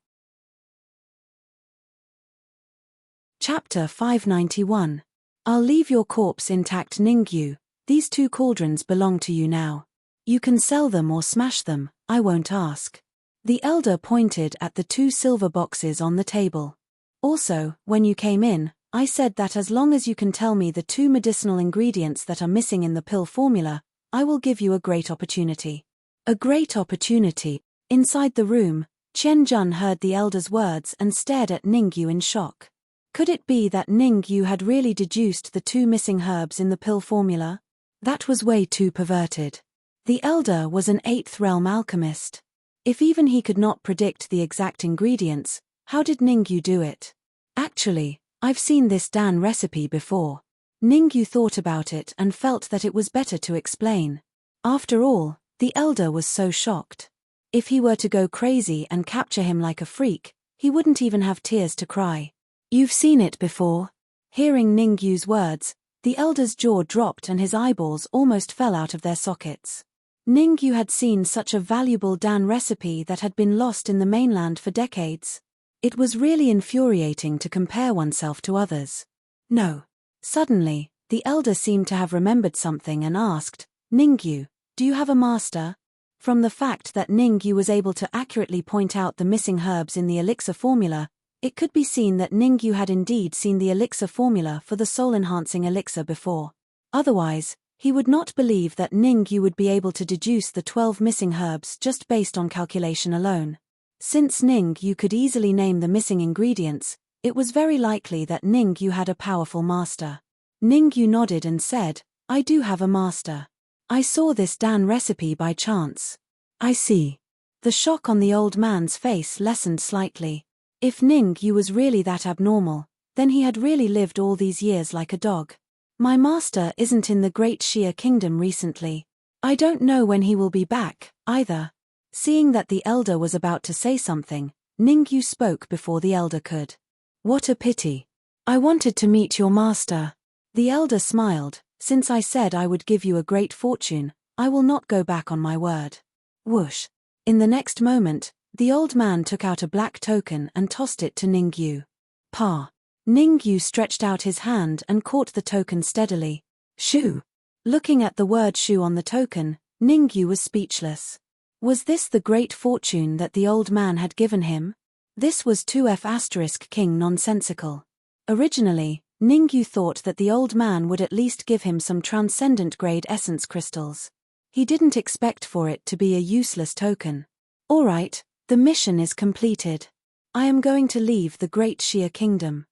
Speaker 1: Chapter 591. I'll leave your corpse intact, Ningyu. These 2 cauldrons belong to you now. You can sell them or smash them, I won't ask. The elder pointed at the 2 silver boxes on the table. Also, when you came in, I said that as long as you can tell me the 2 medicinal ingredients that are missing in the pill formula, I will give you a great opportunity. A great opportunity. Inside the room, Chen Jun heard the elder's words and stared at Ningyu in shock. Could it be that Ningyu had really deduced the 2 missing herbs in the pill formula? That was way too perverted. The elder was an 8th realm alchemist. If even he could not predict the exact ingredients, how did Ningyu do it? Actually, I've seen this Dan recipe before. Ningyu thought about it and felt that it was better to explain. After all, the elder was so shocked. If he were to go crazy and capture him like a freak, he wouldn't even have tears to cry. You've seen it before? Hearing Ningyu's words, the elder's jaw dropped and his eyeballs almost fell out of their sockets. Ningyu had seen such a valuable Dan recipe that had been lost in the mainland for decades. It was really infuriating to compare oneself to others. No. Suddenly, the elder seemed to have remembered something and asked, "Ningyu, do you have a master?" From the fact that Ningyu was able to accurately point out the missing herbs in the elixir formula, it could be seen that Ningyu had indeed seen the elixir formula for the soul-enhancing elixir before. Otherwise, he would not believe that Ningyu would be able to deduce the 12 missing herbs just based on calculation alone. Since Ningyu could easily name the missing ingredients, it was very likely that Ningyu had a powerful master. Ningyu nodded and said, "I do have a master. I saw this Dan recipe by chance." "I see." The shock on the old man's face lessened slightly. If Ningyu was really that abnormal, then he had really lived all these years like a dog. "My master isn't in the Great Xia Kingdom recently. I don't know when he will be back, either." Seeing that the elder was about to say something, Ningyu spoke before the elder could. "What a pity. I wanted to meet your master." The elder smiled. "Since I said I would give you a great fortune, I will not go back on my word." Whoosh. In the next moment, the old man took out a black token and tossed it to Ningyu. Pa. Ningyu stretched out his hand and caught the token steadily. Shoo. Looking at the word shoo on the token, Ningyu was speechless. Was this the great fortune that the old man had given him? This was 2F** king nonsensical. Originally, Ningyu thought that the old man would at least give him some transcendent-grade essence crystals. He didn't expect for it to be a useless token. Alright, the mission is completed. I am going to leave the Great Xia Kingdom.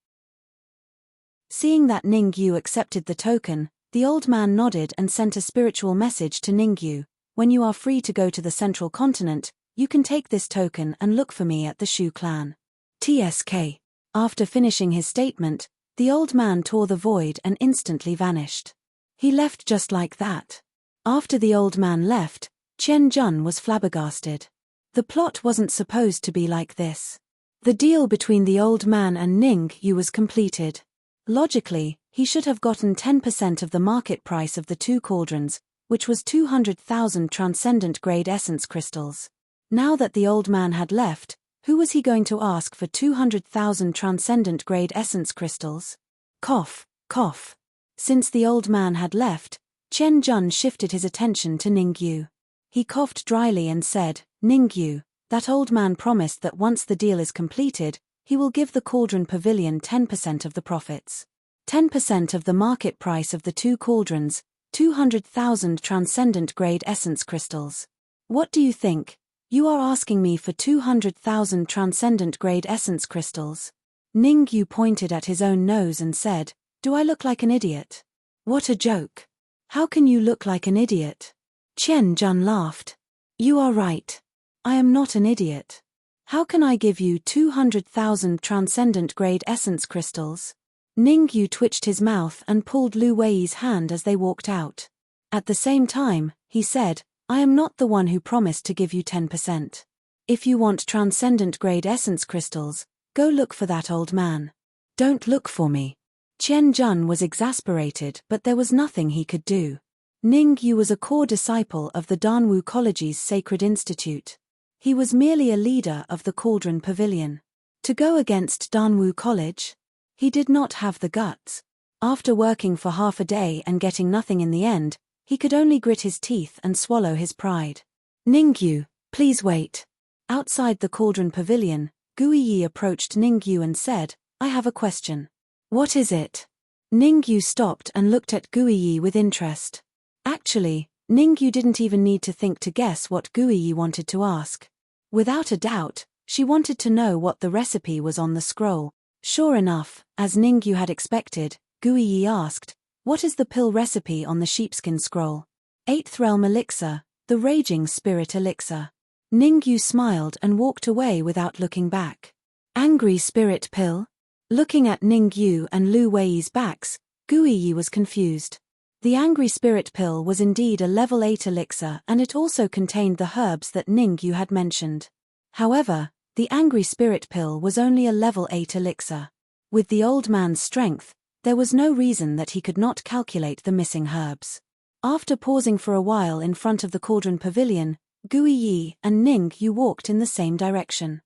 Speaker 1: Seeing that Ningyu accepted the token, the old man nodded and sent a spiritual message to Ningyu. When you are free to go to the central continent, you can take this token and look for me at the Shu clan. TSK. After finishing his statement, the old man tore the void and instantly vanished. He left just like that. After the old man left, Chen Jun was flabbergasted. The plot wasn't supposed to be like this. The deal between the old man and Ningyu was completed. Logically, he should have gotten 10% of the market price of the 2 cauldrons, which was 200,000 transcendent-grade essence crystals. Now that the old man had left, who was he going to ask for 200,000 transcendent-grade essence crystals? Cough, cough. Since the old man had left, Chen Jun shifted his attention to Ningyu. He coughed dryly and said, Ningyu, that old man promised that once the deal is completed, he will give the Cauldron Pavilion 10% of the profits. 10% of the market price of the 2 cauldrons, 200,000 transcendent-grade essence crystals. What do you think? You are asking me for 200,000 transcendent-grade essence crystals? Ningyu pointed at his own nose and said, Do I look like an idiot? What a joke. How can you look like an idiot? Chen Jun laughed. You are right. I am not an idiot. How can I give you 200,000 transcendent-grade essence crystals? Ningyu twitched his mouth and pulled Lu Wei's hand as they walked out. At the same time, he said, I am not the one who promised to give you 10%. If you want transcendent-grade essence crystals, go look for that old man. Don't look for me. Chen Jun was exasperated, but there was nothing he could do. Ningyu was a core disciple of the Danwu College's Sacred Institute. He was merely a leader of the Cauldron Pavilion. To go against Danwu College? He did not have the guts. After working for half a day and getting nothing in the end, he could only grit his teeth and swallow his pride. Ningyu, please wait. Outside the Cauldron Pavilion, Guiyi approached Ningyu and said, I have a question. What is it? Ningyu stopped and looked at Guiyi with interest. Actually, Ningyu didn't even need to think to guess what Guiyi wanted to ask. Without a doubt, she wanted to know what the recipe was on the scroll. Sure enough, as Ningyu had expected, Guiyi asked, What is the pill recipe on the sheepskin scroll? 8th Realm Elixir, the Raging Spirit Elixir. Ningyu smiled and walked away without looking back. Angry Spirit Pill? Looking at Ningyu and Lu Wei's backs, Guiyi was confused. The Angry Spirit Pill was indeed a level 8 elixir and it also contained the herbs that Ningyu had mentioned. However, the Angry Spirit Pill was only a level 8 elixir. With the old man's strength, there was no reason that he could not calculate the missing herbs. After pausing for a while in front of the Cauldron Pavilion, Guiyi and Ningyu walked in the same direction.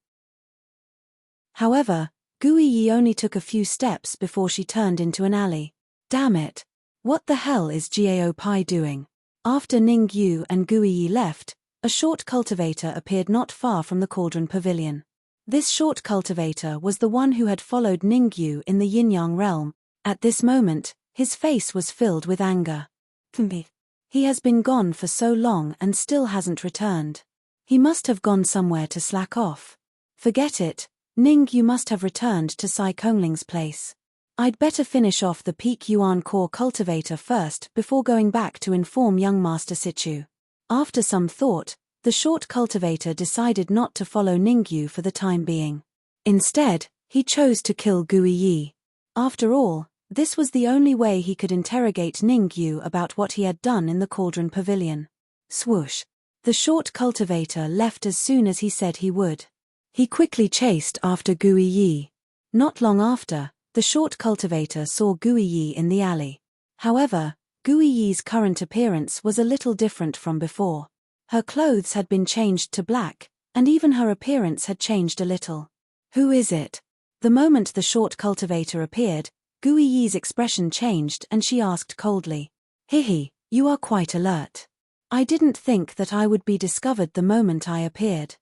Speaker 1: However, Guiyi only took a few steps before she turned into an alley. Damn it! What the hell is Gao Pai doing? After Ningyu and Guiyi left, a short cultivator appeared not far from the Cauldron Pavilion. This short cultivator was the one who had followed Ningyu in the Yin-Yang realm. At this moment, his face was filled with anger. He has been gone for so long and still hasn't returned. He must have gone somewhere to slack off. Forget it, Ningyu must have returned to Sai Kongling's place. I'd better finish off the Peak Yuan core cultivator first before going back to inform young Master Sichu. After some thought, the short cultivator decided not to follow Ningyu for the time being. Instead, he chose to kill Guiyi. After all, this was the only way he could interrogate Ningyu about what he had done in the Cauldron Pavilion. Swoosh. The short cultivator left as soon as he said he would. He quickly chased after Guiyi. Not long after, the short cultivator saw Guiyi in the alley. However, Guiyi's current appearance was a little different from before. Her clothes had been changed to black, and even her appearance had changed a little. Who is it? The moment the short cultivator appeared, Guiyi's expression changed and she asked coldly. Hihi, you are quite alert. I didn't think that I would be discovered the moment I appeared.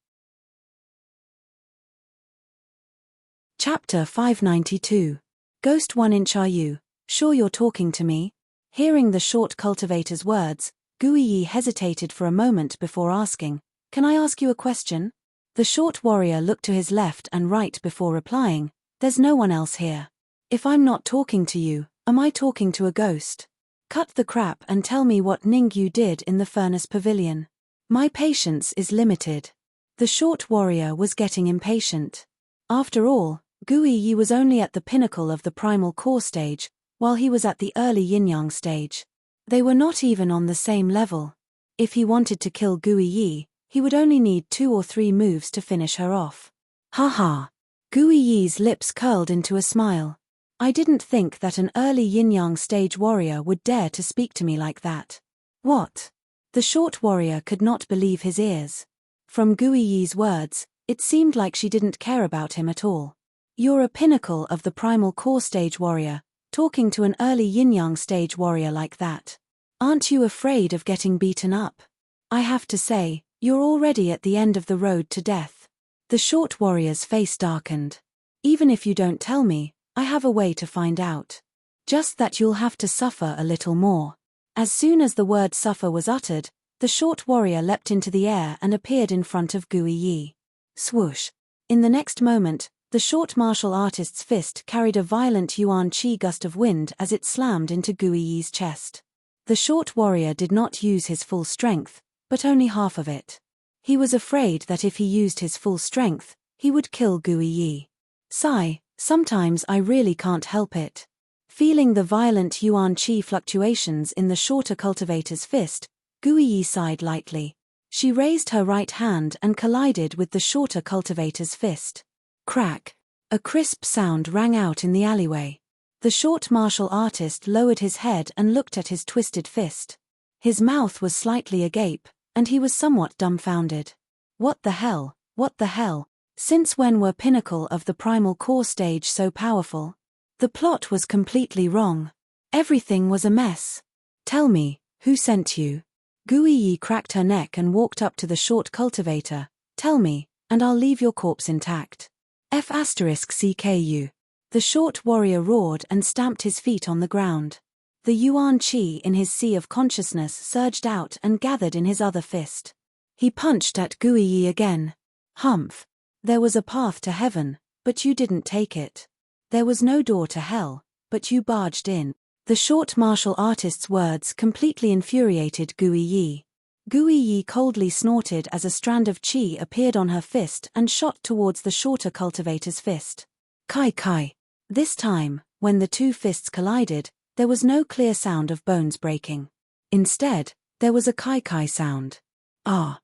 Speaker 1: Chapter 592. Ghost 1-inch. Are you sure you're talking to me? Hearing the short cultivator's words, Guiyi hesitated for a moment before asking, "Can I ask you a question?" The short warrior looked to his left and right before replying, "There's no one else here. If I'm not talking to you, am I talking to a ghost? Cut the crap and tell me what Ningyu did in the furnace pavilion. My patience is limited." The short warrior was getting impatient. After all, Guiyi was only at the pinnacle of the primal core stage, while he was at the early yin-yang stage. They were not even on the same level. If he wanted to kill Guiyi, he would only need 2 or 3 moves to finish her off. Ha. Guiyi's lips curled into a smile. I didn't think that an early yin-yang stage warrior would dare to speak to me like that. What? The short warrior could not believe his ears. From Guiyi's words, it seemed like she didn't care about him at all. You're a pinnacle of the primal core stage warrior, talking to an early yin-yang stage warrior like that. Aren't you afraid of getting beaten up? I have to say, you're already at the end of the road to death. The short warrior's face darkened. Even if you don't tell me, I have a way to find out. Just that you'll have to suffer a little more. As soon as the word suffer was uttered, the short warrior leapt into the air and appeared in front of Guiyi. Swoosh. In the next moment, the short martial artist's fist carried a violent Yuan Qi gust of wind as it slammed into Guiyi's chest. The short warrior did not use his full strength, but only half of it. He was afraid that if he used his full strength, he would kill Guiyi. Sigh, sometimes I really can't help it. Feeling the violent Yuan Qi fluctuations in the shorter cultivator's fist, Guiyi sighed lightly. She raised her right hand and collided with the shorter cultivator's fist. Crack! A crisp sound rang out in the alleyway. The short martial artist lowered his head and looked at his twisted fist. His mouth was slightly agape, and he was somewhat dumbfounded. What the hell? What the hell? Since when were pinnacle of the primal core stage so powerful? The plot was completely wrong. Everything was a mess. Tell me, who sent you? Guiyi cracked her neck and walked up to the short cultivator. Tell me, and I'll leave your corpse intact. F*CKU. The short warrior roared and stamped his feet on the ground. The Yuan Qi in his sea of consciousness surged out and gathered in his other fist. He punched at Guiyi again. Humph. There was a path to heaven, but you didn't take it. There was no door to hell, but you barged in. The short martial artist's words completely infuriated Guiyi. Guiyi coldly snorted as a strand of qi appeared on her fist and shot towards the shorter cultivator's fist. Kai. This time, when the two fists collided, there was no clear sound of bones breaking. Instead, there was a kai sound. Ah.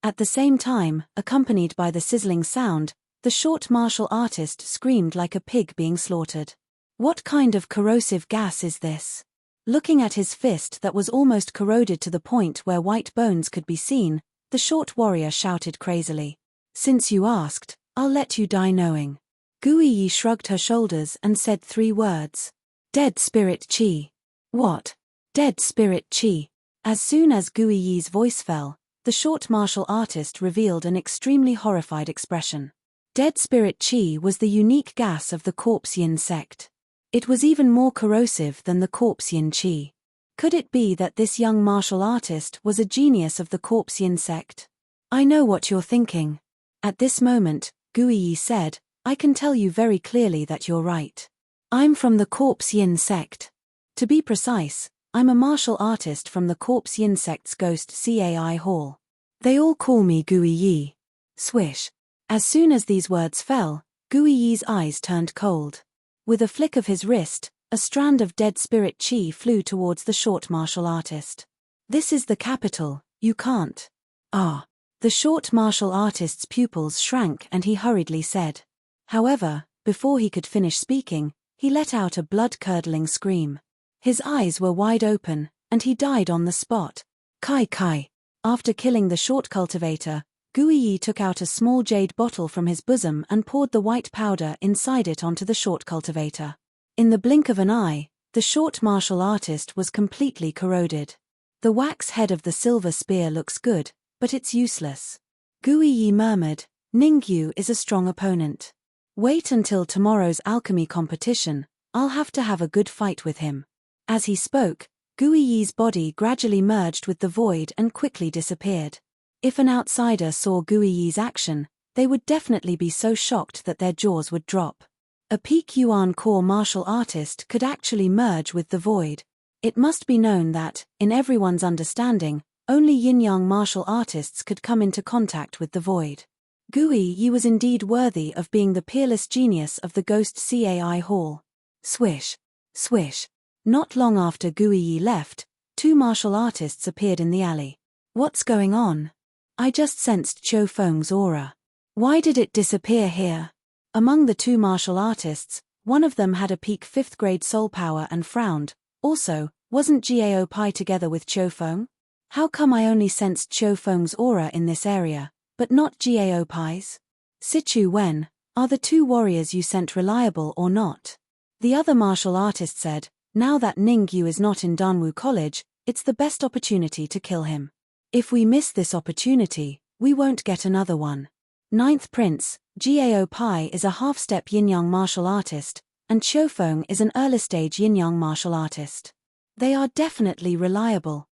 Speaker 1: At the same time, accompanied by the sizzling sound, the short martial artist screamed like a pig being slaughtered. What kind of corrosive gas is this? Looking at his fist that was almost corroded to the point where white bones could be seen, the short warrior shouted crazily. Since you asked, I'll let you die knowing. Guiyi shrugged her shoulders and said 3 words. Dead spirit qi. What? Dead spirit qi. As soon as Guiyi's voice fell, the short martial artist revealed an extremely horrified expression. Dead spirit qi was the unique gas of the corpse yin sect. It was even more corrosive than the corpse yin qi. Could it be that this young martial artist was a genius of the corpse yin sect? I know what you're thinking. At this moment, Guiyi said, I can tell you very clearly that you're right. I'm from the corpse yin sect. To be precise, I'm a martial artist from the corpse yin sect's ghost Cai Hall. They all call me Guiyi. Swish. As soon as these words fell, Guiyi's eyes turned cold. With a flick of his wrist, a strand of dead spirit qi flew towards the short martial artist. This is the capital, you can't. Ah. The short martial artist's pupils shrank and he hurriedly said. However, before he could finish speaking, he let out a blood-curdling scream. His eyes were wide open, and he died on the spot. Kai. After killing the short cultivator, Guiyi took out a small jade bottle from his bosom and poured the white powder inside it onto the short cultivator. In the blink of an eye, the short martial artist was completely corroded. The wax head of the silver spear looks good, but it's useless. Gui Yi murmured, Ningyu is a strong opponent. Wait until tomorrow's alchemy competition, I'll have to have a good fight with him. As he spoke, Gui Yi's body gradually merged with the void and quickly disappeared. If an outsider saw Gui Yi's action, they would definitely be so shocked that their jaws would drop. A Peak Yuan core martial artist could actually merge with the void. It must be known that, in everyone's understanding, only yin-yang martial artists could come into contact with the void. Gui Yi was indeed worthy of being the peerless genius of the Ghost Cai Hall. Swish. Swish. Not long after Gui Yi left, two martial artists appeared in the alley. What's going on? I just sensed Qiu Feng's aura. Why did it disappear here? Among the two martial artists, one of them had a peak 5th grade soul power and frowned. Also, wasn't Gao Pai together with Qiu Feng? How come I only sensed Qiu Feng's aura in this area, but not Gao Pai's? Sichu Wen, are the two warriors you sent reliable or not? The other martial artist said, now that Ningyu is not in Danwu College, it's the best opportunity to kill him. If we miss this opportunity, we won't get another one. Ninth Prince, Gao Pai is a half-step yin-yang martial artist, and Qiu Feng is an early-stage yin-yang martial artist. They are definitely reliable.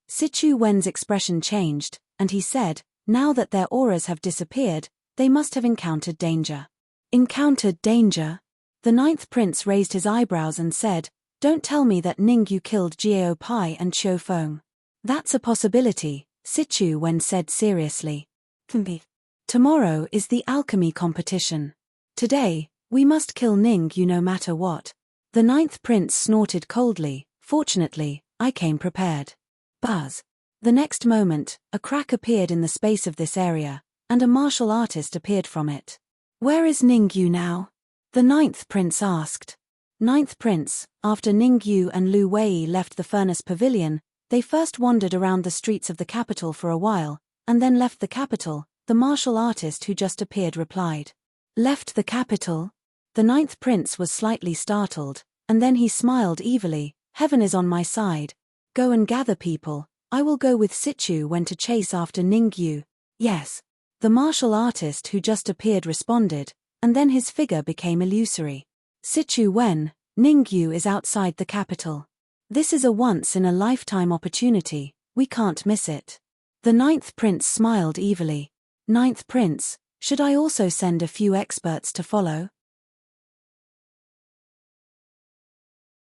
Speaker 1: Sichu Wen's expression changed, and he said, now that their auras have disappeared, they must have encountered danger. Encountered danger? The Ninth Prince raised his eyebrows and said, don't tell me that Ningyu killed Gao Pai and Qiu Feng. That's a possibility, Sichu Wen said seriously. Tomorrow is the alchemy competition. Today, we must kill Ningyu no matter what. The Ninth Prince snorted coldly, fortunately, I came prepared. Buzz. The next moment, a crack appeared in the space of this area, and a martial artist appeared from it. Where is Ningyu now? The Ninth Prince asked. Ninth Prince, after Ningyu and Lu Wei left the Furnace Pavilion, they first wandered around the streets of the capital for a while, and then left the capital, the martial artist who just appeared replied. Left the capital? The Ninth Prince was slightly startled, and then he smiled evilly, heaven is on my side. Go and gather people, I will go with Sichu Wen to chase after Ningyu. Yes. The martial artist who just appeared responded, and then his figure became illusory. Sichu Wen, Ningyu is outside the capital. This is a once-in-a-lifetime opportunity, we can't miss it. The Ninth Prince smiled evilly. Ninth Prince, should I also send a few experts to follow?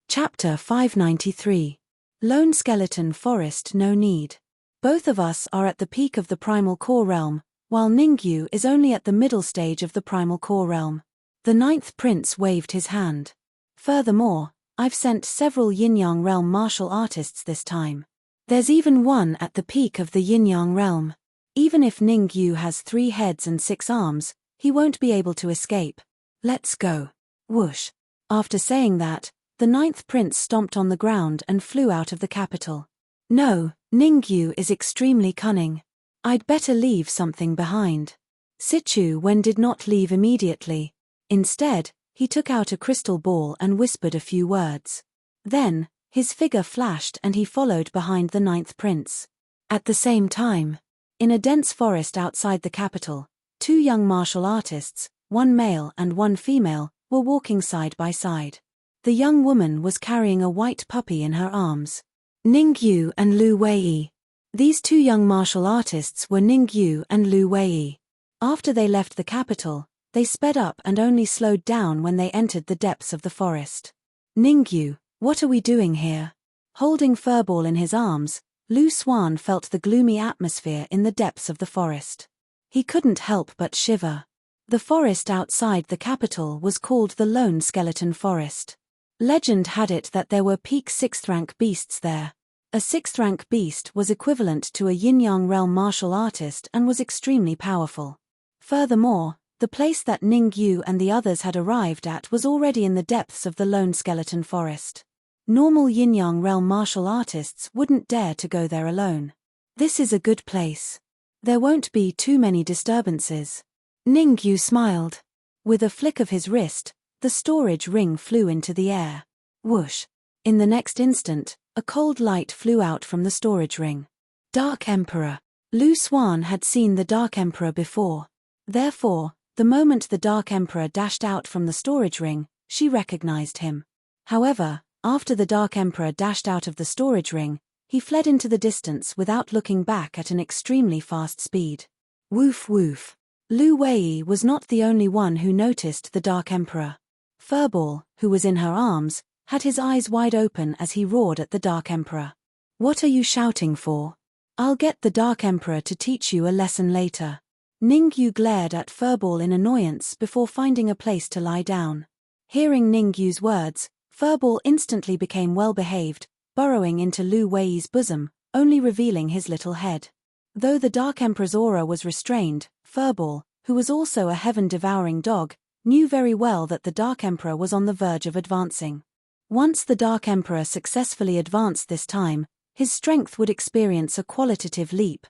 Speaker 1: Chapter 593. Lone Skeleton Forest No need. Both of us are at the peak of the Primal Core Realm, while Ningyu is only at the middle stage of the Primal Core Realm. The Ninth Prince waved his hand. Furthermore, I've sent several Yin-Yang Realm martial artists this time. There's even one at the peak of the Yin-Yang Realm. Even if Ningyu has 3 heads and 6 arms, he won't be able to escape. Let's go. Whoosh. After saying that, the Ninth Prince stomped on the ground and flew out of the capital. No, Ningyu is extremely cunning. I'd better leave something behind. Sichu Wen did not leave immediately. Instead, he took out a crystal ball and whispered a few words. Then, his figure flashed and he followed behind the Ninth Prince. At the same time, in a dense forest outside the capital, 2 young martial artists, one male and one female, were walking side by side. The young woman was carrying a white puppy in her arms. Ningyu and Lu Wei. These 2 young martial artists were Ningyu and Lu Wei. After they left the capital, they sped up and only slowed down when they entered the depths of the forest. Ningyu, what are we doing here? Holding Furball in his arms, Lu Xuan felt the gloomy atmosphere in the depths of the forest. He couldn't help but shiver. The forest outside the capital was called the Lone Skeleton Forest. Legend had it that there were peak 6th rank beasts there. A 6th rank beast was equivalent to a Yin-Yang Realm martial artist and was extremely powerful. Furthermore, the place that Ningyu and the others had arrived at was already in the depths of the Lone Skeleton Forest. Normal Yin-Yang Realm martial artists wouldn't dare to go there alone. This is a good place. There won't be too many disturbances. Ningyu smiled. With a flick of his wrist, the storage ring flew into the air. Whoosh. In the next instant, a cold light flew out from the storage ring. Dark Emperor. Lu Xuan had seen the Dark Emperor before. Therefore, the moment the Dark Emperor dashed out from the storage ring, she recognized him. However, after the Dark Emperor dashed out of the storage ring, he fled into the distance without looking back at an extremely fast speed. Woof woof. Lu Wei was not the only one who noticed the Dark Emperor. Furball, who was in her arms, had his eyes wide open as he roared at the Dark Emperor. What are you shouting for? I'll get the Dark Emperor to teach you a lesson later. Ningyu glared at Furball in annoyance before finding a place to lie down. Hearing Ningyu's words, Furball instantly became well-behaved, burrowing into Lu Wei's bosom, only revealing his little head. Though the Dark Emperor's aura was restrained, Furball, who was also a heaven-devouring dog, knew very well that the Dark Emperor was on the verge of advancing. Once the Dark Emperor successfully advanced this time, his strength would experience a qualitative leap.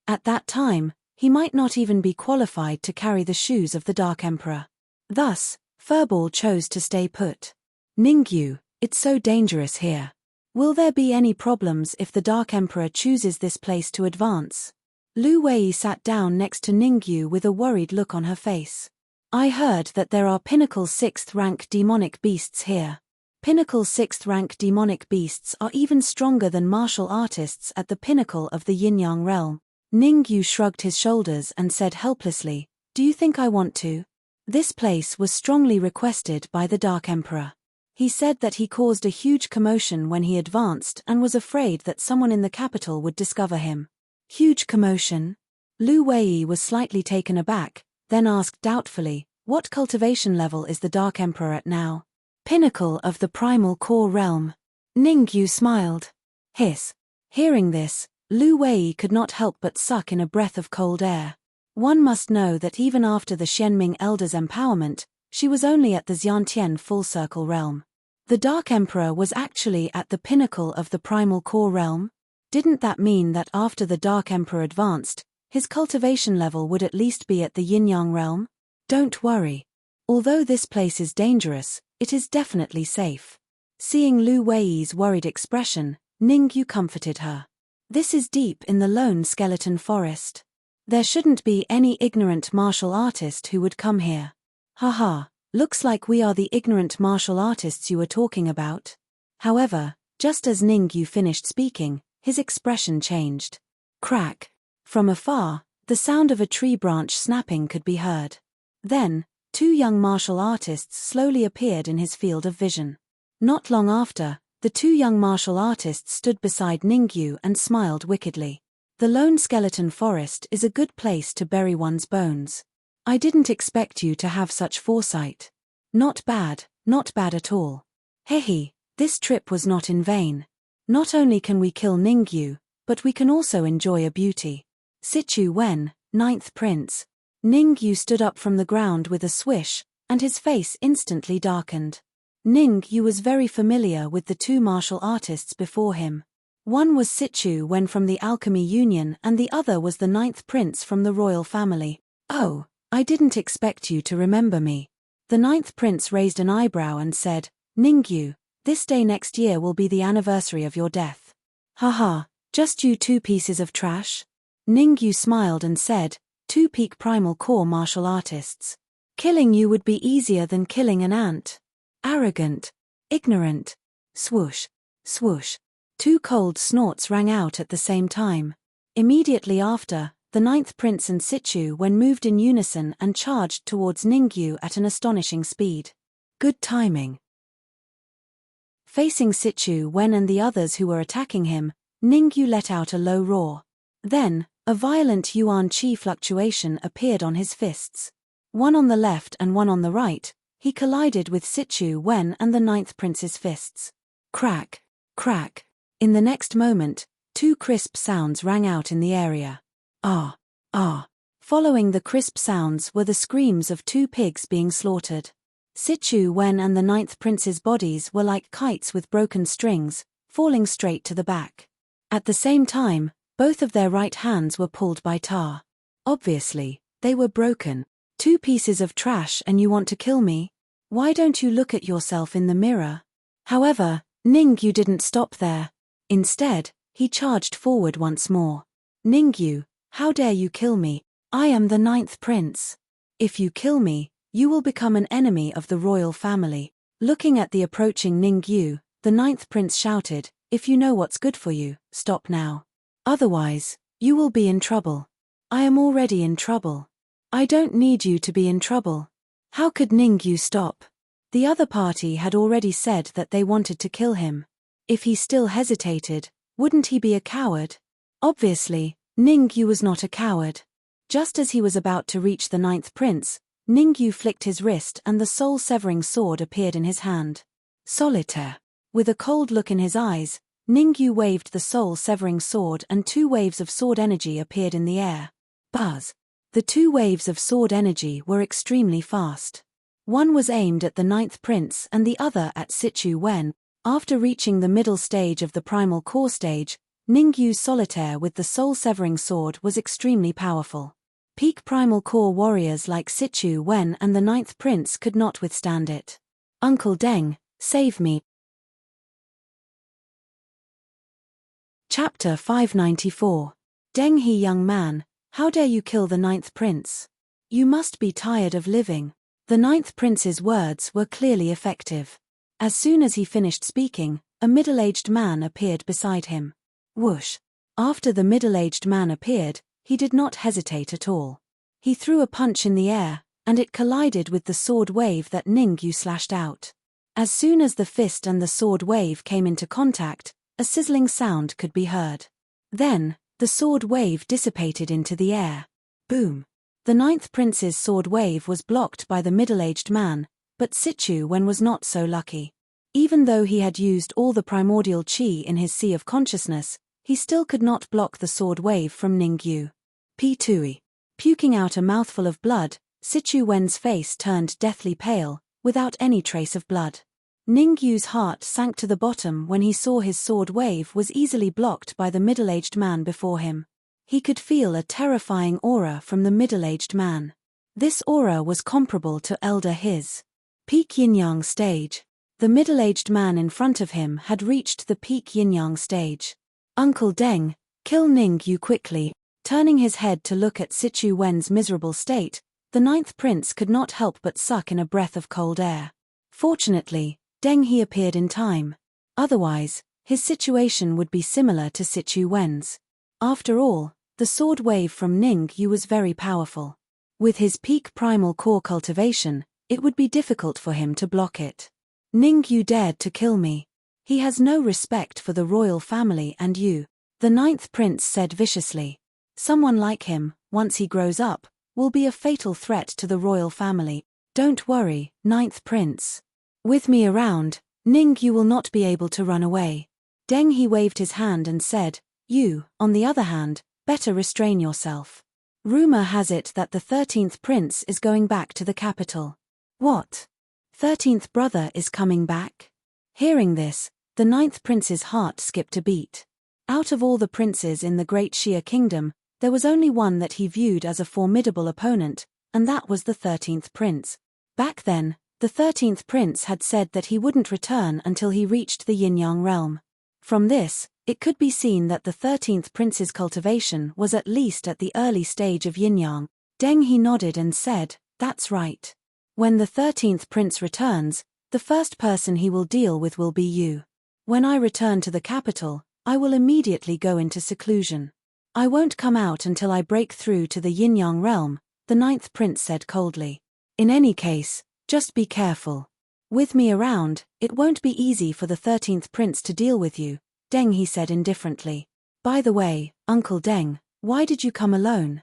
Speaker 1: At that time, he might not even be qualified to carry the shoes of the Dark Emperor. Thus, Furball chose to stay put. Ningyu, it's so dangerous here. Will there be any problems if the Dark Emperor chooses this place to advance? Lu Wei sat down next to Ningyu with a worried look on her face. I heard that there are Pinnacle 6th rank demonic beasts here. Pinnacle 6th rank demonic beasts are even stronger than martial artists at the pinnacle of the Yin-Yang realm. Ningyu shrugged his shoulders and said helplessly, do you think I want to? This place was strongly requested by the Dark Emperor. He said that he caused a huge commotion when he advanced and was afraid that someone in the capital would discover him. Huge commotion? Lu Wei was slightly taken aback, then asked doubtfully, what cultivation level is the Dark Emperor at now? Pinnacle of the Primal Core Realm. Ningyu smiled. Hiss. Hearing this, Lu Wei could not help but suck in a breath of cold air. One must know that even after the Xianming Elder's empowerment, she was only at the Xiantian Full Circle realm. The Dark Emperor was actually at the pinnacle of the Primal Core realm? Didn't that mean that after the Dark Emperor advanced, his cultivation level would at least be at the Yin-Yang realm? Don't worry. Although this place is dangerous, it is definitely safe. Seeing Lu Wei's worried expression, Ningyu comforted her. This is deep in the Lone Skeleton Forest. There shouldn't be any ignorant martial artist who would come here. Haha, looks like we are the ignorant martial artists you were talking about. However, just as Ningyu finished speaking, his expression changed. Crack. From afar, the sound of a tree branch snapping could be heard. Then, two young martial artists slowly appeared in his field of vision. Not long after, the two young martial artists stood beside Ningyu and smiled wickedly. The Lone Skeleton Forest is a good place to bury one's bones. I didn't expect you to have such foresight. Not bad at all. Hehe, this trip was not in vain. Not only can we kill Ningyu, but we can also enjoy a beauty. Sichu Wen, 9th Prince. Ningyu stood up from the ground with a swish, and his face instantly darkened. Ningyu was very familiar with the two martial artists before him. One was Sichu Wen from the Alchemy Union and the other was the 9th Prince from the royal family. Oh, I didn't expect you to remember me. The 9th Prince raised an eyebrow and said, Ningyu, this day next year will be the anniversary of your death. Haha, just you two pieces of trash? Ningyu smiled and said, two peak primal core martial artists. Killing you would be easier than killing an ant. Arrogant. Ignorant. Swoosh. Swoosh. Two cold snorts rang out at the same time. Immediately after, the 9th Prince and Sichu Wen moved in unison and charged towards Ningyu at an astonishing speed. Good timing. Facing Sichu Wen and the others who were attacking him, Ningyu let out a low roar. Then, a violent Yuan Qi fluctuation appeared on his fists. One on the left and one on the right, he collided with Sichu Wen and the 9th Prince's fists. Crack, crack. In the next moment, two crisp sounds rang out in the area. Ah, ah. Following the crisp sounds were the screams of two pigs being slaughtered. Sichu Wen and the 9th Prince's bodies were like kites with broken strings, falling straight to the back. At the same time, both of their right hands were pulled by tar. Obviously, they were broken. Two pieces of trash and you want to kill me? Why don't you look at yourself in the mirror? However, Ningyu didn't stop there. Instead, he charged forward once more. Ningyu, how dare you kill me? I am the 9th prince. If you kill me, you will become an enemy of the royal family. Looking at the approaching Ningyu, the 9th prince shouted, if you know what's good for you, stop now. Otherwise, you will be in trouble. I am already in trouble. I don't need you to be in trouble. How could Ningyu stop? The other party had already said that they wanted to kill him. If he still hesitated, wouldn't he be a coward? Obviously, Ningyu was not a coward. Just as he was about to reach the 9th prince, Ningyu flicked his wrist and the soul-severing sword appeared in his hand. Solitaire. With a cold look in his eyes, Ningyu waved the soul-severing sword and 2 waves of sword energy appeared in the air. Buzz. The 2 waves of sword energy were extremely fast. One was aimed at the 9th prince and the other at Sichu Wen. After reaching the middle stage of the primal core stage, Ningyu's solitaire with the soul-severing sword was extremely powerful. Peak primal core warriors like Sichu Wen and the 9th prince could not withstand it. Uncle Deng, save me. Chapter 594. Deng He, young man, how dare you kill the 9th prince? You must be tired of living. The 9th prince's words were clearly effective. As soon as he finished speaking, a middle-aged man appeared beside him. Whoosh! After the middle-aged man appeared, he did not hesitate at all. He threw a punch in the air, and it collided with the sword wave that Ningyu slashed out. As soon as the fist and the sword wave came into contact, a sizzling sound could be heard. Then, the sword wave dissipated into the air. Boom! The 9th prince's sword wave was blocked by the middle-aged man, but Sichu Wen was not so lucky. Even though he had used all the primordial qi in his sea of consciousness, he still could not block the sword wave from Ningyu. P2E. Puking out a mouthful of blood, Sichu Wen's face turned deathly pale, without any trace of blood. Ningyu's heart sank to the bottom when he saw his sword wave was easily blocked by the middle-aged man before him. He could feel a terrifying aura from the middle-aged man. This aura was comparable to Elder His. Peak Yin-Yang stage. The middle-aged man in front of him had reached the peak Yin-Yang stage. Uncle Deng, kill Ningyu quickly. Turning his head to look at Sichu Wen's miserable state, the 9th prince could not help but suck in a breath of cold air. Fortunately, Deng He appeared in time. Otherwise, his situation would be similar to Sichu Wen's. After all, the sword wave from Ningyu was very powerful. With his peak primal core cultivation, it would be difficult for him to block it. Ningyu dared to kill me. He has no respect for the royal family and you, the 9th prince said viciously. Someone like him, once he grows up, will be a fatal threat to the royal family. Don't worry, 9th prince. With me around, Ningyu will not be able to run away. Deng He waved his hand and said, you, on the other hand, better restrain yourself. Rumor has it that the 13th prince is going back to the capital. What? 13th brother is coming back? Hearing this, the 9th prince's heart skipped a beat. Out of all the princes in the Great Xia Kingdom, there was only one that he viewed as a formidable opponent, and that was the 13th prince. Back then, the 13th prince had said that he wouldn't return until he reached the Yin-Yang realm. From this, it could be seen that the 13th prince's cultivation was at least at the early stage of Yin-Yang. Deng He nodded and said, that's right. When the 13th prince returns, the first person he will deal with will be you. When I return to the capital, I will immediately go into seclusion. I won't come out until I break through to the Yin-Yang realm, the 9th prince said coldly. In any case, just be careful. With me around, it won't be easy for the 13th prince to deal with you, Deng He said indifferently. By the way, Uncle Deng, why did you come alone?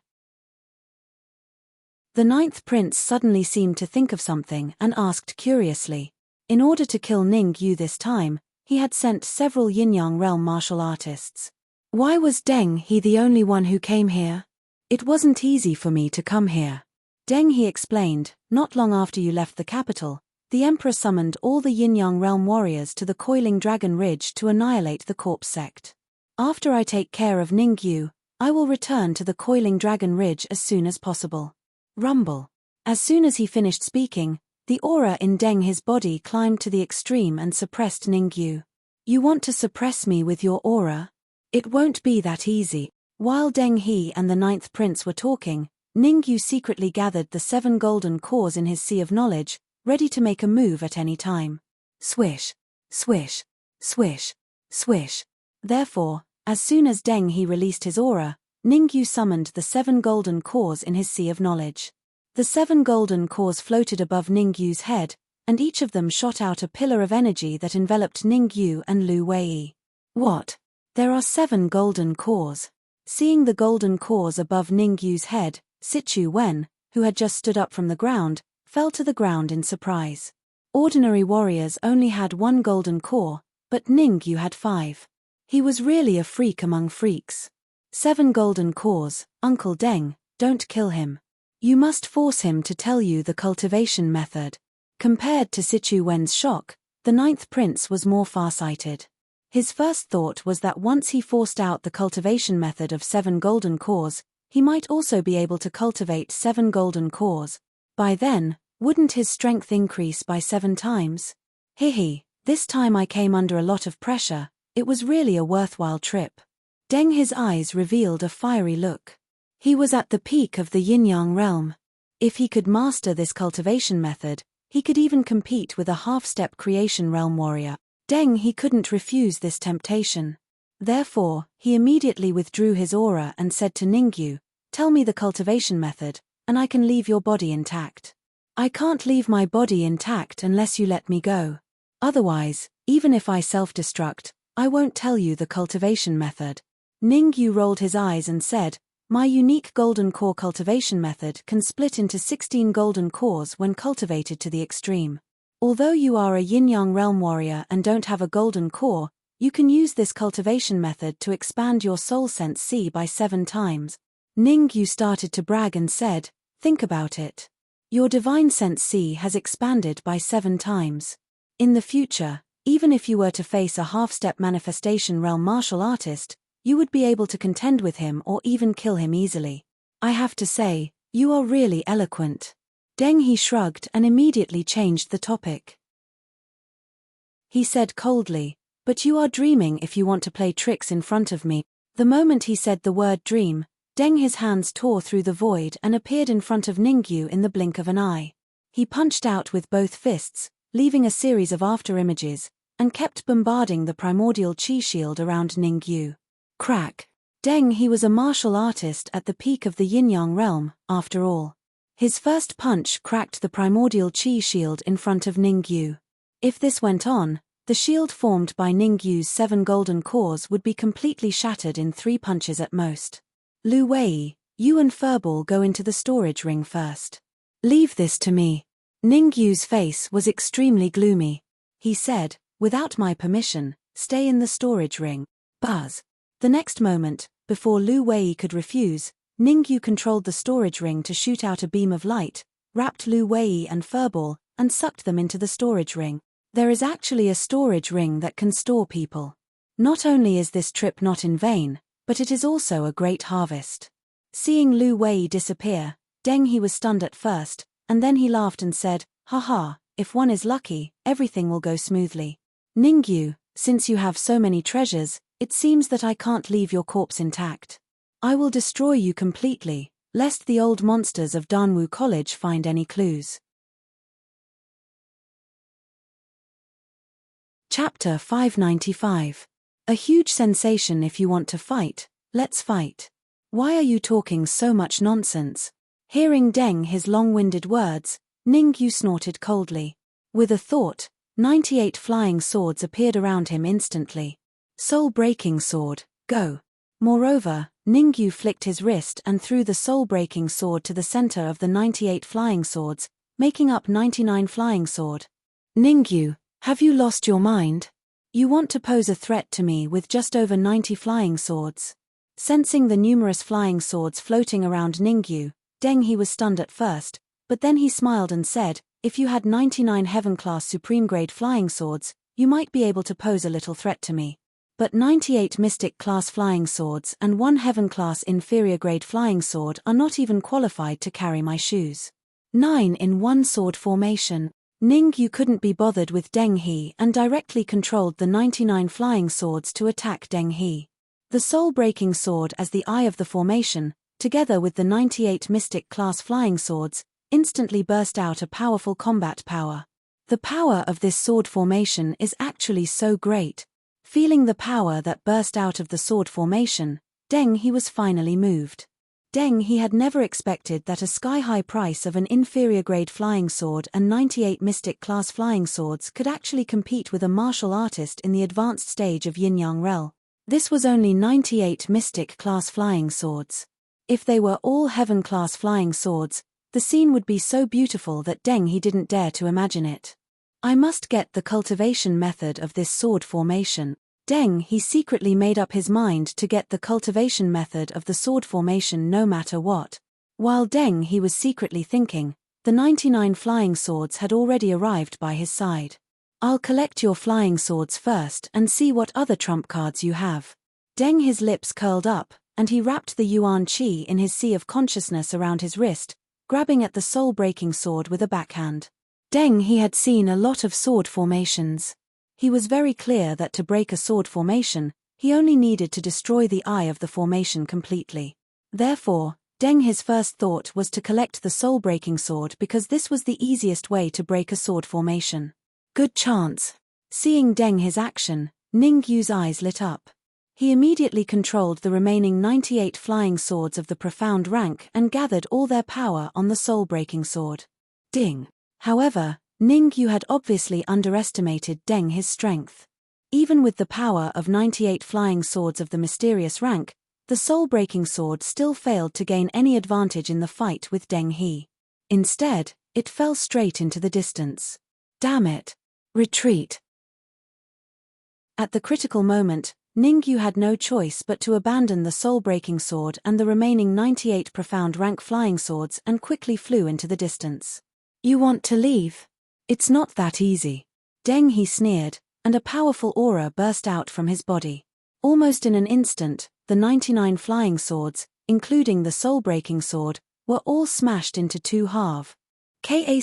Speaker 1: The 9th prince suddenly seemed to think of something and asked curiously. In order to kill Ningyu this time, he had sent several Yin-Yang realm martial artists. Why was Deng He the only one who came here? It wasn't easy for me to come here. Deng He explained, not long after you left the capital, the emperor summoned all the Yin-Yang realm warriors to the Coiling Dragon Ridge to annihilate the corpse sect. After I take care of Ningyu, I will return to the Coiling Dragon Ridge as soon as possible. Rumble. As soon as he finished speaking, The aura in Deng He's body climbed to the extreme and suppressed Ningyu. You want to suppress me with your aura? It won't be that easy. While Deng He and the ninth prince were talking, Ningyu secretly gathered the 7 golden cores in his sea of knowledge, ready to make a move at any time. Swish, swish, swish, swish. Therefore, as soon as Deng He released his aura, Ningyu summoned the 7 golden cores in his sea of knowledge. The 7 golden cores floated above Ningyu's head, and each of them shot out a pillar of energy that enveloped Ningyu and Lu Wei. What? There are 7 golden cores. Seeing the golden cores above Ningyu's head, Sichu Wen, who had just stood up from the ground, fell to the ground in surprise. Ordinary warriors only had 1 golden core, but Ningyu had 5. He was really a freak among freaks. 7 golden cores, Uncle Deng, don't kill him. You must force him to tell you the cultivation method. Compared to Sichu Wen's shock, the ninth prince was more farsighted. His first thought was that once he forced out the cultivation method of 7 golden cores, he might also be able to cultivate 7 golden cores. By then, wouldn't his strength increase by 7 times? Hihi, this time I came under a lot of pressure, it was really a worthwhile trip. Deng He's eyes revealed a fiery look. He was at the peak of the yin-yang realm. If he could master this cultivation method, he could even compete with a half-step creation realm warrior. Deng He couldn't refuse this temptation. Therefore, he immediately withdrew his aura and said to Ningyu, "Tell me the cultivation method, and I can leave your body intact." "I can't leave my body intact unless you let me go. Otherwise, even if I self-destruct, I won't tell you the cultivation method." Ningyu rolled his eyes and said, "My unique golden core cultivation method can split into 16 golden cores when cultivated to the extreme. Although you are a yin-yang realm warrior and don't have a golden core, you can use this cultivation method to expand your soul sense C by 7 times. Ningyu started to brag and said, "Think about it. Your divine sense C has expanded by 7 times. In the future, even if you were to face a half-step manifestation realm martial artist, you would be able to contend with him or even kill him easily. I have to say, you are really eloquent." Deng He shrugged and immediately changed the topic. He said coldly, "But you are dreaming if you want to play tricks in front of me." The moment he said the word dream, Deng He's hands tore through the void and appeared in front of Ningyu in the blink of an eye. He punched out with both fists, leaving a series of after-images, and kept bombarding the primordial chi shield around Ningyu. Crack. Deng He was a martial artist at the peak of the yin-yang realm, after all. His first punch cracked the primordial chi shield in front of Ningyu. If this went on, the shield formed by Ningyu's 7 golden cores would be completely shattered in 3 punches at most. "Lu Wei, you and Furball go into the storage ring first." "Leave this to me." Ningyu's face was extremely gloomy. He said, "Without my permission, stay in the storage ring." Buzz. The next moment, before Lu Wei could refuse, Ningyu controlled the storage ring to shoot out a beam of light, wrapped Lu Wei and Furball, and sucked them into the storage ring. There is actually a storage ring that can store people. Not only is this trip not in vain, but it is also a great harvest. Seeing Lu Wei disappear, Deng He was stunned at first, and then he laughed and said, "Haha, if one is lucky, everything will go smoothly. Ningyu, since you have so many treasures, it seems that I can't leave your corpse intact. I will destroy you completely, lest the old monsters of Danwu College find any clues." Chapter 595. A huge sensation. If you want to fight, let's fight. Why are you talking so much nonsense? Hearing Deng He's long-winded words, Ningyu snorted coldly. With a thought, 98 flying swords appeared around him instantly. Soul-breaking sword, go. Moreover, Ningyu flicked his wrist and threw the soul-breaking sword to the center of the 98 flying swords, making up 99 flying sword. "Ningyu, have you lost your mind? You want to pose a threat to me with just over 90 flying swords?" Sensing the numerous flying swords floating around Ningyu, Deng He was stunned at first, but then he smiled and said, "If you had 99 heaven-class supreme-grade flying swords, you might be able to pose a little threat to me. But 98 mystic-class flying swords and 1 heaven-class inferior-grade flying sword are not even qualified to carry my shoes. 9 in 1 sword formation. Ningyu couldn't be bothered with Deng He and directly controlled the 99 flying swords to attack Deng He. The soul-breaking sword as the eye of the formation, together with the 98 mystic class flying swords, instantly burst out a powerful combat power. The power of this sword formation is actually so great. Feeling the power that burst out of the sword formation, Deng He was finally moved. Deng He had never expected that a sky-high price of an inferior-grade flying sword and 98 mystic class flying swords could actually compete with a martial artist in the advanced stage of Yin-Yang realm. This was only 98 mystic class flying swords. If they were all heaven class flying swords, the scene would be so beautiful that Deng He didn't dare to imagine it. I must get the cultivation method of this sword formation. Deng He secretly made up his mind to get the cultivation method of the sword formation no matter what. While Deng He was secretly thinking, the 99 flying swords had already arrived by his side. I'll collect your flying swords first and see what other trump cards you have. Deng His lips curled up, and he wrapped the Yuan Qi in his sea of consciousness around his wrist, grabbing at the soul-breaking sword with a backhand. Deng He had seen a lot of sword formations. He was very clear that to break a sword formation, he only needed to destroy the eye of the formation completely. Therefore, Deng His first thought was to collect the soul-breaking sword because this was the easiest way to break a sword formation. Good chance. Seeing Deng His action, Ningyu's eyes lit up. He immediately controlled the remaining 98 flying swords of the profound rank and gathered all their power on the soul-breaking sword. Ding. However, Ningyu had obviously underestimated Deng His strength. Even with the power of 98 flying swords of the mysterious rank, the soul-breaking sword still failed to gain any advantage in the fight with Deng He. Instead, it fell straight into the distance. Damn it! Retreat! At the critical moment, Ningyu had no choice but to abandon the soul-breaking sword and the remaining 98 profound rank flying swords and quickly flew into the distance. You want to leave? It's not that easy. Deng He sneered, and a powerful aura burst out from his body. Almost in an instant, the 99 flying swords, including the soul-breaking sword, were all smashed into 2 halves. Kacha,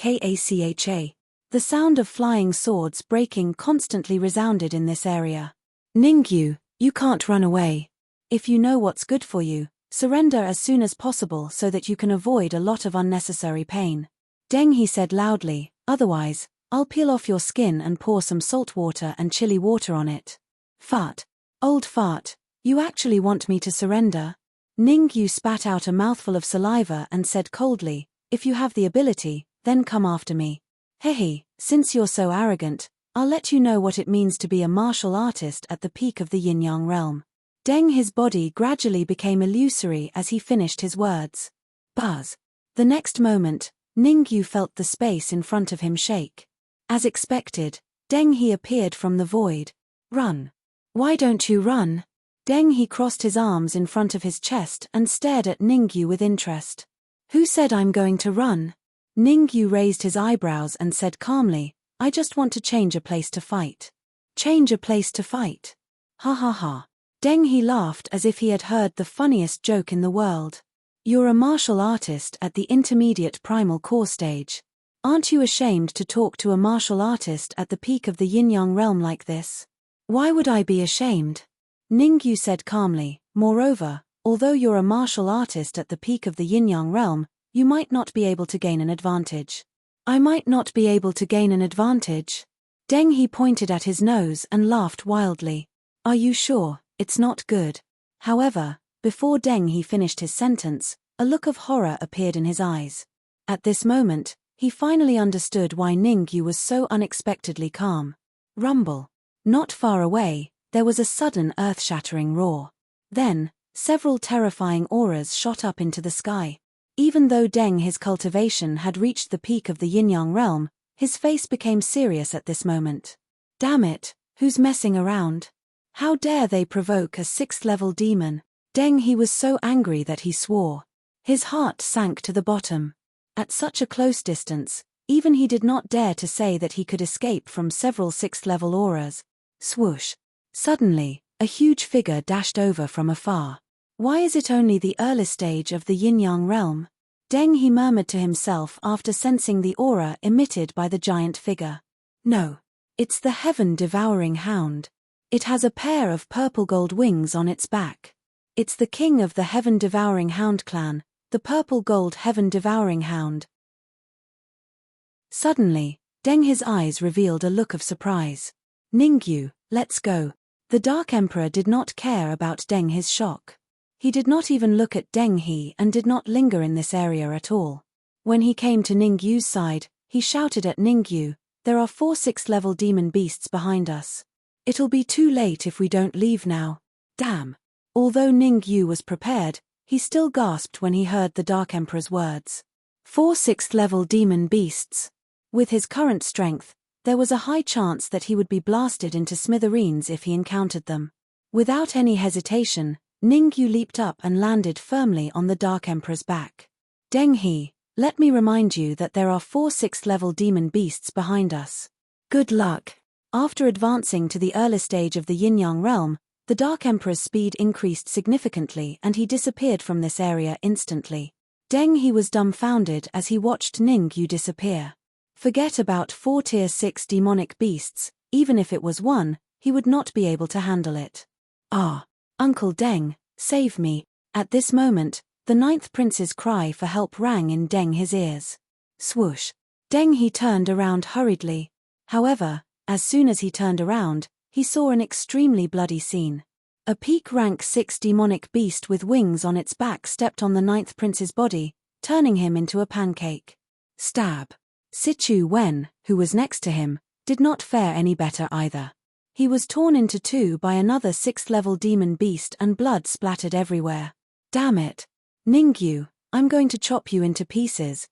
Speaker 1: kacha. The sound of flying swords breaking constantly resounded in this area. Ningyu, you can't run away. If you know what's good for you, surrender as soon as possible so that you can avoid a lot of unnecessary pain. Deng He said loudly, otherwise, I'll peel off your skin and pour some salt water and chili water on it. Fart. Old fart, you actually want me to surrender? Ningyu spat out a mouthful of saliva and said coldly, if you have the ability, then come after me. Hehe, since you're so arrogant, I'll let you know what it means to be a martial artist at the peak of the Yin-Yang realm. Deng His body gradually became illusory as he finished his words. Buzz. The next moment, Ningyu felt the space in front of him shake. As expected, Deng He appeared from the void. Run. Why don't you run? Deng He crossed his arms in front of his chest and stared at Ningyu with interest. Who said I'm going to run? Ningyu raised his eyebrows and said calmly, I just want to change a place to fight. Change a place to fight? Ha ha ha. Deng He laughed as if he had heard the funniest joke in the world. You're a martial artist at the intermediate primal core stage. Aren't you ashamed to talk to a martial artist at the peak of the Yin-Yang realm like this? Why would I be ashamed? Ningyu said calmly, moreover, although you're a martial artist at the peak of the Yin-Yang realm, you might not be able to gain an advantage. I might not be able to gain an advantage? Deng He pointed at his nose and laughed wildly. Are you sure? It's not good. However, before Deng He finished his sentence, a look of horror appeared in his eyes. At this moment, he finally understood why Ningyu was so unexpectedly calm. Rumble. Not far away, there was a sudden earth-shattering roar. Then, several terrifying auras shot up into the sky. Even though Deng His cultivation had reached the peak of the Yin-Yang realm, his face became serious at this moment. Damn it, who's messing around? How dare they provoke a 6th-level demon? Deng He was so angry that he swore. His heart sank to the bottom. At such a close distance, even he did not dare to say that he could escape from several 6th-level auras. Swoosh. Suddenly, a huge figure dashed over from afar. Why is it only the early stage of the Yin-Yang realm? Deng He murmured to himself after sensing the aura emitted by the giant figure. No. It's the heaven-devouring hound. It has a pair of purple-gold wings on its back. It's the king of the heaven-devouring hound clan, the purple-gold heaven-devouring hound. Suddenly, Deng He's eyes revealed a look of surprise. Ningyu, let's go. The Dark Emperor did not care about Deng He's shock. He did not even look at Deng He and did not linger in this area at all. When he came to Ningyu's side, he shouted at Ningyu, "There are 4 6th-level demon beasts behind us. It'll be too late if we don't leave now." Damn. Although Ningyu was prepared, he still gasped when he heard the Dark Emperor's words. 4 6th-level demon beasts. With his current strength, there was a high chance that he would be blasted into smithereens if he encountered them. Without any hesitation, Ningyu leaped up and landed firmly on the Dark Emperor's back. Deng He, let me remind you that there are 4 6th-level demon beasts behind us. Good luck. After advancing to the early stage of the Yin-Yang realm, the Dark Emperor's speed increased significantly and he disappeared from this area instantly. Deng He was dumbfounded as he watched Ningyu disappear. Forget about 4 tier 6 demonic beasts, even if it was one, he would not be able to handle it. Ah! Uncle Deng, save me. At this moment, the 9th prince's cry for help rang in Deng He's ears. Swoosh! Deng He turned around hurriedly. However, as soon as he turned around, he saw an extremely bloody scene. A peak rank 6 demonic beast with wings on its back stepped on the 9th prince's body, turning him into a pancake. Stab! Sichu Wen, who was next to him, did not fare any better either. He was torn into 2 by another 6th-level demon beast and blood splattered everywhere. Damn it! Ningyu, I'm going to chop you into pieces.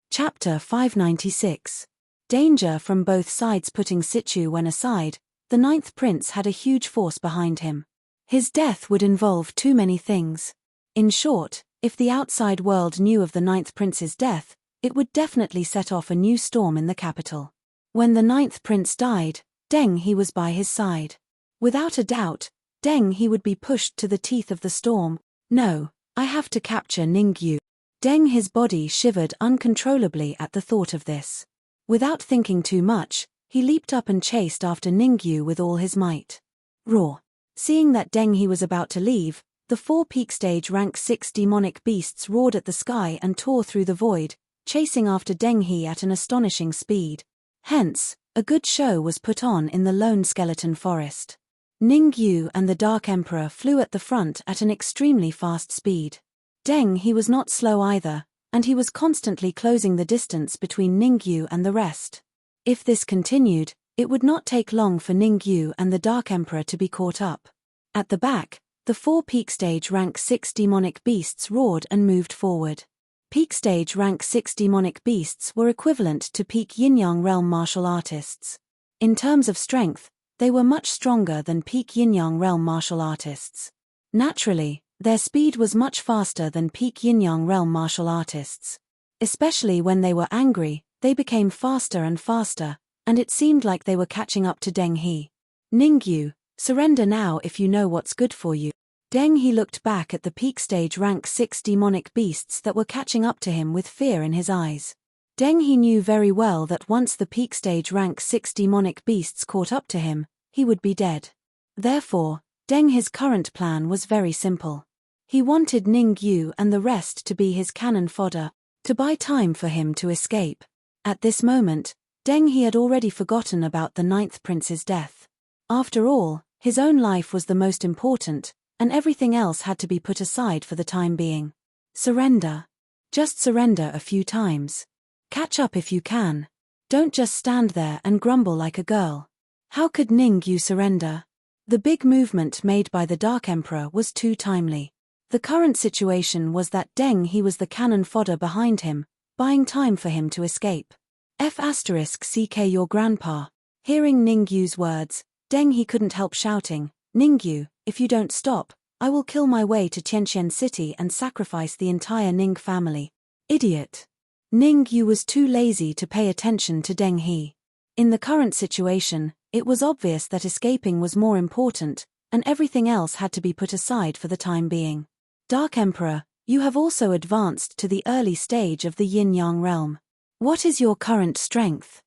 Speaker 1: Chapter 596. Danger from both sides. Putting Sichu Wen aside, the 9th prince had a huge force behind him. His death would involve too many things. In short, if the outside world knew of the 9th prince's death, it would definitely set off a new storm in the capital. When the 9th prince died, Deng He was by his side. Without a doubt, Deng He would be pushed to the teeth of the storm. No, I have to capture Ningyu. Deng He's body shivered uncontrollably at the thought of this. Without thinking too much, he leaped up and chased after Ningyu with all his might. Roar! Seeing that Deng He was about to leave, the 4 peak stage rank 6 demonic beasts roared at the sky and tore through the void, chasing after Deng He at an astonishing speed. Hence, a good show was put on in the lone skeleton forest. Ningyu and the Dark Emperor flew at the front at an extremely fast speed. Deng He was not slow either, and he was constantly closing the distance between Ningyu and the rest. If this continued, it would not take long for Ningyu and the Dark Emperor to be caught up. At the back, the 4 peak stage rank 6 demonic beasts roared and moved forward. Peak stage rank 6 demonic beasts were equivalent to peak Yin-Yang realm martial artists. In terms of strength, they were much stronger than peak Yin-Yang realm martial artists. Naturally, their speed was much faster than peak Yin-Yang realm martial artists. Especially when they were angry, they became faster and faster, and it seemed like they were catching up to Deng He. Ningyu, surrender now if you know what's good for you. Deng He looked back at the peak stage rank 6 demonic beasts that were catching up to him with fear in his eyes. Deng He knew very well that once the peak stage rank 6 demonic beasts caught up to him, he would be dead. Therefore, Deng He's current plan was very simple. He wanted Ningyu and the rest to be his cannon fodder, to buy time for him to escape. At this moment, Deng He had already forgotten about the 9th prince's death. After all, his own life was the most important, and everything else had to be put aside for the time being. Surrender. Just surrender a few times. Catch up if you can. Don't just stand there and grumble like a girl. How could Ningyu surrender? The big movement made by the Dark Emperor was too timely. The current situation was that Deng He was the cannon fodder behind him, buying time for him to escape. *CK your grandpa. Hearing Ningyu's words, Deng He couldn't help shouting, "Ningyu, if you don't stop, I will kill my way to Tianqian City and sacrifice the entire Ning family." Idiot! Ningyu was too lazy to pay attention to Deng He. In the current situation, it was obvious that escaping was more important, and everything else had to be put aside for the time being. Dark Emperor, you have also advanced to the early stage of the Yin-Yang realm. What is your current strength?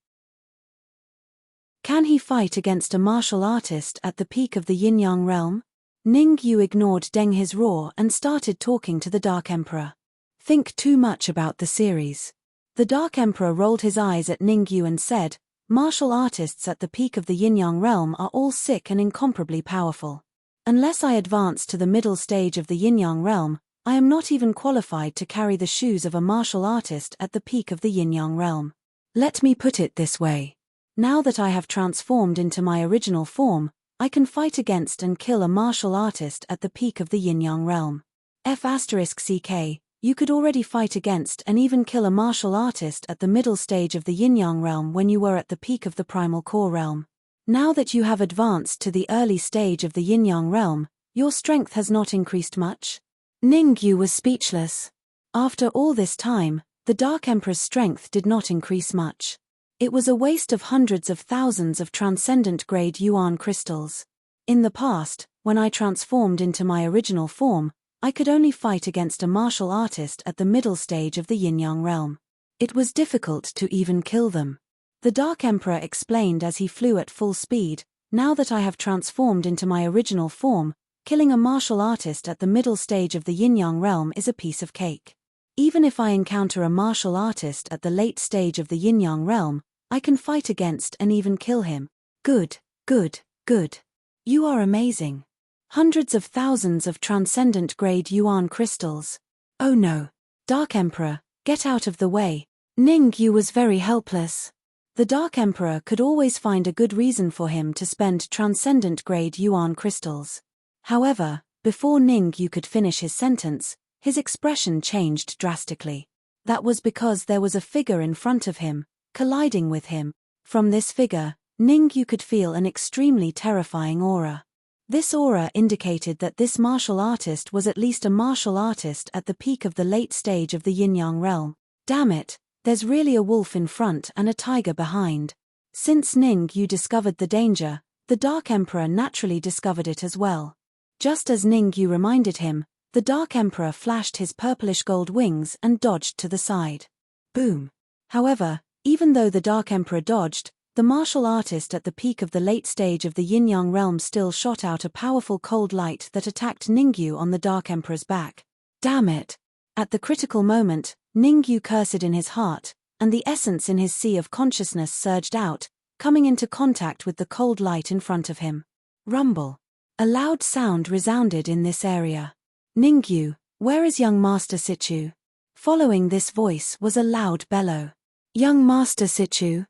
Speaker 1: Can he fight against a martial artist at the peak of the Yin-Yang realm? Ningyu ignored Deng He's roar and started talking to the Dark Emperor. Think too much about the series. The Dark Emperor rolled his eyes at Ningyu and said, martial artists at the peak of the Yin-Yang realm are all sick and incomparably powerful. Unless I advance to the middle stage of the Yin-Yang realm, I am not even qualified to carry the shoes of a martial artist at the peak of the Yin-Yang realm. Let me put it this way. Now that I have transformed into my original form, I can fight against and kill a martial artist at the peak of the Yin-Yang realm. F***ck, you could already fight against and even kill a martial artist at the middle stage of the Yin-Yang realm when you were at the peak of the Primal Core realm. Now that you have advanced to the early stage of the Yin-Yang realm, your strength has not increased much. Ningyu was speechless. After all this time, the Dark Emperor's strength did not increase much. It was a waste of hundreds of thousands of transcendent-grade Yuan crystals. In the past, when I transformed into my original form, I could only fight against a martial artist at the middle stage of the Yin-Yang realm. It was difficult to even kill them. The Dark Emperor explained as he flew at full speed, now that I have transformed into my original form, killing a martial artist at the middle stage of the Yin-Yang realm is a piece of cake. Even if I encounter a martial artist at the late stage of the Yin-Yang realm, I can fight against and even kill him. Good, good, good. You are amazing. Hundreds of thousands of transcendent-grade Yuan crystals. Oh no. Dark Emperor, get out of the way. Ningyu was very helpless. The Dark Emperor could always find a good reason for him to spend transcendent-grade Yuan crystals. However, before Ningyu could finish his sentence, his expression changed drastically. That was because there was a figure in front of him, colliding with him. From this figure, Ningyu could feel an extremely terrifying aura. This aura indicated that this martial artist was at least a martial artist at the peak of the late stage of the Yin-Yang realm. Damn it, there's really a wolf in front and a tiger behind. Since Ningyu discovered the danger, the Dark Emperor naturally discovered it as well. Just as Ningyu reminded him, the Dark Emperor flashed his purplish gold wings and dodged to the side. Boom. However, even though the Dark Emperor dodged, the martial artist at the peak of the late stage of the Yin-Yang realm still shot out a powerful cold light that attacked Ningyu on the Dark Emperor's back. Damn it! At the critical moment, Ningyu cursed in his heart, and the essence in his sea of consciousness surged out, coming into contact with the cold light in front of him. Rumble. A loud sound resounded in this area. Ningyu, where is young Master Sichu? Following this voice was a loud bellow. Young Master Sichu?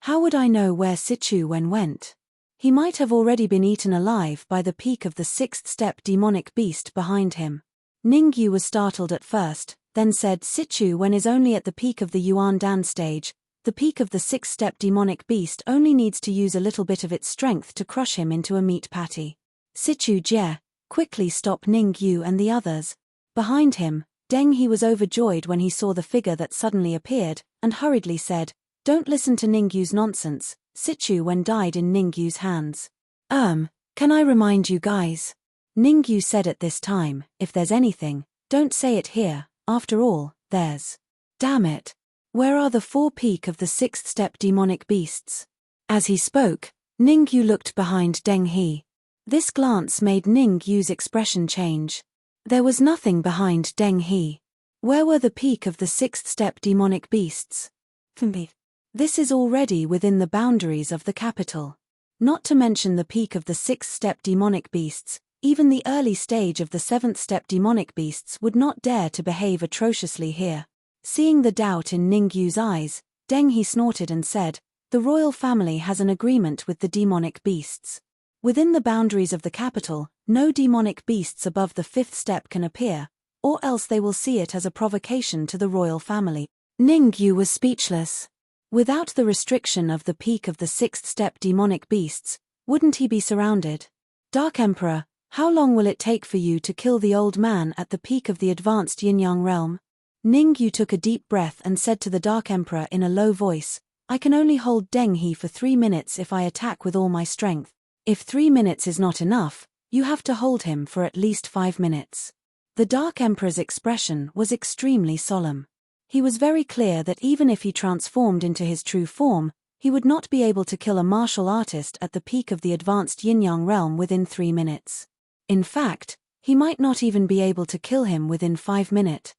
Speaker 1: How would I know where Sichu Wen went? He might have already been eaten alive by the peak of the sixth step demonic beast behind him. Ningyu was startled at first, then said Sichu Wen is only at the peak of the Yuan Dan stage. The peak of the sixth step demonic beast only needs to use a little bit of its strength to crush him into a meat patty. Sichu Jie, quickly stop Ningyu and the others. Behind him, Deng He was overjoyed when he saw the figure that suddenly appeared, and hurriedly said, don't listen to Ningyu's nonsense. Sichu Wen died in Ningyu's hands. Can I remind you guys? Ningyu said at this time, if there's anything, don't say it here, after all, there's. Damn it. Where are the four peak of the sixth step demonic beasts? As he spoke, Ningyu looked behind Deng He. This glance made Ningyu's expression change. There was nothing behind Deng He. Where were the peak of the sixth step demonic beasts? This is already within the boundaries of the capital. Not to mention the peak of the sixth step demonic beasts, even the early stage of the seventh step demonic beasts would not dare to behave atrociously here. Seeing the doubt in Ningyu's eyes, Deng He snorted and said, the royal family has an agreement with the demonic beasts. Within the boundaries of the capital, no demonic beasts above the fifth step can appear, or else they will see it as a provocation to the royal family. Ningyu was speechless. Without the restriction of the peak of the sixth step demonic beasts, wouldn't he be surrounded? Dark Emperor, how long will it take for you to kill the old man at the peak of the advanced Yin-Yang realm? Ningyu took a deep breath and said to the Dark Emperor in a low voice, I can only hold Deng He for 3 minutes if I attack with all my strength. If 3 minutes is not enough, You have to hold him for at least 5 minutes. The Dark Emperor's expression was extremely solemn. He was very clear that even if he transformed into his true form, he would not be able to kill a martial artist at the peak of the advanced yin-yang realm within 3 minutes. In fact, he might not even be able to kill him within 5 minutes.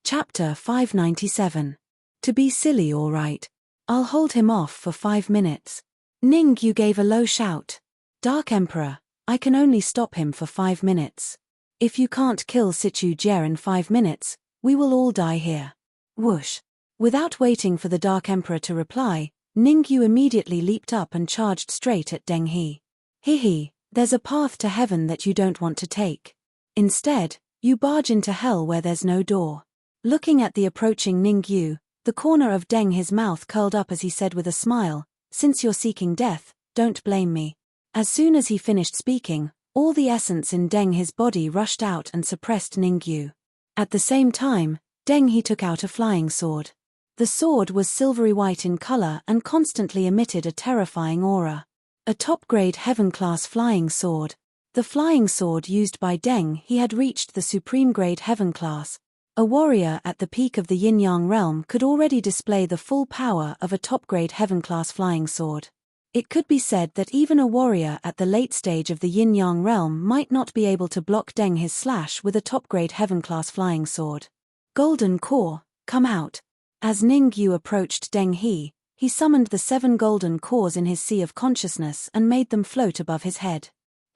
Speaker 1: Chapter 597. To be silly, all right. I'll hold him off for 5 minutes. Ningyu gave a low shout. Dark Emperor, I can only stop him for 5 minutes. If you can't kill Sichu Jie in 5 minutes, we will all die here. Whoosh. Without waiting for the Dark Emperor to reply, Ningyu immediately leaped up and charged straight at Deng He. He, there's a path to heaven that you don't want to take. Instead, you barge into hell where there's no door. Looking at the approaching Ningyu, the corner of Deng He's mouth curled up as he said with a smile, since you're seeking death, don't blame me. As soon as he finished speaking, all the essence in Deng He's body rushed out and suppressed Ningyu. At the same time, Deng He took out a flying sword. The sword was silvery white in color and constantly emitted a terrifying aura. A top-grade heaven-class flying sword. The flying sword used by Deng He had reached the supreme-grade heaven class. A warrior at the peak of the yin-yang realm could already display the full power of a top-grade heaven-class flying sword. It could be said that even a warrior at the late stage of the yin-yang realm might not be able to block Deng He's slash with a top-grade heaven-class flying sword. Golden Core, come out. As Ningyu approached Deng He, he summoned the 7 golden cores in his sea of consciousness and made them float above his head.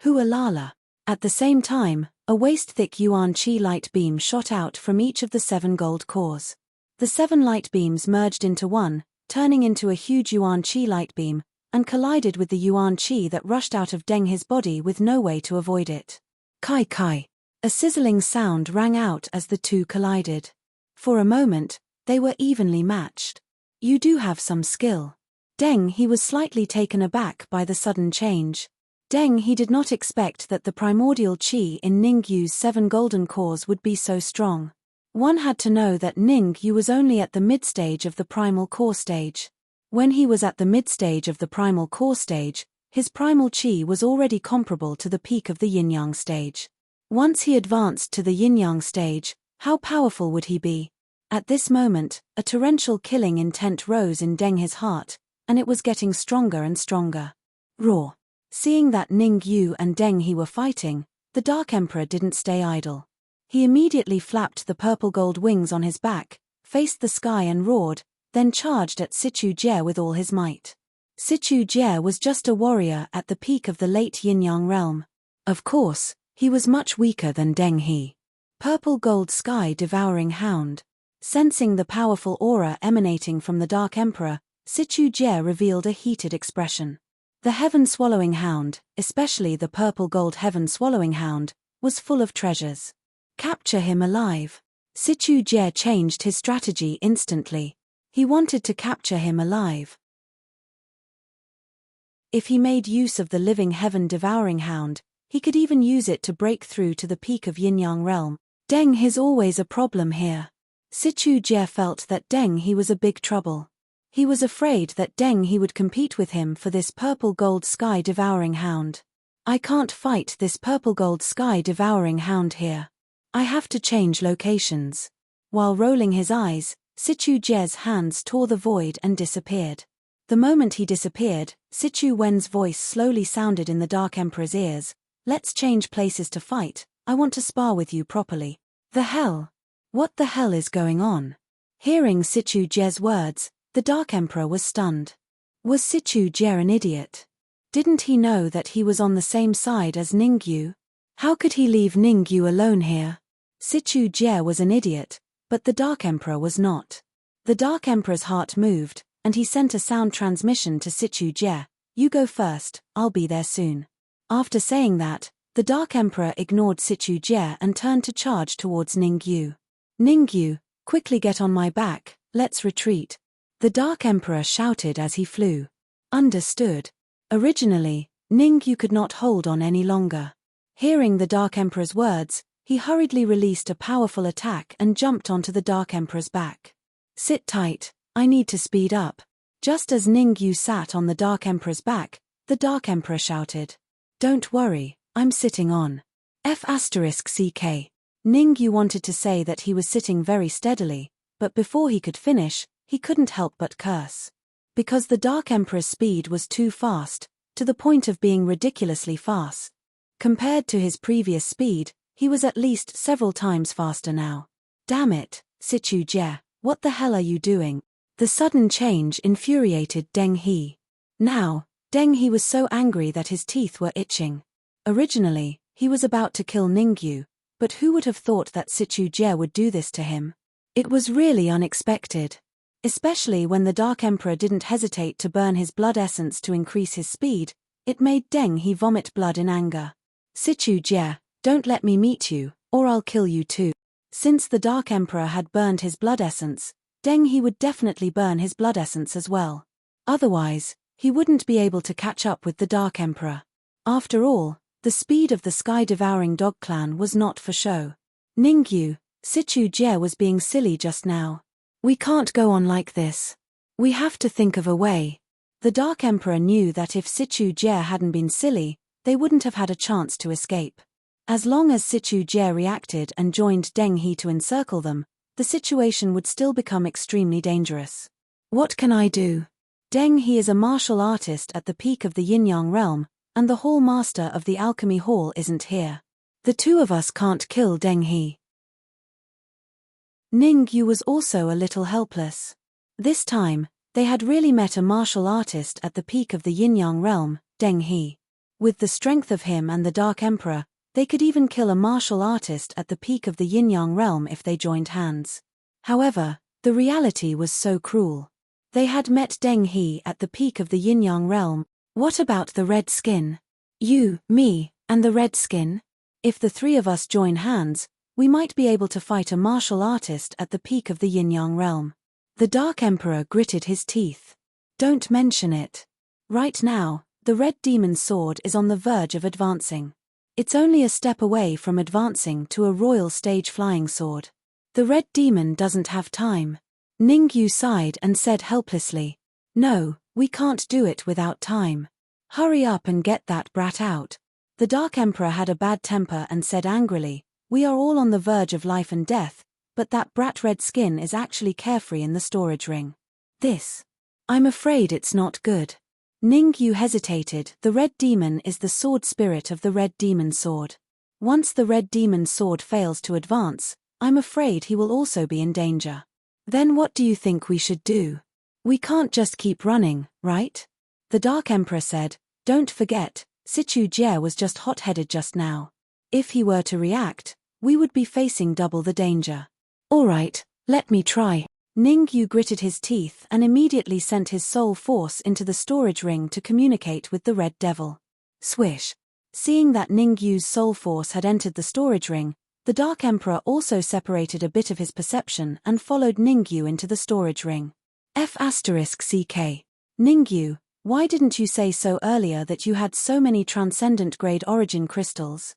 Speaker 1: Hualala. At the same time, a waist-thick Yuan Qi light beam shot out from each of the 7 gold cores. The 7 light beams merged into one, turning into a huge Yuan Qi light beam, and collided with the Yuan Qi that rushed out of Deng He's body with no way to avoid it. Kai Kai. A sizzling sound rang out as the two collided. For a moment, they were evenly matched. You do have some skill. Deng He was slightly taken aback by the sudden change. Deng He did not expect that the primordial qi in Ningyu's 7 golden cores would be so strong. One had to know that Ningyu was only at the mid-stage of the primal core stage. When he was at the mid-stage of the primal core stage, his primal qi was already comparable to the peak of the yin-yang stage. Once he advanced to the yin-yang stage, how powerful would he be? At this moment, a torrential killing intent rose in Deng He's heart, and it was getting stronger and stronger. Roar. Seeing that Ningyu and Deng He were fighting, the Dark Emperor didn't stay idle. He immediately flapped the purple gold wings on his back, faced the sky and roared, then charged at Sichu Jie with all his might. Sichu Jie was just a warrior at the peak of the late yin-yang realm. Of course, he was much weaker than Deng He. Purple gold sky devouring hound. Sensing the powerful aura emanating from the Dark Emperor, Sichu Jie revealed a heated expression. The heaven-swallowing hound, especially the purple gold heaven-swallowing hound, was full of treasures. Capture him alive. Sichu Jie changed his strategy instantly. He wanted to capture him alive. If he made use of the living heaven-devouring hound, he could even use it to break through to the peak of yin-yang realm. Deng He's always a problem here. Sichu Jie felt that Deng He was a big trouble. He was afraid that Deng He would compete with him for this purple gold sky devouring hound. I can't fight this purple gold sky devouring hound here. I have to change locations. While rolling his eyes, Sichu Jie's hands tore the void and disappeared. The moment he disappeared, Sichu Wen's voice slowly sounded in the Dark Emperor's ears. Let's change places to fight, I want to spar with you properly. The hell? What the hell is going on? Hearing Sichu Jie's words, the Dark Emperor was stunned. Was Sichu Jie an idiot? Didn't he know that he was on the same side as Ningyu? How could he leave Ningyu alone here? Sichu Jie was an idiot, but the Dark Emperor was not. The Dark Emperor's heart moved, and he sent a sound transmission to Sichu Jie. You go first, I'll be there soon. After saying that, the Dark Emperor ignored Sichu Jie and turned to charge towards Ningyu. Ningyu, quickly get on my back, let's retreat. The Dark Emperor shouted as he flew. Understood. Originally, Ningyu could not hold on any longer. Hearing the Dark Emperor's words, he hurriedly released a powerful attack and jumped onto the Dark Emperor's back. Sit tight, I need to speed up. Just as Ningyu sat on the Dark Emperor's back, the Dark Emperor shouted, "Don't worry, I'm sitting on F***CK. Ningyu wanted to say that he was sitting very steadily, but before he could finish, he couldn't help but curse. Because the Dark Emperor's speed was too fast, to the point of being ridiculously fast. Compared to his previous speed, he was at least several times faster now. Damn it, Sichu Jie, what the hell are you doing? The sudden change infuriated Deng He. Now, Deng He was so angry that his teeth were itching. Originally, he was about to kill Ningyu, but who would have thought that Sichu Jie would do this to him? It was really unexpected. Especially when the Dark Emperor didn't hesitate to burn his blood essence to increase his speed, it made Deng He vomit blood in anger. Sichu Jie, don't let me meet you, or I'll kill you too. Since the Dark Emperor had burned his blood essence, Deng He would definitely burn his blood essence as well. Otherwise, he wouldn't be able to catch up with the Dark Emperor. After all, the speed of the sky-devouring dog clan was not for show. Ningyu, Sichu Jie was being silly just now. We can't go on like this. We have to think of a way. The Dark Emperor knew that if Sichu Jie hadn't been silly, they wouldn't have had a chance to escape. As long as Sichu Jie reacted and joined Deng He to encircle them, the situation would still become extremely dangerous. What can I do? Deng He is a martial artist at the peak of the Yin-Yang realm, and the Hall Master of the Alchemy Hall isn't here. The two of us can't kill Deng He. Ningyu was also a little helpless. This time, they had really met a martial artist at the peak of the Yin-Yang realm, Deng He. With the strength of him and the Dark Emperor, they could even kill a martial artist at the peak of the Yin-Yang realm if they joined hands. However, the reality was so cruel. They had met Deng He at the peak of the Yin-Yang realm. What about the red skin? You, me, and the red skin? If the three of us join hands, we might be able to fight a martial artist at the peak of the Yin-Yang realm. The Dark Emperor gritted his teeth. Don't mention it. Right now, the Red Demon's sword is on the verge of advancing. It's only a step away from advancing to a royal stage flying sword. The Red Demon doesn't have time. Ningyu sighed and said helplessly, "No, we can't do it without time. Hurry up and get that brat out." The Dark Emperor had a bad temper and said angrily, "We are all on the verge of life and death, but that brat Red Skin is actually carefree in the storage ring. I'm afraid it's not good." Ningyu hesitated. The Red Demon is the sword spirit of the Red Demon's sword. Once the Red Demon's sword fails to advance, I'm afraid he will also be in danger. Then what do you think we should do? We can't just keep running, right? The Dark Emperor said, "Don't forget, Sichu Jie was just hot-headed just now. If he were to react, we would be facing double the danger." "All right, let me try." Ningyu gritted his teeth and immediately sent his soul force into the storage ring to communicate with the Red Devil. Swish. Seeing that Ningyu's soul force had entered the storage ring, the Dark Emperor also separated a bit of his perception and followed Ningyu into the storage ring. F***CK. Ningyu, why didn't you say so earlier that you had so many transcendent grade origin crystals?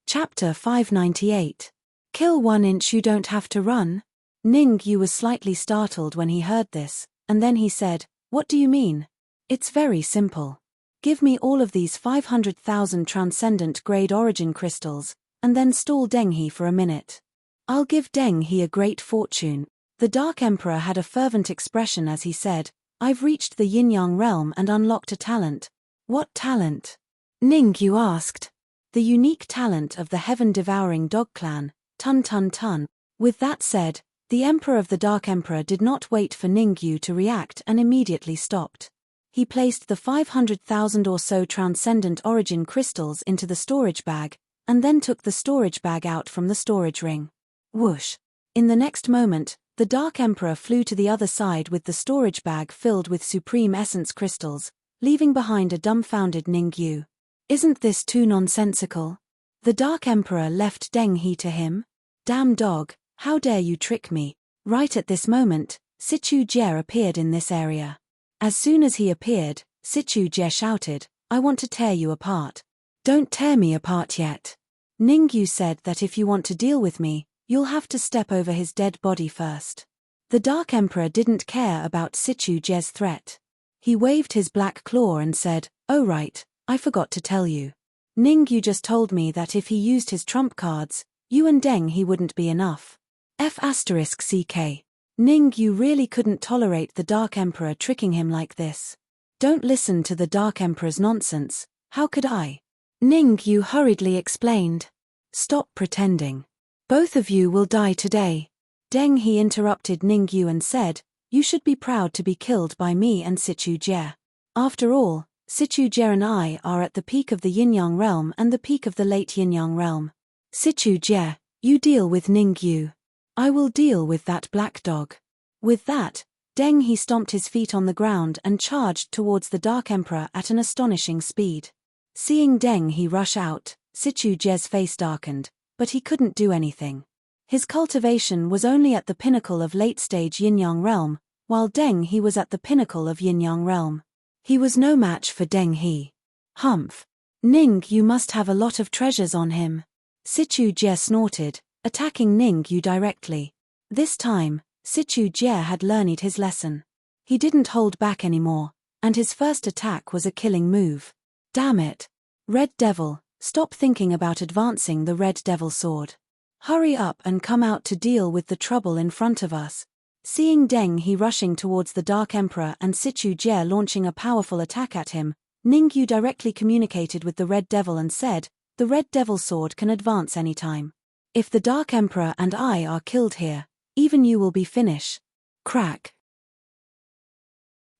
Speaker 1: Chapter 598. Kill 1 inch you don't have to run? Ningyu was slightly startled when he heard this, and then he said, "What do you mean?" "It's very simple. Give me all of these 500,000 transcendent grade origin crystals, and then stall Deng He for a minute. I'll give Deng He a great fortune." The Dark Emperor had a fervent expression as he said, "I've reached the Yin-Yang realm and unlocked a talent." "What talent?" Ningyu asked. "The unique talent of the heaven-devouring dog clan, Tun Tun Tun." With that said, the Emperor of the Dark Emperor did not wait for Ningyu to react and immediately stopped. He placed the 500,000 or so transcendent origin crystals into the storage bag, and then took the storage bag out from the storage ring. Whoosh! In the next moment, the Dark Emperor flew to the other side with the storage bag filled with supreme essence crystals, leaving behind a dumbfounded Ningyu. "Isn't this too nonsensical?" The Dark Emperor left Deng He to him. "Damn dog, how dare you trick me?" Right at this moment, Sichu Jie appeared in this area. As soon as he appeared, Sichu Jie shouted, "I want to tear you apart." "Don't tear me apart yet." Ningyu said that if you want to deal with me, you'll have to step over his dead body first. The Dark Emperor didn't care about Sichu Je's threat. He waved his black claw and said, "Oh right, I forgot to tell you. Ningyu just told me that if he used his trump cards, you and Deng He wouldn't be enough. F***ck. Ningyu really couldn't tolerate the Dark Emperor tricking him like this. Don't listen to the Dark Emperor's nonsense, how could I?" Ningyu hurriedly explained. "Stop pretending. Both of you will die today." Deng He interrupted Ningyu and said, "You should be proud to be killed by me and Sichu Jie. After all, Sichu Jie and I are at the peak of the Yin-Yang realm and the peak of the late Yin-Yang realm. Sichu Jie, you deal with Ningyu. I will deal with that black dog." With that, Deng He stomped his feet on the ground and charged towards the Dark Emperor at an astonishing speed. Seeing Deng He rush out, Sichu Jie's face darkened, but he couldn't do anything. His cultivation was only at the pinnacle of late-stage Yin-Yang realm, while Deng He was at the pinnacle of Yin-Yang realm. He was no match for Deng He. "Humph. Ningyu must have a lot of treasures on him." Sichu Jie snorted, attacking Ningyu directly. This time, Sichu Jie had learned his lesson. He didn't hold back anymore, and his first attack was a killing move. "Damn it. Red Devil, stop thinking about advancing the Red Devil sword. Hurry up and come out to deal with the trouble in front of us." Seeing Deng He rushing towards the Dark Emperor and Sichu Jie launching a powerful attack at him, Ningyu directly communicated with the Red Devil and said, "The Red Devil sword can advance anytime. If the Dark Emperor and I are killed here, even you will be finished." Crack.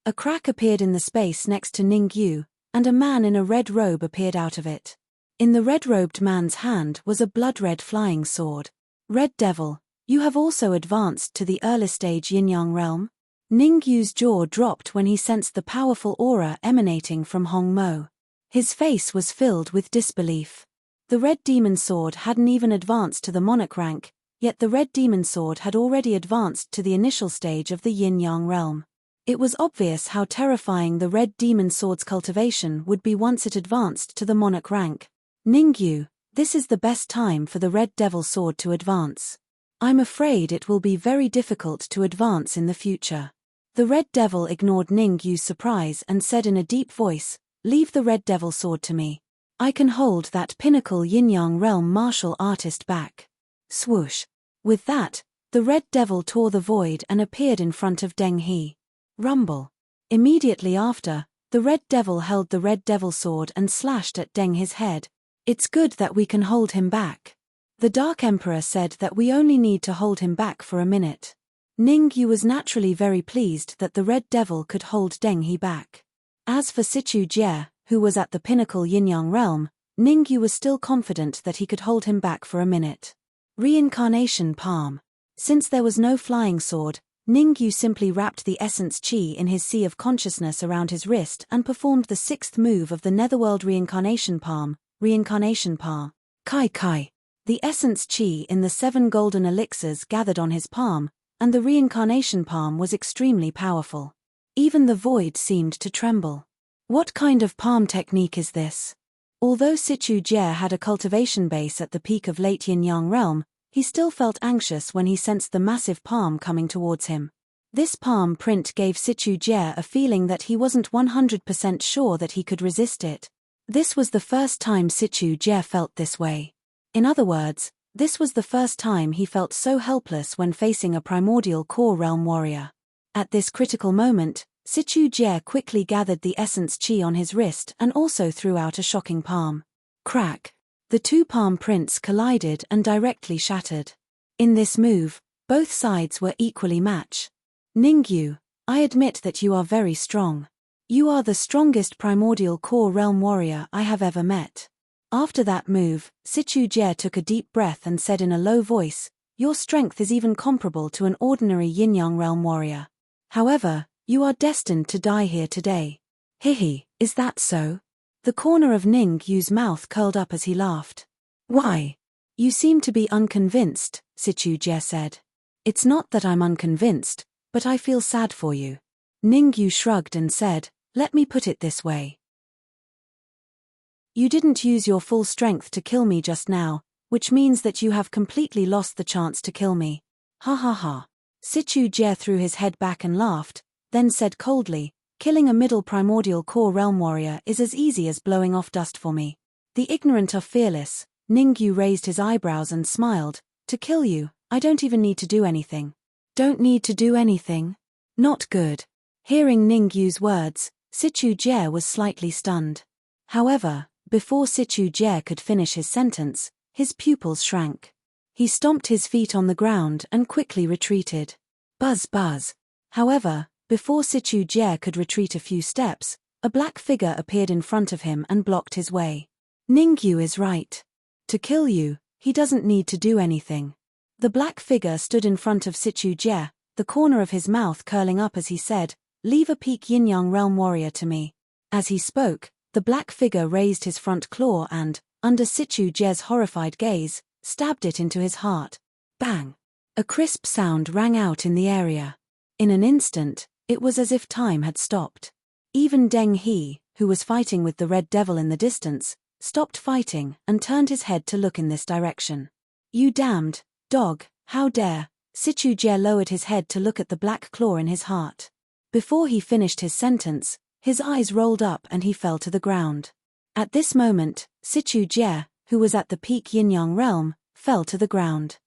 Speaker 1: A crack appeared in the space next to Ningyu, and a man in a red robe appeared out of it. In the red-robed man's hand was a blood-red flying sword. "Red Devil, you have also advanced to the early stage Yin-Yang realm?" Ningyu's jaw dropped when he sensed the powerful aura emanating from Hong Mo. His face was filled with disbelief. The Red Demon Sword hadn't even advanced to the monarch rank, yet the Red Demon Sword had already advanced to the initial stage of the Yin-Yang realm. It was obvious how terrifying the Red Demon Sword's cultivation would be once it advanced to the monarch rank. "Ningyu, this is the best time for the Red Devil Sword to advance. I'm afraid it will be very difficult to advance in the future." The Red Devil ignored Ningyu's surprise and said in a deep voice, "Leave the Red Devil Sword to me. I can hold that pinnacle Yin-Yang realm martial artist back." Swoosh. With that, the Red Devil tore the void and appeared in front of Deng He. Rumble. Immediately after, the Red Devil held the Red Devil Sword and slashed at Deng He's head. "It's good that we can hold him back." The Dark Emperor said that we only need to hold him back for a minute. Ningyu was naturally very pleased that the Red Devil could hold Deng He back. As for Sichu Jie, who was at the pinnacle Yin-Yang realm, Ningyu was still confident that he could hold him back for a minute. Reincarnation Palm. Since there was no flying sword, Ningyu simply wrapped the essence chi in his sea of consciousness around his wrist and performed the sixth move of the Netherworld Reincarnation Palm, Reincarnation Palm. Kai Kai. The essence chi in the 7 golden elixirs gathered on his palm, and the reincarnation palm was extremely powerful. Even the void seemed to tremble. What kind of palm technique is this? Although Sichu Jie had a cultivation base at the peak of late Yin-Yang realm, he still felt anxious when he sensed the massive palm coming towards him. This palm print gave Sichu Jie a feeling that he wasn't 100% sure that he could resist it. This was the first time Sichu Jie felt this way. In other words, this was the first time he felt so helpless when facing a primordial core realm warrior. At this critical moment, Sichu Jie quickly gathered the essence chi on his wrist and also threw out a shocking palm. Crack. The two palm prints collided and directly shattered. In this move, both sides were equally matched. "Ningyu, I admit that you are very strong. You are the strongest primordial core realm warrior I have ever met." After that move, Sichu Jie took a deep breath and said in a low voice, "Your strength is even comparable to an ordinary Yin-Yang realm warrior. However, you are destined to die here today." "Hihi, is that so?" The corner of Ningyu's mouth curled up as he laughed. "Why? You seem to be unconvinced," Sichu Jie said. "It's not that I'm unconvinced, but I feel sad for you." Ningyu shrugged and said, "Let me put it this way. You didn't use your full strength to kill me just now, which means that you have completely lost the chance to kill me. Ha ha ha. Sichu Jie threw his head back and laughed, then said coldly, "Killing a middle primordial core realm warrior is as easy as blowing off dust for me." The ignorant are fearless. Ningyu raised his eyebrows and smiled. "To kill you, I don't even need to do anything." "Don't need to do anything? Not good." Hearing Ningyu's words, Sichu Jie was slightly stunned. However, before Sichu Jie could finish his sentence, his pupils shrank. He stomped his feet on the ground and quickly retreated. Buzz buzz. However, before Sichu Jie could retreat a few steps, a black figure appeared in front of him and blocked his way. Ningyu is right. To kill you, he doesn't need to do anything. The black figure stood in front of Sichu Jie, the corner of his mouth curling up as he said, "Leave a peak Yin-Yang realm warrior to me." As he spoke, the black figure raised his front claw and, under Sichu Jie's horrified gaze, stabbed it into his heart. Bang! A crisp sound rang out in the area. In an instant, it was as if time had stopped. Even Deng He, who was fighting with the Red Devil in the distance, stopped fighting and turned his head to look in this direction. "You damned dog, how dare!" Sichu Jie lowered his head to look at the black claw in his heart. Before he finished his sentence, his eyes rolled up and he fell to the ground. At this moment, Sichu Jie, who was at the peak Yin-Yang realm, fell to the ground.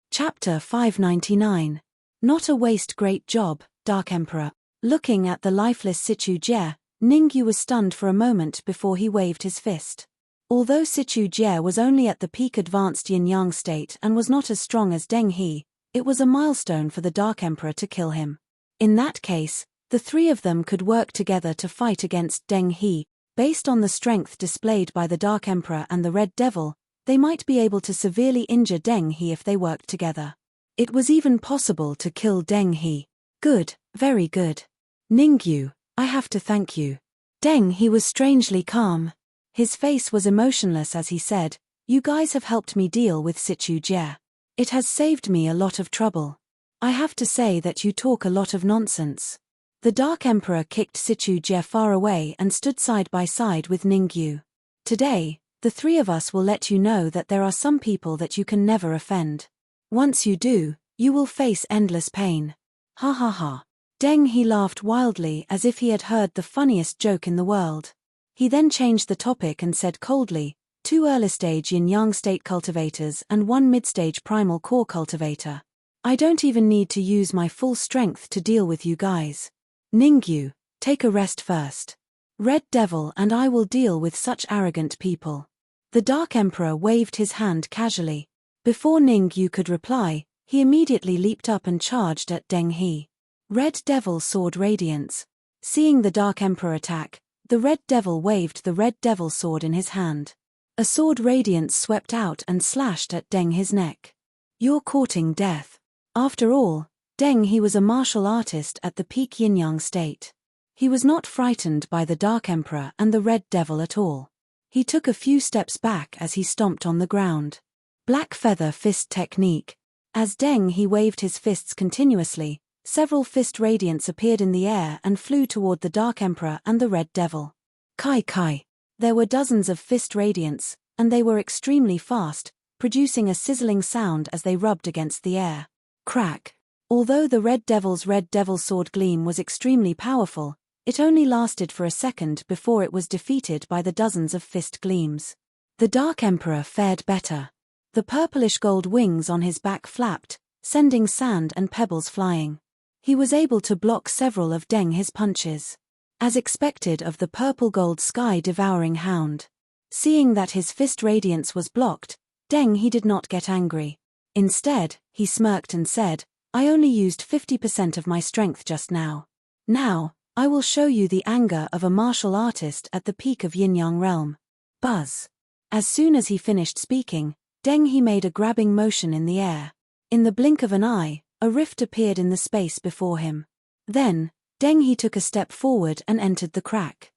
Speaker 1: Chapter 599. Not a waste. Great job, Dark Emperor. Looking at the lifeless Sichu Jie, Ningyu was stunned for a moment before he waved his fist. Although Sichu Jie was only at the peak advanced yin-yang state and was not as strong as Deng He, it was a milestone for the Dark Emperor to kill him. In that case, the three of them could work together to fight against Deng He. Based on the strength displayed by the Dark Emperor and the Red Devil, they might be able to severely injure Deng He if they worked together. It was even possible to kill Deng He. Good, very good. Ningyu, I have to thank you. Deng He was strangely calm. His face was emotionless as he said, "You guys have helped me deal with Sichu Jie. It has saved me a lot of trouble. I have to say that you talk a lot of nonsense." The Dark Emperor kicked Sichu Jie far away and stood side by side with Ningyu. "Today, the three of us will let you know that there are some people that you can never offend. Once you do, you will face endless pain." Ha ha ha. Deng He laughed wildly as if he had heard the funniest joke in the world. He then changed the topic and said coldly, "2 early-stage yin-yang state cultivators and 1 mid-stage primal core cultivator. I don't even need to use my full strength to deal with you guys. Ningyu, take a rest first. Red Devil and I will deal with such arrogant people." The Dark Emperor waved his hand casually. Before Ningyu could reply, he immediately leaped up and charged at Deng He. Red Devil Sword Radiance. Seeing the Dark Emperor attack, the Red Devil waved the Red Devil Sword in his hand. A sword radiance swept out and slashed at Deng He's neck. "You're courting death." After all, Deng He was a martial artist at the peak yin-yang state. He was not frightened by the Dark Emperor and the Red Devil at all. He took a few steps back as he stomped on the ground. Black Feather Fist Technique. As Deng He waved his fists continuously, several fist radiants appeared in the air and flew toward the Dark Emperor and the Red Devil. Kai Kai. There were dozens of fist radiants, and they were extremely fast, producing a sizzling sound as they rubbed against the air. Crack. Although the Red Devil's Red Devil Sword Gleam was extremely powerful, it only lasted for a second before it was defeated by the dozens of fist gleams. The Dark Emperor fared better. The purplish gold wings on his back flapped, sending sand and pebbles flying. He was able to block several of Deng He's punches. As expected of the purple-gold sky-devouring hound. Seeing that his fist radiance was blocked, Deng He did not get angry. Instead, he smirked and said, "I only used 50% of my strength just now. Now, I will show you the anger of a martial artist at the peak of Yin-Yang realm." Buzz. As soon as he finished speaking, Deng He made a grabbing motion in the air. In the blink of an eye, a rift appeared in the space before him. Then, Deng He took a step forward and entered the crack.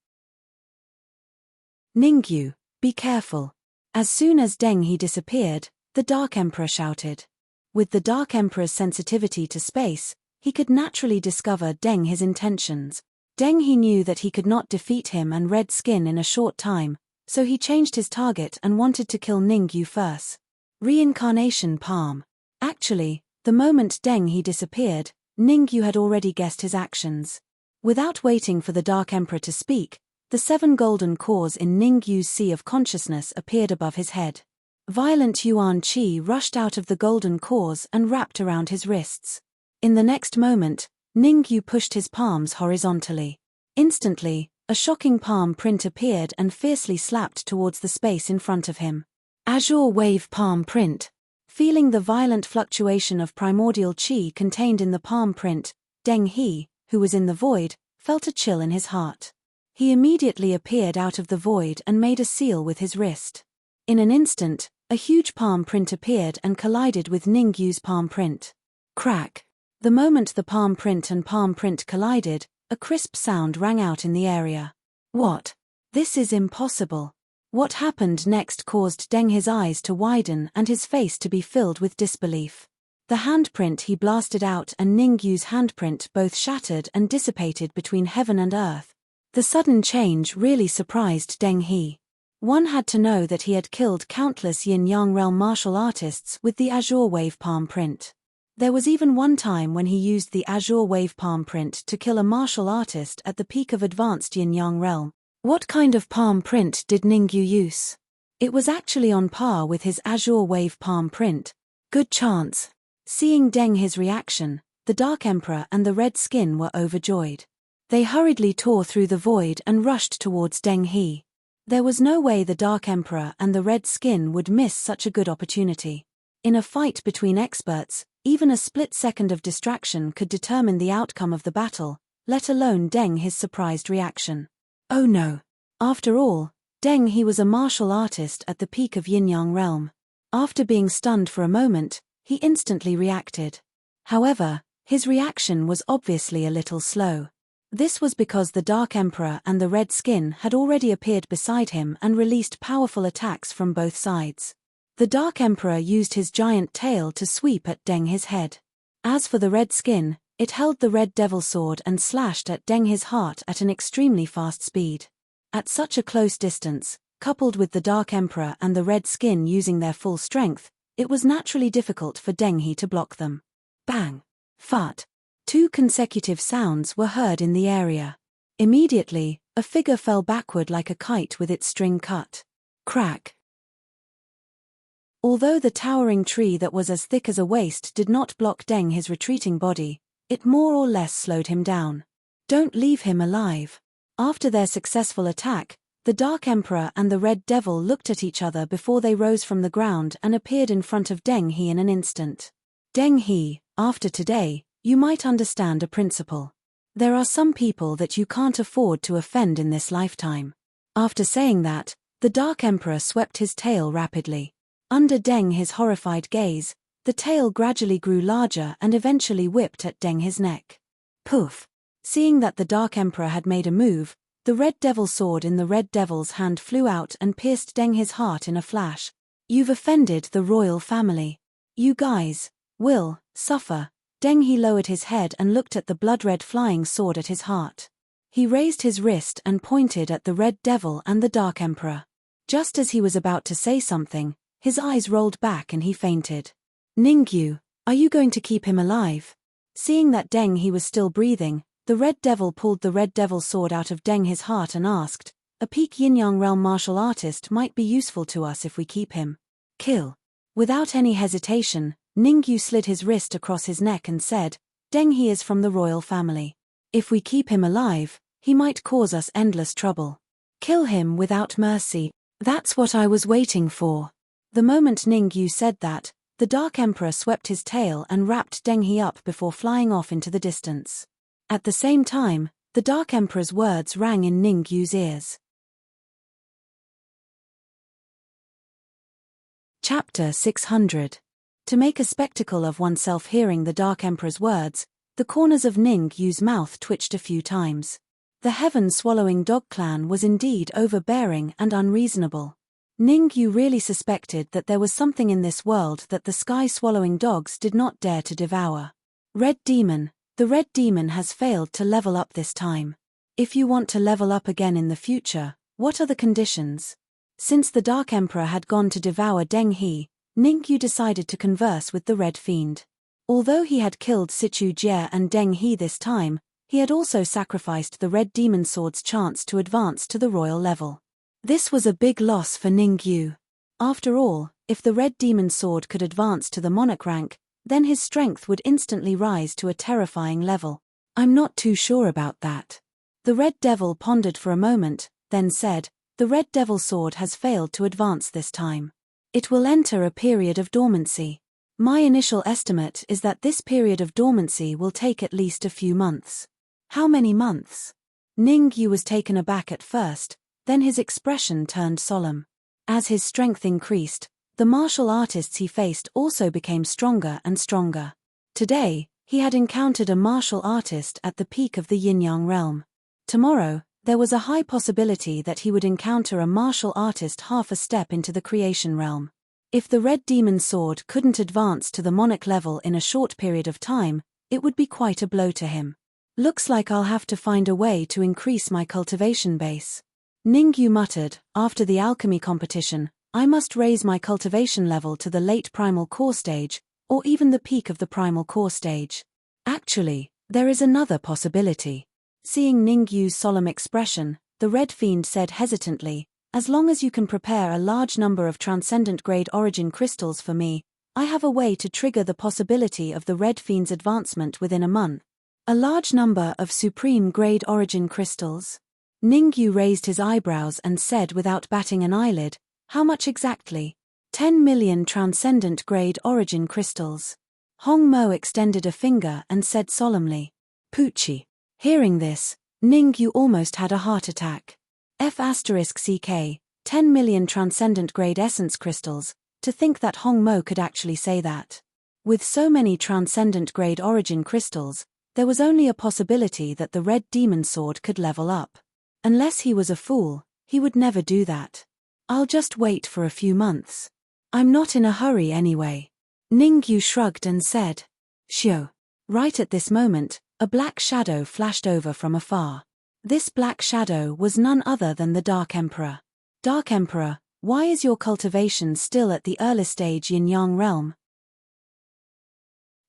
Speaker 1: "Ningyu, be careful." As soon as Deng He disappeared, the Dark Emperor shouted. With the Dark Emperor's sensitivity to space, he could naturally discover Deng He's intentions. Deng He knew that he could not defeat him and Red Skin in a short time, so he changed his target and wanted to kill Ningyu first. Reincarnation palm. Actually, the moment Deng He disappeared, Ningyu had already guessed his actions. Without waiting for the Dark Emperor to speak, the 7 golden cores in Ningyu's sea of consciousness appeared above his head. Violent Yuan Qi rushed out of the golden cores and wrapped around his wrists. In the next moment, Ningyu pushed his palms horizontally. Instantly, a shocking palm print appeared and fiercely slapped towards the space in front of him. Azure Wave Palm Print. Feeling the violent fluctuation of primordial qi contained in the palm print, Deng He, who was in the void, felt a chill in his heart. He immediately appeared out of the void and made a seal with his wrist. In an instant, a huge palm print appeared and collided with Ningyu's palm print. Crack! The moment the palm print and palm print collided, a crisp sound rang out in the area. What? This is impossible. What happened next caused Deng He's eyes to widen and his face to be filled with disbelief. The handprint he blasted out and Ningyu's handprint both shattered and dissipated between heaven and earth. The sudden change really surprised Deng He. One had to know that he had killed countless Yin-Yang realm martial artists with the Azure Wave Palm print. There was even one time when he used the Azure Wave Palm print to kill a martial artist at the peak of advanced Yin-Yang realm. What kind of palm print did Ningyu use? It was actually on par with his Azure Wave Palm print. Good chance. Seeing Deng He's reaction, the Dark Emperor and the Red Skin were overjoyed. They hurriedly tore through the void and rushed towards Deng He. There was no way the Dark Emperor and the Red Skin would miss such a good opportunity. In a fight between experts, even a split second of distraction could determine the outcome of the battle, let alone Deng He's surprised reaction. Oh no. After all, Deng He was a martial artist at the peak of Yin-Yang realm. After being stunned for a moment, he instantly reacted. However, his reaction was obviously a little slow. This was because the Dark Emperor and the Red Skin had already appeared beside him and released powerful attacks from both sides. The Dark Emperor used his giant tail to sweep at Deng He's head. As for the Red Skin, it held the Red Devil Sword and slashed at Deng He's heart at an extremely fast speed. At such a close distance, coupled with the Dark Emperor and the Red Skin using their full strength, it was naturally difficult for Deng He to block them. Bang! Fart! 2 consecutive sounds were heard in the area. Immediately, a figure fell backward like a kite with its string cut. Crack! Although the towering tree that was as thick as a waist did not block Deng He's retreating body, it more or less slowed him down. Don't leave him alive. After their successful attack, the Dark Emperor and the Red Devil looked at each other before they rose from the ground and appeared in front of Deng He in an instant. Deng He, after today, you might understand a principle. There are some people that you can't afford to offend in this lifetime. After saying that, the Dark Emperor swept his tail rapidly. Under Deng He's horrified gaze, the tail gradually grew larger and eventually whipped at Deng He's neck. Poof! Seeing that the Dark Emperor had made a move, the Red Devil Sword in the Red Devil's hand flew out and pierced Deng He's heart in a flash. You've offended the royal family. You guys will suffer. Deng He lowered his head and looked at the blood-red flying sword at his heart. He raised his wrist and pointed at the Red Devil and the Dark Emperor. Just as he was about to say something, his eyes rolled back and he fainted. Ningyu, are you going to keep him alive? Seeing that Deng He was still breathing, the Red Devil pulled the Red Devil Sword out of Deng He's heart and asked, a peak Yin-Yang realm martial artist might be useful to us if we keep him. Kill. Without any hesitation, Ningyu slid his wrist across his neck and said, Deng He is from the royal family. If we keep him alive, he might cause us endless trouble. Kill him without mercy. That's what I was waiting for. The moment Ningyu said that, the Dark Emperor swept his tail and wrapped Deng He up before flying off into the distance. At the same time, the Dark Emperor's words rang in Ningyu's ears. Chapter 600. To make a spectacle of oneself hearing the Dark Emperor's words, the corners of Ningyu's mouth twitched a few times. The heaven-swallowing dog clan was indeed overbearing and unreasonable. Ningyu really suspected that there was something in this world that the sky-swallowing dogs did not dare to devour. Red Demon. The Red Demon has failed to level up this time. If you want to level up again in the future, what are the conditions? Since the Dark Emperor had gone to devour Deng He, Ningyu decided to converse with the Red Fiend. Although he had killed Sichu Jie and Deng He this time, he had also sacrificed the Red Demon Sword's chance to advance to the royal level. This was a big loss for Ningyu. After all, if the Red Demon Sword could advance to the monarch rank, then his strength would instantly rise to a terrifying level. I'm not too sure about that. The Red Devil pondered for a moment, then said, the Red Devil Sword has failed to advance this time. It will enter a period of dormancy. My initial estimate is that this period of dormancy will take at least a few months. How many months? Ningyu was taken aback at first, then his expression turned solemn. As his strength increased, the martial artists he faced also became stronger and stronger. Today, he had encountered a martial artist at the peak of the Yin-Yang realm. Tomorrow, there was a high possibility that he would encounter a martial artist half a step into the creation realm. If the Red Demon Sword couldn't advance to the monarch level in a short period of time, it would be quite a blow to him. Looks like I'll have to find a way to increase my cultivation base. Ningyu muttered, after the alchemy competition, I must raise my cultivation level to the late primal core stage, or even the peak of the primal core stage. Actually, there is another possibility. Seeing Ningyu's solemn expression, the Red Fiend said hesitantly, as long as you can prepare a large number of transcendent-grade origin crystals for me, I have a way to trigger the possibility of the Red Fiend's advancement within a month. A large number of supreme-grade origin crystals? Ningyu raised his eyebrows and said without batting an eyelid, how much exactly? 10 million transcendent-grade origin crystals. Hong Mo extended a finger and said solemnly. Poochie. Hearing this, Ningyu almost had a heart attack. F***CK, 10 million transcendent-grade essence crystals, to think that Hong Mo could actually say that. With so many transcendent-grade origin crystals, there was only a possibility that the Red Demon Sword could level up. Unless he was a fool, he would never do that. I'll just wait for a few months. I'm not in a hurry anyway. Ningyu shrugged and said. Shio. Right at this moment, a black shadow flashed over from afar. This black shadow was none other than the Dark Emperor. Dark Emperor, why is your cultivation still at the early stage Yin-Yang realm?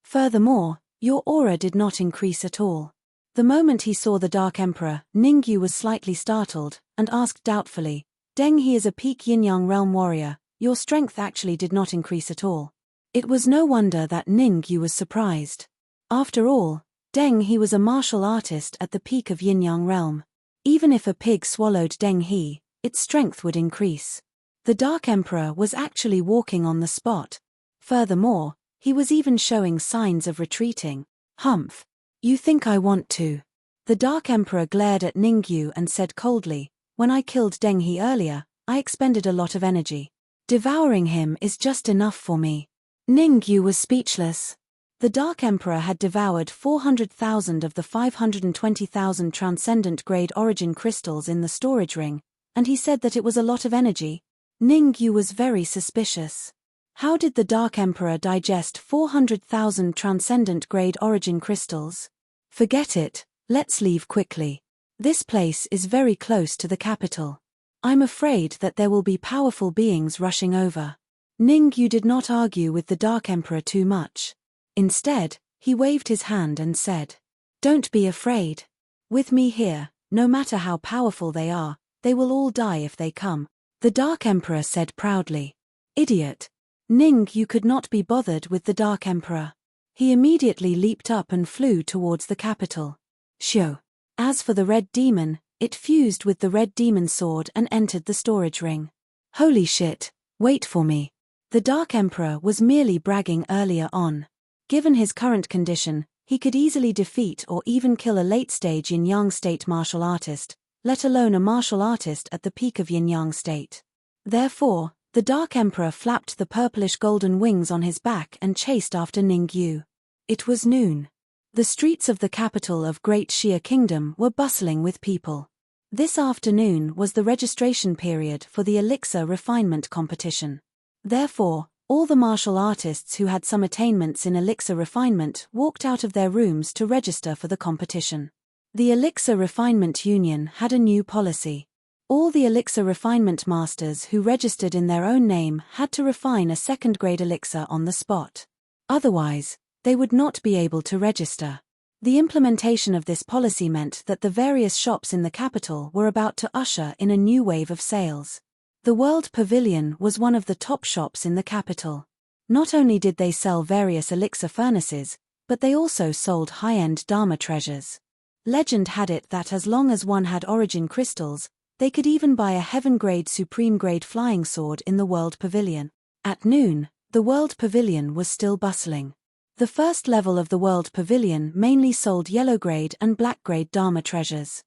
Speaker 1: Furthermore, your aura did not increase at all. The moment he saw the Dark Emperor, Ningyu was slightly startled, and asked doubtfully, Deng He is a peak Yin-Yang realm warrior, your strength actually did not increase at all. It was no wonder that Ningyu was surprised. After all, Deng He was a martial artist at the peak of Yin-Yang realm. Even if a pig swallowed Deng He, its strength would increase. The Dark Emperor was actually walking on the spot. Furthermore, he was even showing signs of retreating. Humph. You think I want to? The Dark Emperor glared at Ningyu and said coldly, when I killed Deng He earlier, I expended a lot of energy. Devouring him is just enough for me. Ningyu was speechless. The Dark Emperor had devoured 400,000 of the 520,000 transcendent-grade origin crystals in the storage ring, and he said that it was a lot of energy. Ningyu was very suspicious. How did the Dark Emperor digest 400,000 transcendent-grade origin crystals? Forget it, let's leave quickly. This place is very close to the capital. I'm afraid that there will be powerful beings rushing over. Ningyu did not argue with the Dark Emperor too much. Instead, he waved his hand and said, Don't be afraid. With me here, no matter how powerful they are, they will all die if they come. The Dark Emperor said proudly. Idiot. Ningyu could not be bothered with the Dark Emperor. He immediately leaped up and flew towards the capital. Shio. As for the Red Demon, it fused with the Red Demon Sword and entered the storage ring. Holy shit, wait for me. The Dark Emperor was merely bragging earlier on. Given his current condition, he could easily defeat or even kill a late-stage Yin-Yang state martial artist, let alone a martial artist at the peak of Yin-Yang state. Therefore, the Dark Emperor flapped the purplish-golden wings on his back and chased after Ningyu. It was noon. The streets of the capital of Great Xia Kingdom were bustling with people. This afternoon was the registration period for the Elixir Refinement competition. Therefore, all the martial artists who had some attainments in Elixir Refinement walked out of their rooms to register for the competition. The Elixir Refinement Union had a new policy. All the elixir refinement masters who registered in their own name had to refine a second-grade elixir on the spot. Otherwise, they would not be able to register. The implementation of this policy meant that the various shops in the capital were about to usher in a new wave of sales. The World Pavilion was one of the top shops in the capital. Not only did they sell various elixir furnaces, but they also sold high-end Dharma treasures. Legend had it that as long as one had origin crystals, they could even buy a heaven-grade supreme-grade flying sword in the World Pavilion. At noon, the World Pavilion was still bustling. The first level of the World Pavilion mainly sold yellow-grade and black-grade Dharma treasures.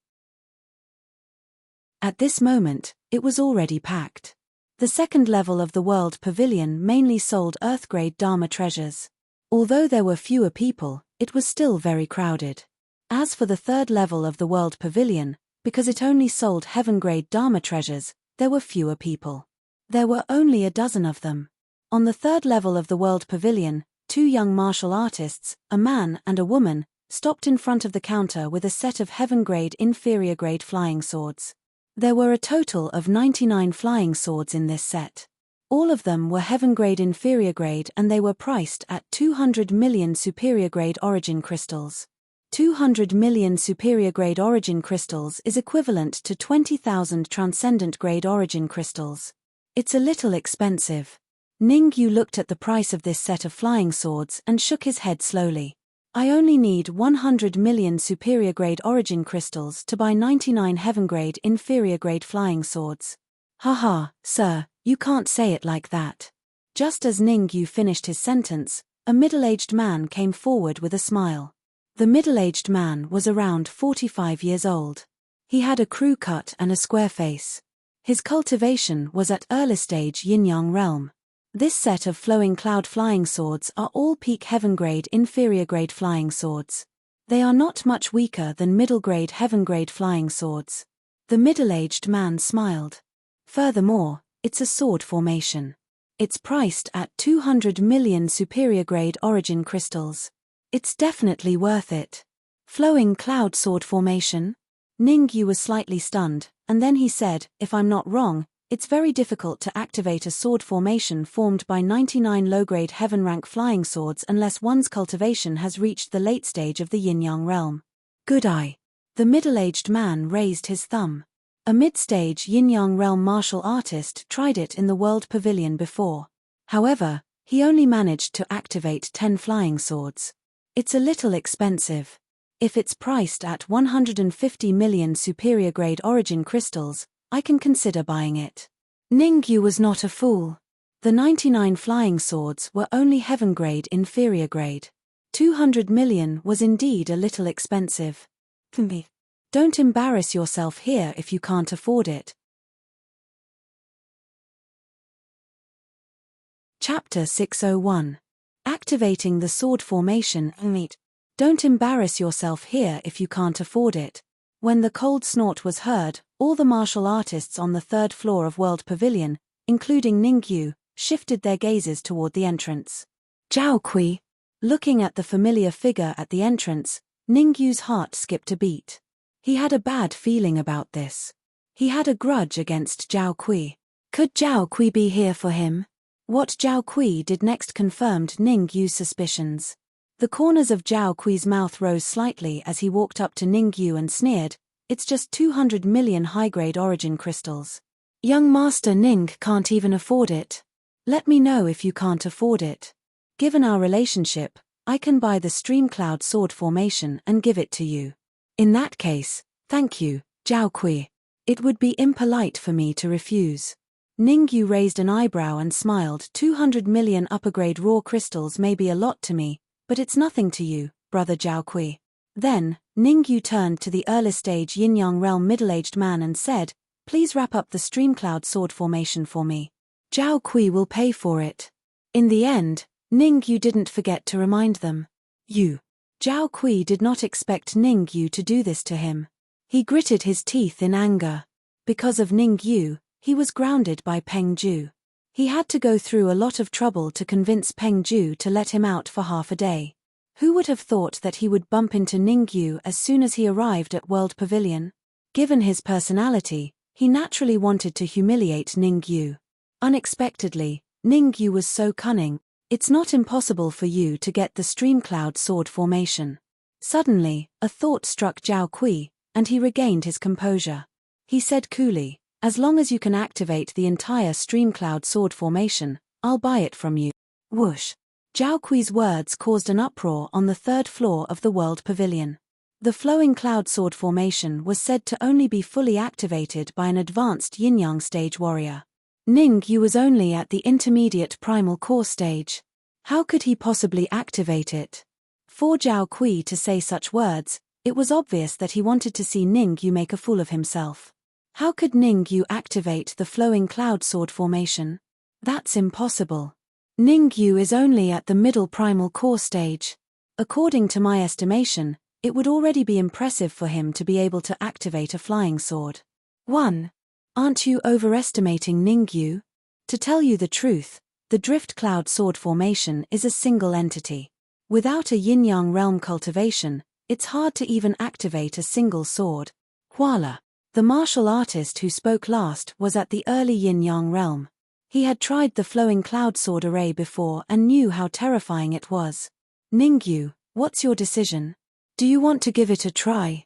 Speaker 1: At this moment, it was already packed. The second level of the World Pavilion mainly sold earth-grade Dharma treasures. Although there were fewer people, it was still very crowded. As for the third level of the World Pavilion, because it only sold heaven-grade Dharma treasures, there were fewer people. There were only a dozen of them. On the third level of the World Pavilion, two young martial artists, a man and a woman, stopped in front of the counter with a set of heaven-grade inferior-grade flying swords. There were a total of 99 flying swords in this set. All of them were heaven-grade inferior-grade and they were priced at 200 million superior-grade origin crystals. 200 million superior-grade origin crystals is equivalent to 20,000 transcendent-grade origin crystals. It's a little expensive. Ningyu looked at the price of this set of flying swords and shook his head slowly. I only need 100 million superior-grade origin crystals to buy 99 heaven-grade inferior-grade flying swords. Haha, sir, you can't say it like that. Just as Ningyu finished his sentence, a middle-aged man came forward with a smile. The middle-aged man was around 45 years old. He had a crew cut and a square face. His cultivation was at early stage yin-yang realm. This set of flowing cloud flying swords are all peak heaven-grade inferior-grade flying swords. They are not much weaker than middle-grade heaven-grade flying swords. The middle-aged man smiled. Furthermore, it's a sword formation. It's priced at 200 million superior-grade origin crystals. It's definitely worth it. Flowing cloud sword formation? Ningyu was slightly stunned, and then he said, if I'm not wrong, it's very difficult to activate a sword formation formed by 99 low-grade heaven-rank flying swords unless one's cultivation has reached the late stage of the yin-yang realm. Good eye. The middle-aged man raised his thumb. A mid-stage yin-yang realm martial artist tried it in the World Pavilion before. However, he only managed to activate 10 flying swords. It's a little expensive. If it's priced at 150 million superior-grade origin crystals, I can consider buying it. Ningyu was not a fool. The 99 flying swords were only heaven-grade inferior-grade. 200 million was indeed a little expensive. Don't embarrass yourself here if you can't afford it. Chapter 601. Activating the sword formation. Don't embarrass yourself here if you can't afford it. When the cold snort was heard, all the martial artists on the third floor of World Pavilion, including Ningyu, shifted their gazes toward the entrance. Zhao Kui. Looking at the familiar figure at the entrance, Ningyu's heart skipped a beat. He had a bad feeling about this. He had a grudge against Zhao Kui. Could Zhao Kui be here for him? What Zhao Kui did next confirmed Ningyu's suspicions. The corners of Zhao Kui's mouth rose slightly as he walked up to Ningyu and sneered, it's just 200 million high-grade origin crystals. Young Master Ning can't even afford it. Let me know if you can't afford it. Given our relationship, I can buy the Streamcloud sword formation and give it to you. In that case, thank you, Zhao Kui. It would be impolite for me to refuse. Ningyu raised an eyebrow and smiled. 200 million upper-grade raw crystals may be a lot to me, but it's nothing to you, brother Zhao Kui. Then, Ningyu turned to the early-stage yin-yang realm middle-aged man and said, please wrap up the Streamcloud sword formation for me. Zhao Kui will pay for it. In the end, Ningyu didn't forget to remind them. Zhao Kui did not expect Ningyu to do this to him. He gritted his teeth in anger. Because of Ningyu, he was grounded by Peng Ju. He had to go through a lot of trouble to convince Peng Ju to let him out for half a day. Who would have thought that he would bump into Ningyu as soon as he arrived at World Pavilion? Given his personality, He naturally wanted to humiliate Ningyu. Unexpectedly, Ningyu was so cunning. It's not impossible for you to get the Streamcloud sword formation. Suddenly, a thought struck Zhao Kui, and he regained his composure. He said coolly, as long as you can activate the entire Streamcloud sword formation, I'll buy it from you. Whoosh! Zhao Kui's words caused an uproar on the third floor of the World Pavilion. The flowing cloud sword formation was said to only be fully activated by an advanced yin-yang stage warrior. Ningyu was only at the intermediate primal core stage. How could he possibly activate it? For Zhao Kui to say such words, it was obvious that he wanted to see Ningyu make a fool of himself. How could Ningyu activate the flowing cloud sword formation? That's impossible. Ningyu is only at the middle primal core stage. According to my estimation, it would already be impressive for him to be able to activate a flying sword. 1. Aren't you overestimating Ningyu? To tell you the truth, the Drift Cloud sword formation is a single entity. Without a yin-yang realm cultivation, it's hard to even activate a single sword. Huala, the martial artist who spoke last, was at the early yin-yang realm. He had tried the flowing cloud sword array before and knew how terrifying it was. Ningyu, what's your decision? Do you want to give it a try?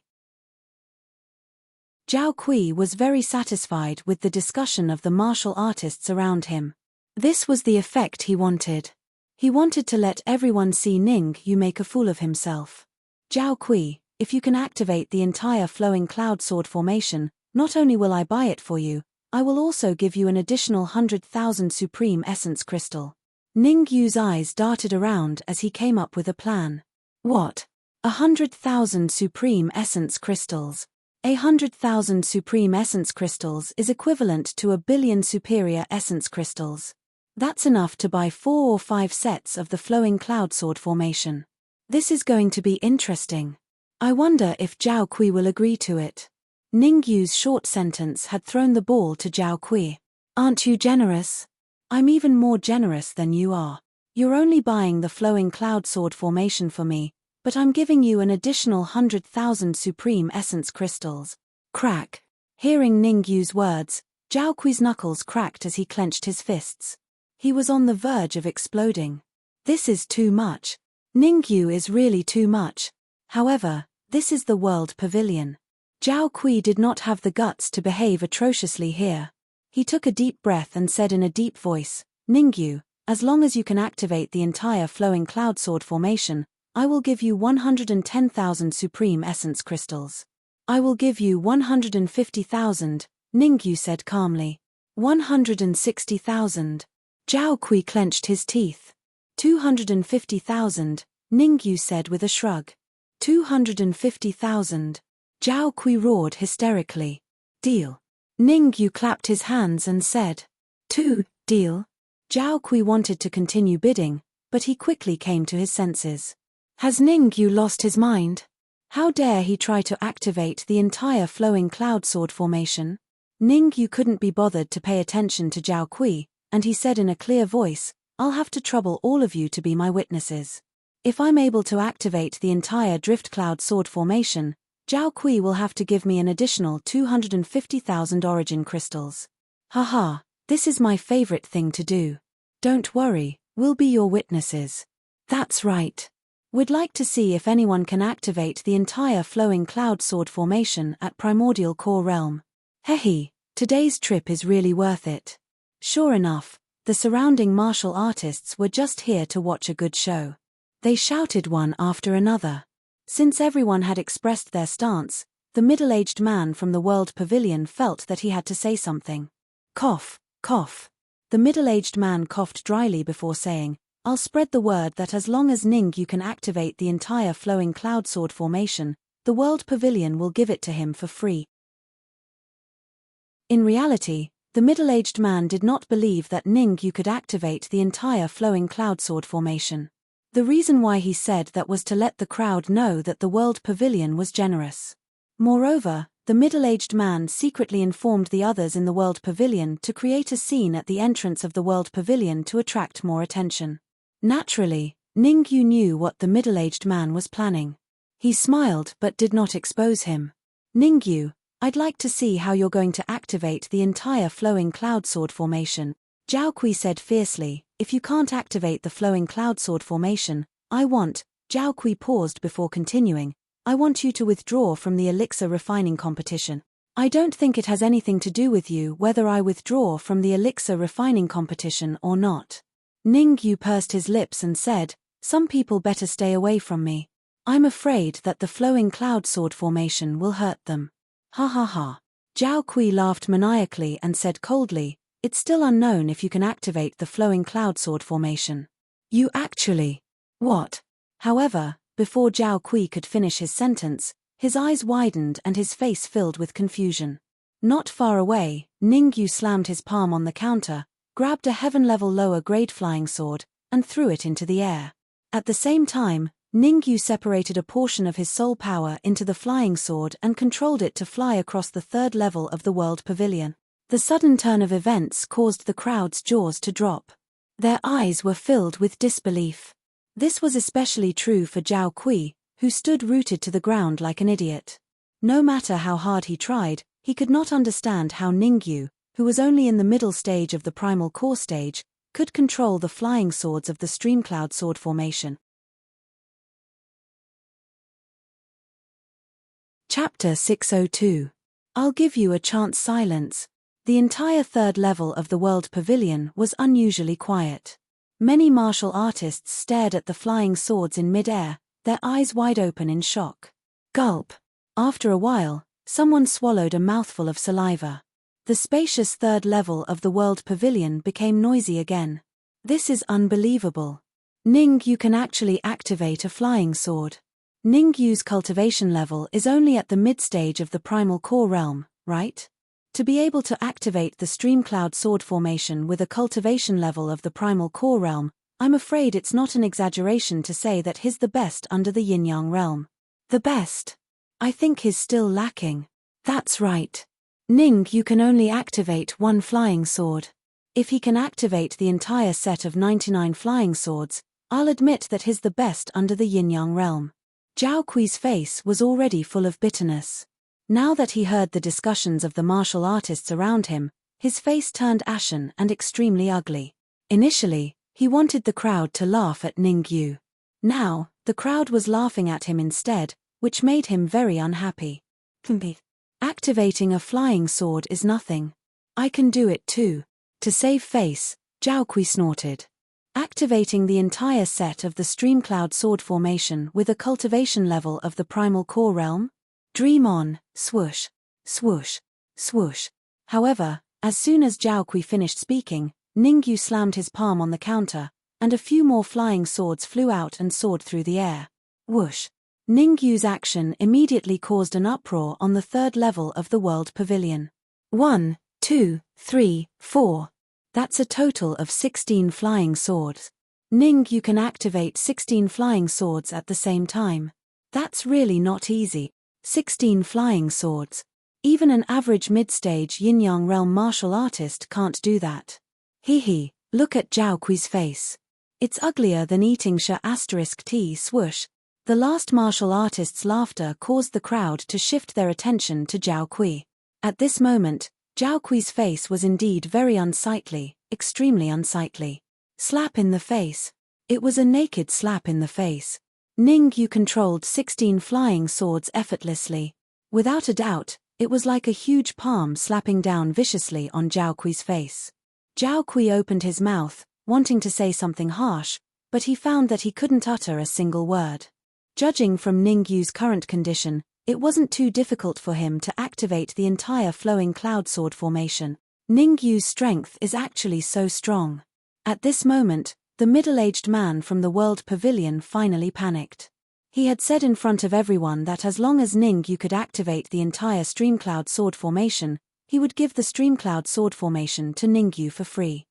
Speaker 1: Zhao Kui was very satisfied with the discussion of the martial artists around him. This was the effect he wanted. He wanted to let everyone see Ningyu make a fool of himself. Zhao Kui, if you can activate the entire flowing cloud sword formation, not only will I buy it for you, I will also give you an additional 100,000 Supreme Essence Crystal. Ningyu's eyes darted around as he came up with a plan. What? 100,000 Supreme Essence Crystals. 100,000 Supreme Essence Crystals is equivalent to 1 billion Superior Essence Crystals. That's enough to buy 4 or 5 sets of the flowing cloud sword formation. This is going to be interesting. I wonder if Zhao Kui will agree to it. Ningyu's short sentence had thrown the ball to Zhao Kui. Aren't you generous? I'm even more generous than you are. You're only buying the flowing cloud sword formation for me, but I'm giving you an additional 100,000 Supreme Essence Crystals. Crack. Hearing Ningyu's words, Zhao Kui's knuckles cracked as he clenched his fists. He was on the verge of exploding. This is too much. Ningyu is really too much. However, this is the World Pavilion. Zhao Kui did not have the guts to behave atrociously here. He took a deep breath and said in a deep voice, Ningyu, as long as you can activate the entire flowing cloud sword formation, I will give you 110,000 Supreme Essence Crystals. I will give you 150,000, Ningyu said calmly. 160,000. Zhao Kui clenched his teeth. 250,000, Ningyu said with a shrug. 250,000. Zhao Kui roared hysterically. Deal. Ningyu clapped his hands and said, deal. Zhao Kui wanted to continue bidding, but he quickly came to his senses. Has Ningyu lost his mind? How dare he try to activate the entire flowing cloud sword formation? Ningyu couldn't be bothered to pay attention to Zhao Kui, and he said in a clear voice, I'll have to trouble all of you to be my witnesses. If I'm able to activate the entire Drift Cloud sword formation, Zhao Kui will have to give me an additional 250,000 origin crystals. Haha, this is my favorite thing to do. Don't worry, we'll be your witnesses. That's right. We'd like to see if anyone can activate the entire flowing cloud sword formation at Primordial Core Realm. Hehe, today's trip is really worth it. Sure enough, the surrounding martial artists were just here to watch a good show. They shouted one after another. Since everyone had expressed their stance, the middle-aged man from the World Pavilion felt that he had to say something. Cough, cough. The middle-aged man coughed dryly before saying, I'll spread the word that as long as Ningyu can activate the entire flowing cloud sword formation, the World Pavilion will give it to him for free. In reality, the middle-aged man did not believe that Ningyu could activate the entire flowing cloud sword formation. The reason why he said that was to let the crowd know that the World Pavilion was generous. Moreover, the middle-aged man secretly informed the others in the World Pavilion to create a scene at the entrance of the World Pavilion to attract more attention. Naturally, Ningyu knew what the middle-aged man was planning. He smiled but did not expose him. Ningyu, I'd like to see how you're going to activate the entire flowing cloud sword formation, Zhao Kui said fiercely. If you can't activate the flowing cloud sword formation, Zhao Kui paused before continuing, I want you to withdraw from the elixir refining competition. I don't think it has anything to do with you whether I withdraw from the elixir refining competition or not. Ningyu pursed his lips and said, some people better stay away from me. I'm afraid that the flowing cloud sword formation will hurt them. Ha ha ha. Zhao Kui laughed maniacally and said coldly, it's still unknown if you can activate the flowing cloud sword formation. You actually. What? However, before Zhao Kui could finish his sentence, his eyes widened and his face filled with confusion. Not far away, Ningyu slammed his palm on the counter, grabbed a heaven-level lower-grade flying sword, and threw it into the air. At the same time, Ningyu separated a portion of his soul power into the flying sword and controlled it to fly across the third level of the World Pavilion. The sudden turn of events caused the crowd's jaws to drop. Their eyes were filled with disbelief. This was especially true for Zhao Kui, who stood rooted to the ground like an idiot. No matter how hard he tried, he could not understand how Ningyu, who was only in the middle stage of the primal core stage, could control the flying swords of the Streamcloud sword formation. Chapter 602. I'll give you a chance. Silence. The entire third level of the World Pavilion was unusually quiet. Many martial artists stared at the flying swords in mid-air, their eyes wide open in shock. Gulp. After a while, someone swallowed a mouthful of saliva. The spacious third level of the World Pavilion became noisy again. This is unbelievable. Ning, you can actually activate a flying sword. Ningyu's cultivation level is only at the mid-stage of the primal core realm, right? To be able to activate the Streamcloud sword formation with a cultivation level of the primal core realm, I'm afraid it's not an exaggeration to say that he's the best under the Yin-Yang realm. The best? I think he's still lacking. That's right. Ning, you can only activate one flying sword. If he can activate the entire set of 99 flying swords, I'll admit that he's the best under the Yin-Yang realm. Zhao Kui's face was already full of bitterness. Now that he heard the discussions of the martial artists around him, his face turned ashen and extremely ugly. Initially, he wanted the crowd to laugh at Ningyu. Now, the crowd was laughing at him instead, which made him very unhappy. Activating a flying sword is nothing. I can do it too. To save face, Zhao Kui snorted. Activating the entire set of the Streamcloud sword formation with a cultivation level of the primal core realm? Dream on, swoosh, swoosh, swoosh. However, as soon as Zhao Kui finished speaking, Ningyu slammed his palm on the counter, and a few more flying swords flew out and soared through the air. Whoosh. Ningyu's action immediately caused an uproar on the third level of the World Pavilion. 1, 2, 3, 4. That's a total of 16 flying swords. Ning, you can activate 16 flying swords at the same time. That's really not easy. 16 flying swords. Even an average mid-stage Yin-Yang realm martial artist can't do that. Hee, look at Zhao Kui's face. It's uglier than eating *T swoosh. The last martial artist's laughter caused the crowd to shift their attention to Zhao Kui. At this moment, Zhao Kui's face was indeed very unsightly, extremely unsightly. Slap in the face. It was a naked slap in the face. Ning, you controlled 16 flying swords effortlessly. Without a doubt, it was like a huge palm slapping down viciously on Zhao Kui's face. Zhao Kui opened his mouth, wanting to say something harsh, but he found that he couldn't utter a single word. Judging from Ningyu's current condition, it wasn't too difficult for him to activate the entire flowing cloud sword formation. Ningyu's strength is actually so strong. At this moment, the middle-aged man from the World Pavilion finally panicked. He had said in front of everyone that as long as Ningyu could activate the entire Streamcloud sword formation, he would give the Streamcloud sword formation to Ningyu for free.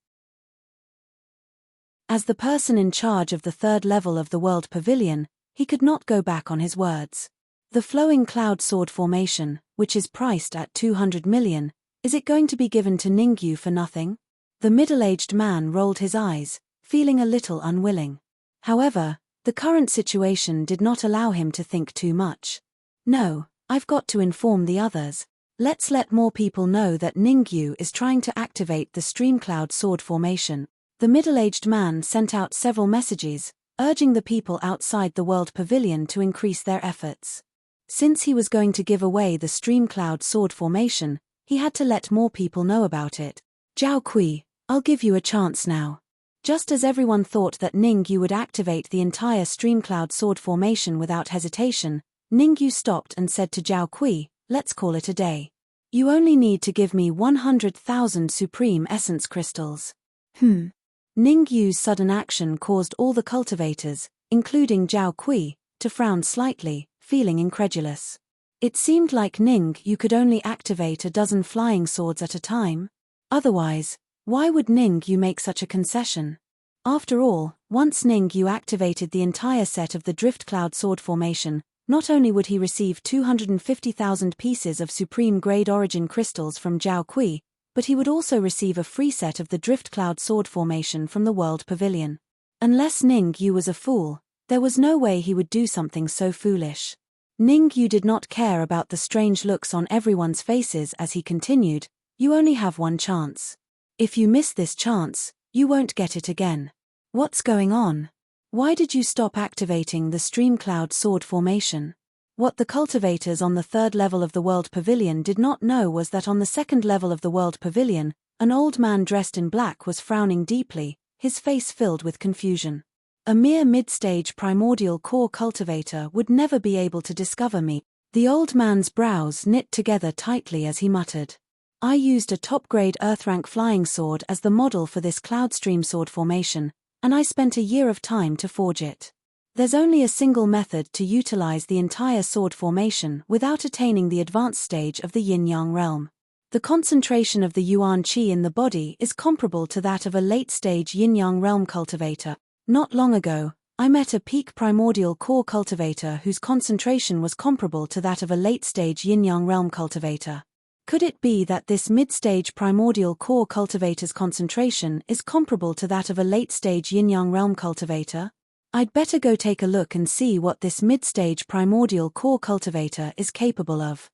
Speaker 1: As the person in charge of the third level of the World Pavilion, he could not go back on his words. The flowing cloud sword formation, which is priced at 200 million, is it going to be given to Ningyu for nothing? The middle-aged man rolled his eyes, feeling a little unwilling. However, the current situation did not allow him to think too much. No, I've got to inform the others. Let's let more people know that Ningyu is trying to activate the Streamcloud sword formation. The middle-aged man sent out several messages, urging the people outside the World Pavilion to increase their efforts. Since he was going to give away the Streamcloud sword formation, he had to let more people know about it. Zhao Kui, I'll give you a chance now. Just as everyone thought that Ningyu would activate the entire Streamcloud sword formation without hesitation, Ningyu stopped and said to Zhao Kui, let's call it a day. You only need to give me 100,000 Supreme Essence Crystals. Ningyu's sudden action caused all the cultivators, including Zhao Kui, to frown slightly, feeling incredulous. It seemed like Ningyu could only activate a dozen flying swords at a time. Otherwise, why would Ningyu make such a concession? After all, once Ningyu activated the entire set of the Drift Cloud sword formation, not only would he receive 250,000 pieces of supreme-grade origin crystals from Zhao Kui, but he would also receive a free set of the Drift Cloud sword formation from the World Pavilion. Unless Ningyu was a fool, there was no way he would do something so foolish. Ningyu did not care about the strange looks on everyone's faces as he continued, you only have one chance. If you miss this chance, you won't get it again. What's going on? Why did you stop activating the Streamcloud sword formation? What the cultivators on the third level of the World Pavilion did not know was that on the second level of the World Pavilion, an old man dressed in black was frowning deeply, his face filled with confusion. A mere mid-stage primordial core cultivator would never be able to discover me. The old man's brows knit together tightly as he muttered. I used a top-grade Earthrank flying sword as the model for this Cloudstream sword formation, and I spent a year of time to forge it. There's only a single method to utilize the entire sword formation without attaining the advanced stage of the Yin-Yang realm. The concentration of the Yuan Qi in the body is comparable to that of a late-stage Yin-Yang realm cultivator. Not long ago, I met a peak primordial core cultivator whose concentration was comparable to that of a late-stage Yin-Yang realm cultivator. Could it be that this mid-stage primordial core cultivator's concentration is comparable to that of a late-stage Yin-Yang realm cultivator? I'd better go take a look and see what this mid-stage primordial core cultivator is capable of.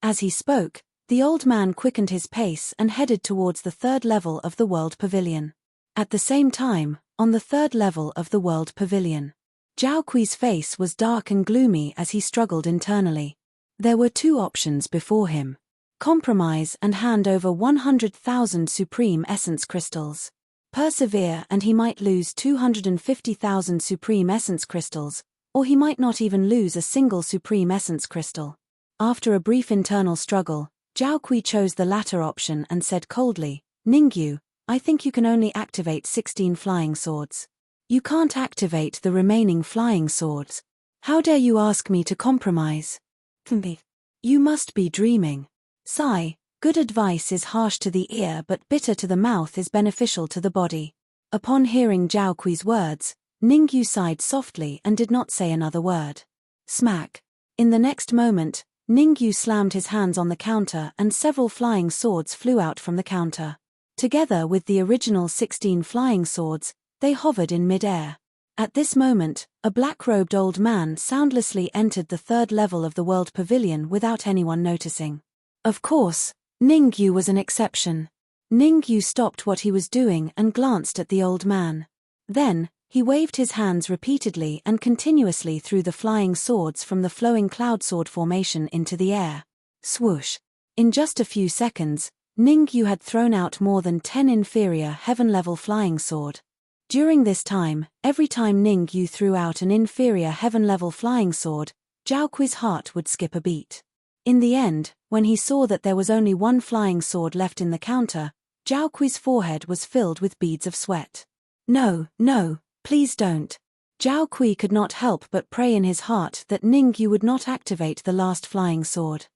Speaker 1: As he spoke, the old man quickened his pace and headed towards the third level of the World Pavilion. At the same time, on the third level of the World Pavilion, Zhao Kui's face was dark and gloomy as he struggled internally. There were two options before him: compromise and hand over 100,000 Supreme Essence Crystals. Persevere and he might lose 250,000 Supreme Essence Crystals, or he might not even lose a single Supreme Essence Crystal. After a brief internal struggle, Zhao Kui chose the latter option and said coldly, Ningyu, I think you can only activate 16 flying swords. You can't activate the remaining flying swords. How dare you ask me to compromise? You must be dreaming. Sigh. Good advice is harsh to the ear but bitter to the mouth is beneficial to the body. Upon hearing Zhao Kui's words, Ningyu sighed softly and did not say another word. Smack. In the next moment, Ningyu slammed his hands on the counter and several flying swords flew out from the counter. Together with the original 16 flying swords, they hovered in mid-air. At this moment, a black-robed old man soundlessly entered the third level of the World Pavilion without anyone noticing. Of course, Ningyu was an exception. Ningyu stopped what he was doing and glanced at the old man. Then, he waved his hands repeatedly and continuously threw the flying swords from the flowing cloud sword formation into the air. Swoosh! In just a few seconds, Ningyu had thrown out more than 10 inferior heaven-level flying sword. During this time, every time Ningyu threw out an inferior heaven-level flying sword, Zhao Kui's heart would skip a beat. In the end, when he saw that there was only one flying sword left in the counter, Zhao Kui's forehead was filled with beads of sweat. No, please don't. Zhao Kui could not help but pray in his heart that Ningyu would not activate the last flying sword.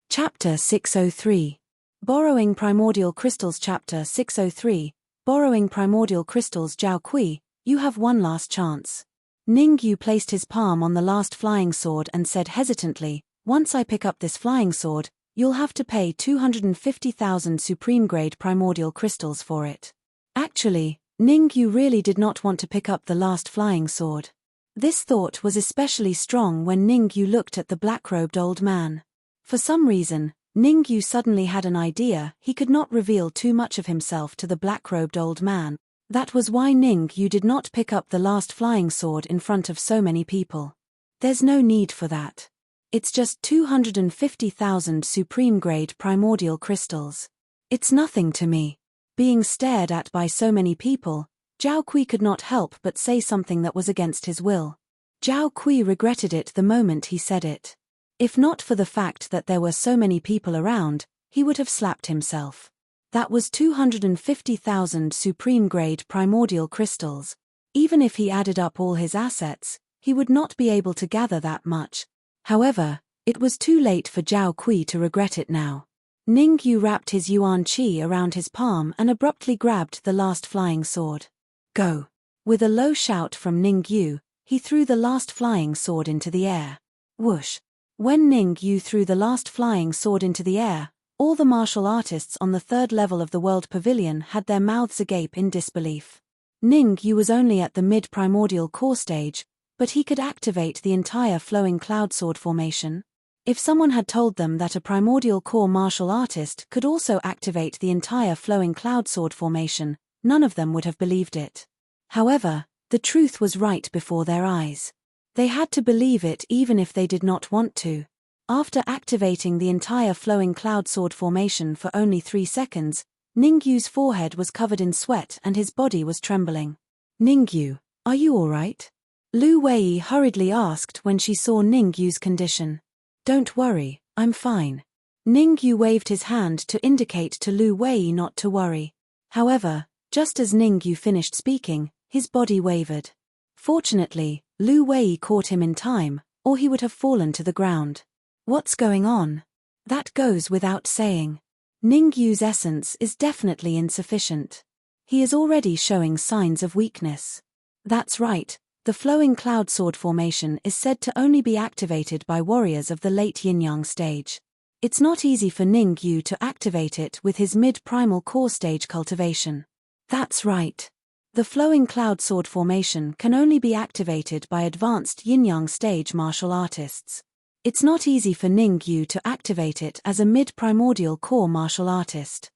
Speaker 1: Chapter 603. Borrowing Primordial Crystals. Chapter 603. Borrowing Primordial Crystals. Zhao Kui, you have one last chance. Ningyu placed his palm on the last flying sword and said hesitantly, once I pick up this flying sword, you'll have to pay 250,000 supreme-grade primordial crystals for it. Actually, Ningyu really did not want to pick up the last flying sword. This thought was especially strong when Ningyu looked at the black-robed old man. For some reason, Ningyu suddenly had an idea he could not reveal too much of himself to the black-robed old man. That was why Ningyu did not pick up the last flying sword in front of so many people. There's no need for that. It's just 250,000 supreme-grade primordial crystals. It's nothing to me. Being stared at by so many people, Zhao Kui could not help but say something that was against his will. Zhao Kui regretted it the moment he said it. If not for the fact that there were so many people around, he would have slapped himself. That was 250,000 supreme-grade primordial crystals. Even if he added up all his assets, he would not be able to gather that much. However, it was too late for Zhao Kui to regret it now. Ningyu wrapped his Yuan Qi around his palm and abruptly grabbed the last flying sword. Go! With a low shout from Ningyu, he threw the last flying sword into the air. Whoosh! When Ningyu threw the last flying sword into the air, all the martial artists on the third level of the World Pavilion had their mouths agape in disbelief. Ningyu was only at the mid-primordial core stage, but he could activate the entire flowing cloud sword formation. If someone had told them that a primordial core martial artist could also activate the entire flowing cloud sword formation, none of them would have believed it. However, the truth was right before their eyes. They had to believe it even if they did not want to. After activating the entire flowing cloud sword formation for only 3 seconds, Ningyu's forehead was covered in sweat and his body was trembling. Ningyu, are you alright? Lu Wei hurriedly asked when she saw Ningyu's condition. Don't worry, I'm fine. Ningyu waved his hand to indicate to Lu Wei not to worry. However, just as Ningyu finished speaking, his body wavered. Fortunately, Lu Wei caught him in time, or he would have fallen to the ground. What's going on? That goes without saying. Ningyu's essence is definitely insufficient. He is already showing signs of weakness. That's right. The flowing cloud sword formation is said to only be activated by warriors of the late yin-yang stage. It's not easy for Ningyu to activate it with his mid-primal core stage cultivation. That's right. The flowing cloud sword formation can only be activated by advanced yin-yang stage martial artists. It's not easy for Ningyu to activate it as a mid-primordial core martial artist.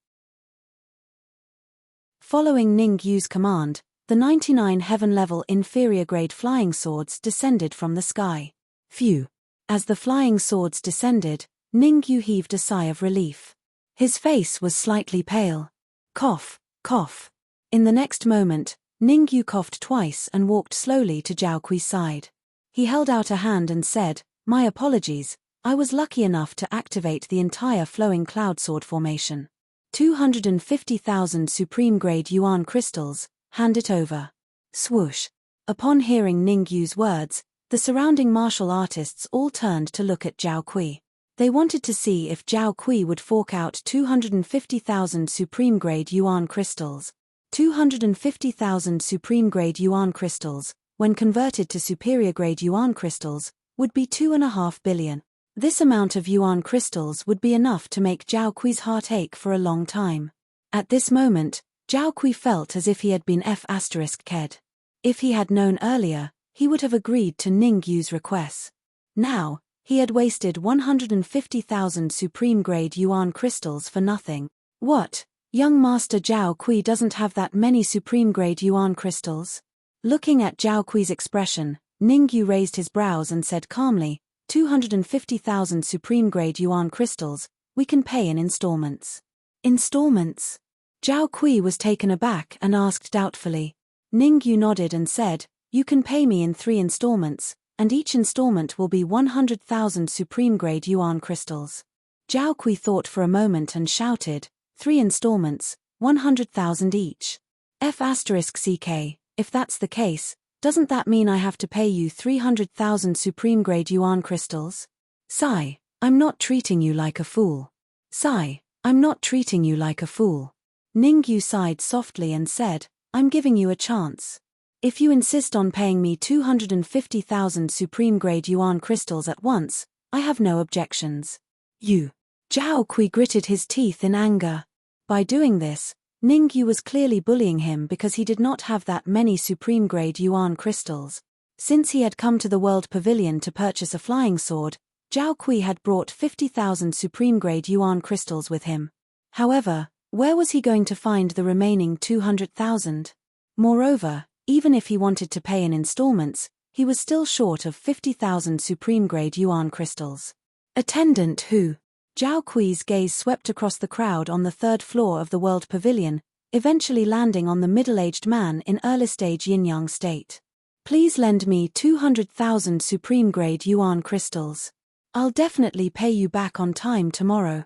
Speaker 1: Following Ningyu's command, the 99 heaven-level inferior-grade flying swords descended from the sky. Phew! As the flying swords descended, Ningyu heaved a sigh of relief. His face was slightly pale. Cough, cough. In the next moment, Ningyu coughed twice and walked slowly to Zhao Kui's side. He held out a hand and said, "My apologies, I was lucky enough to activate the entire flowing cloud sword formation. 250,000 supreme-grade Yuan crystals, hand it over." Swoosh. Upon hearing Ningyu's words, the surrounding martial artists all turned to look at Zhao Kui. They wanted to see if Zhao Kui would fork out 250,000 supreme-grade Yuan crystals. 250,000 supreme-grade Yuan crystals, when converted to superior-grade Yuan crystals, would be 2.5 billion. This amount of Yuan crystals would be enough to make Zhao Kui's heart ache for a long time. At this moment, Zhao Kui felt as if he had been F***ed. If he had known earlier, he would have agreed to Ningyu's request. Now, he had wasted 150,000 supreme-grade Yuan crystals for nothing. What? Young Master Zhao Kui doesn't have that many supreme-grade Yuan crystals? Looking at Zhao Kui's expression, Ningyu raised his brows and said calmly, 250,000 supreme-grade Yuan crystals, we can pay in installments. Installments? Zhao Kui was taken aback and asked doubtfully. Ningyu nodded and said, you can pay me in 3 installments, and each installment will be 100,000 supreme-grade Yuan crystals. Zhao Kui thought for a moment and shouted, 3 installments, 100,000 each. F***ck, if that's the case, doesn't that mean I have to pay you 300,000 supreme-grade Yuan crystals? Sigh, I'm not treating you like a fool. Sigh, I'm not treating you like a fool. Ningyu sighed softly and said, I'm giving you a chance. If you insist on paying me 250,000 supreme-grade Yuan crystals at once, I have no objections. You. Zhao Kui gritted his teeth in anger. By doing this, Ningyu was clearly bullying him because he did not have that many supreme-grade Yuan crystals. Since he had come to the World Pavilion to purchase a flying sword, Zhao Kui had brought 50,000 supreme-grade yuan crystals with him. However, where was he going to find the remaining 200,000? Moreover, even if he wanted to pay in installments, he was still short of 50,000 supreme-grade yuan crystals. Attendant who? Zhao Kui's gaze swept across the crowd on the third floor of the World Pavilion, eventually landing on the middle-aged man in early-stage yin-yang state. Please lend me 200,000 supreme-grade yuan crystals. I'll definitely pay you back on time tomorrow.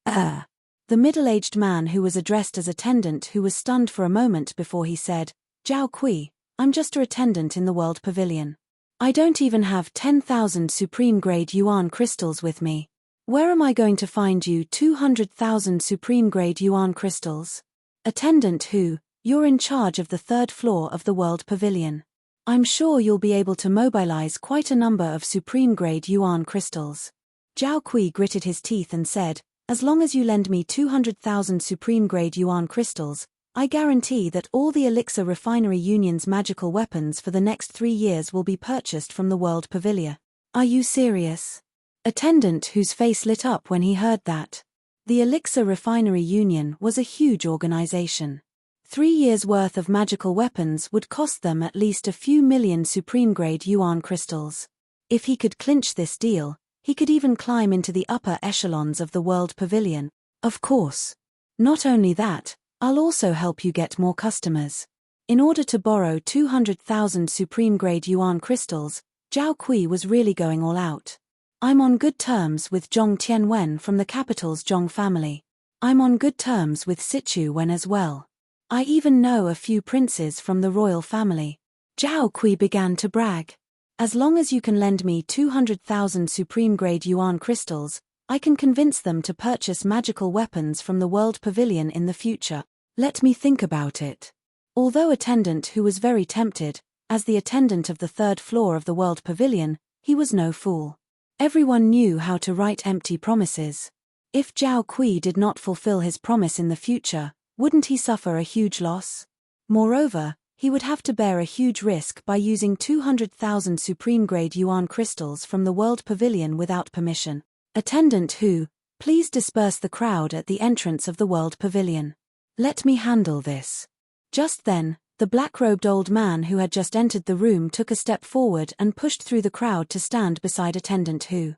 Speaker 1: The middle-aged man who was addressed as attendant who was stunned for a moment before he said, Zhao Kui, I'm just a attendant in the World Pavilion. I don't even have 10,000 supreme-grade yuan crystals with me. Where am I going to find you 200,000 supreme-grade yuan crystals? Attendant who, you're in charge of the third floor of the World Pavilion. I'm sure you'll be able to mobilize quite a number of supreme-grade yuan crystals. Zhao Kui gritted his teeth and said, as long as you lend me 200,000 supreme-grade yuan crystals, I guarantee that all the Elixir Refinery Union's magical weapons for the next 3 years will be purchased from the World Pavilion. Are you serious? Attendant whose face lit up when he heard that. The Elixir Refinery Union was a huge organization. 3 years' worth of magical weapons would cost them at least a few million supreme-grade yuan crystals. If he could clinch this deal, he could even climb into the upper echelons of the World Pavilion. Of course. Not only that, I'll also help you get more customers. In order to borrow 200,000 supreme-grade yuan crystals, Zhao Kui was really going all out. I'm on good terms with Zhong Tianwen from the capital's Zhong family. I'm on good terms with Sichu Wen as well. I even know a few princes from the royal family. Zhao Kui began to brag. As long as you can lend me 200,000 supreme-grade yuan crystals, I can convince them to purchase magical weapons from the World Pavilion in the future. Let me think about it. Although attendant who was very tempted, as the attendant of the third floor of the World Pavilion, he was no fool. Everyone knew how to write empty promises. If Zhao Kui did not fulfill his promise in the future, wouldn't he suffer a huge loss? Moreover, he would have to bear a huge risk by using 200,000 supreme-grade yuan crystals from the World Pavilion without permission. Attendant who, please disperse the crowd at the entrance of the World Pavilion. Let me handle this. Just then, the black-robed old man who had just entered the room took a step forward and pushed through the crowd to stand beside Attendant who.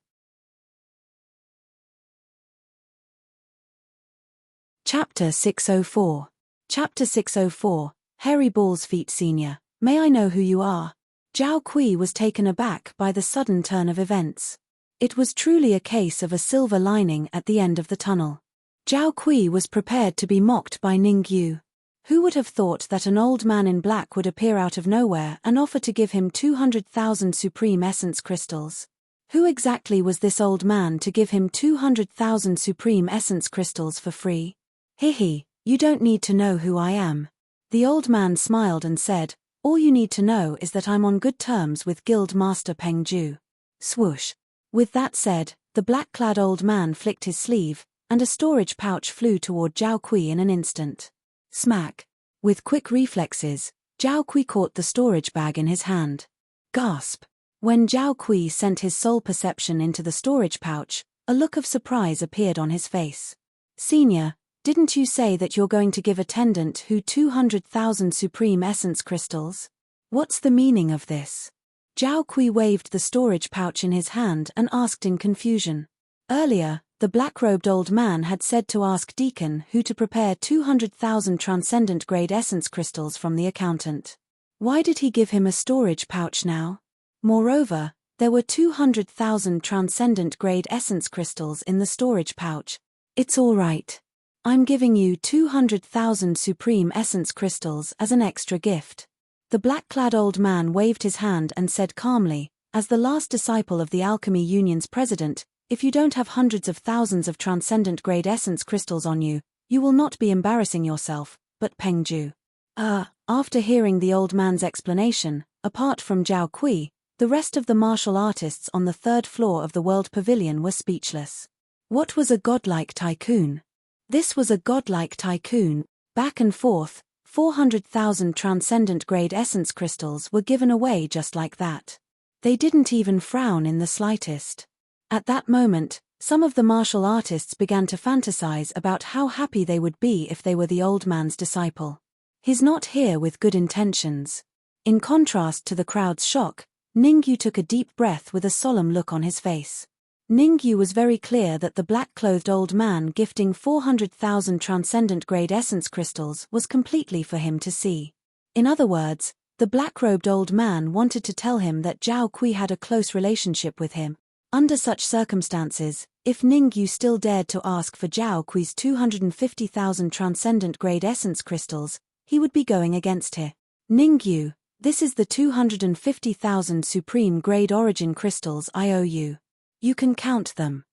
Speaker 1: Chapter 604. Chapter 604. Hairy Balls Feet Senior. May I know who you are? Zhao Kui was taken aback by the sudden turn of events. It was truly a case of a silver lining at the end of the tunnel. Zhao Kui was prepared to be mocked by Ning Yu. Who would have thought that an old man in black would appear out of nowhere and offer to give him 200,000 supreme essence crystals? Who exactly was this old man to give him 200,000 supreme essence crystals for free? Hihi, you don't need to know who I am. The old man smiled and said, all you need to know is that I'm on good terms with Guild Master Peng Ju. Swoosh. With that said, the black-clad old man flicked his sleeve, and a storage pouch flew toward Zhao Kui in an instant. Smack. With quick reflexes, Zhao Kui caught the storage bag in his hand. Gasp. When Zhao Kui sent his soul perception into the storage pouch, a look of surprise appeared on his face. Senior, didn't you say that you're going to give Attendant who 200,000 supreme essence crystals? What's the meaning of this? Zhao Kui waved the storage pouch in his hand and asked in confusion. Earlier, the black-robed old man had said to ask Deacon who to prepare 200,000 transcendent-grade essence crystals from the accountant. Why did he give him a storage pouch now? Moreover, there were 200,000 transcendent-grade essence crystals in the storage pouch. It's all right. I'm giving you 200,000 supreme essence crystals as an extra gift. The black-clad old man waved his hand and said calmly, as the last disciple of the Alchemy Union's president, if you don't have hundreds of thousands of transcendent-grade essence crystals on you, you will not be embarrassing yourself, but Peng Ju. After hearing the old man's explanation, apart from Zhao Kui, the rest of the martial artists on the third floor of the World Pavilion were speechless. What was a godlike tycoon? This was a godlike tycoon, back and forth, 400,000 transcendent-grade essence crystals were given away just like that. They didn't even frown in the slightest. At that moment, some of the martial artists began to fantasize about how happy they would be if they were the old man's disciple. He's not here with good intentions. In contrast to the crowd's shock, Ningyu took a deep breath with a solemn look on his face. Ningyu was very clear that the black-clothed old man gifting 400,000 transcendent-grade essence crystals was completely for him to see. In other words, the black-robed old man wanted to tell him that Zhao Kui had a close relationship with him. Under such circumstances, if Ningyu still dared to ask for Zhao Kui's 250,000 transcendent-grade essence crystals, he would be going against him. Ningyu, this is the 250,000 supreme-grade origin crystals I owe you. You can count them.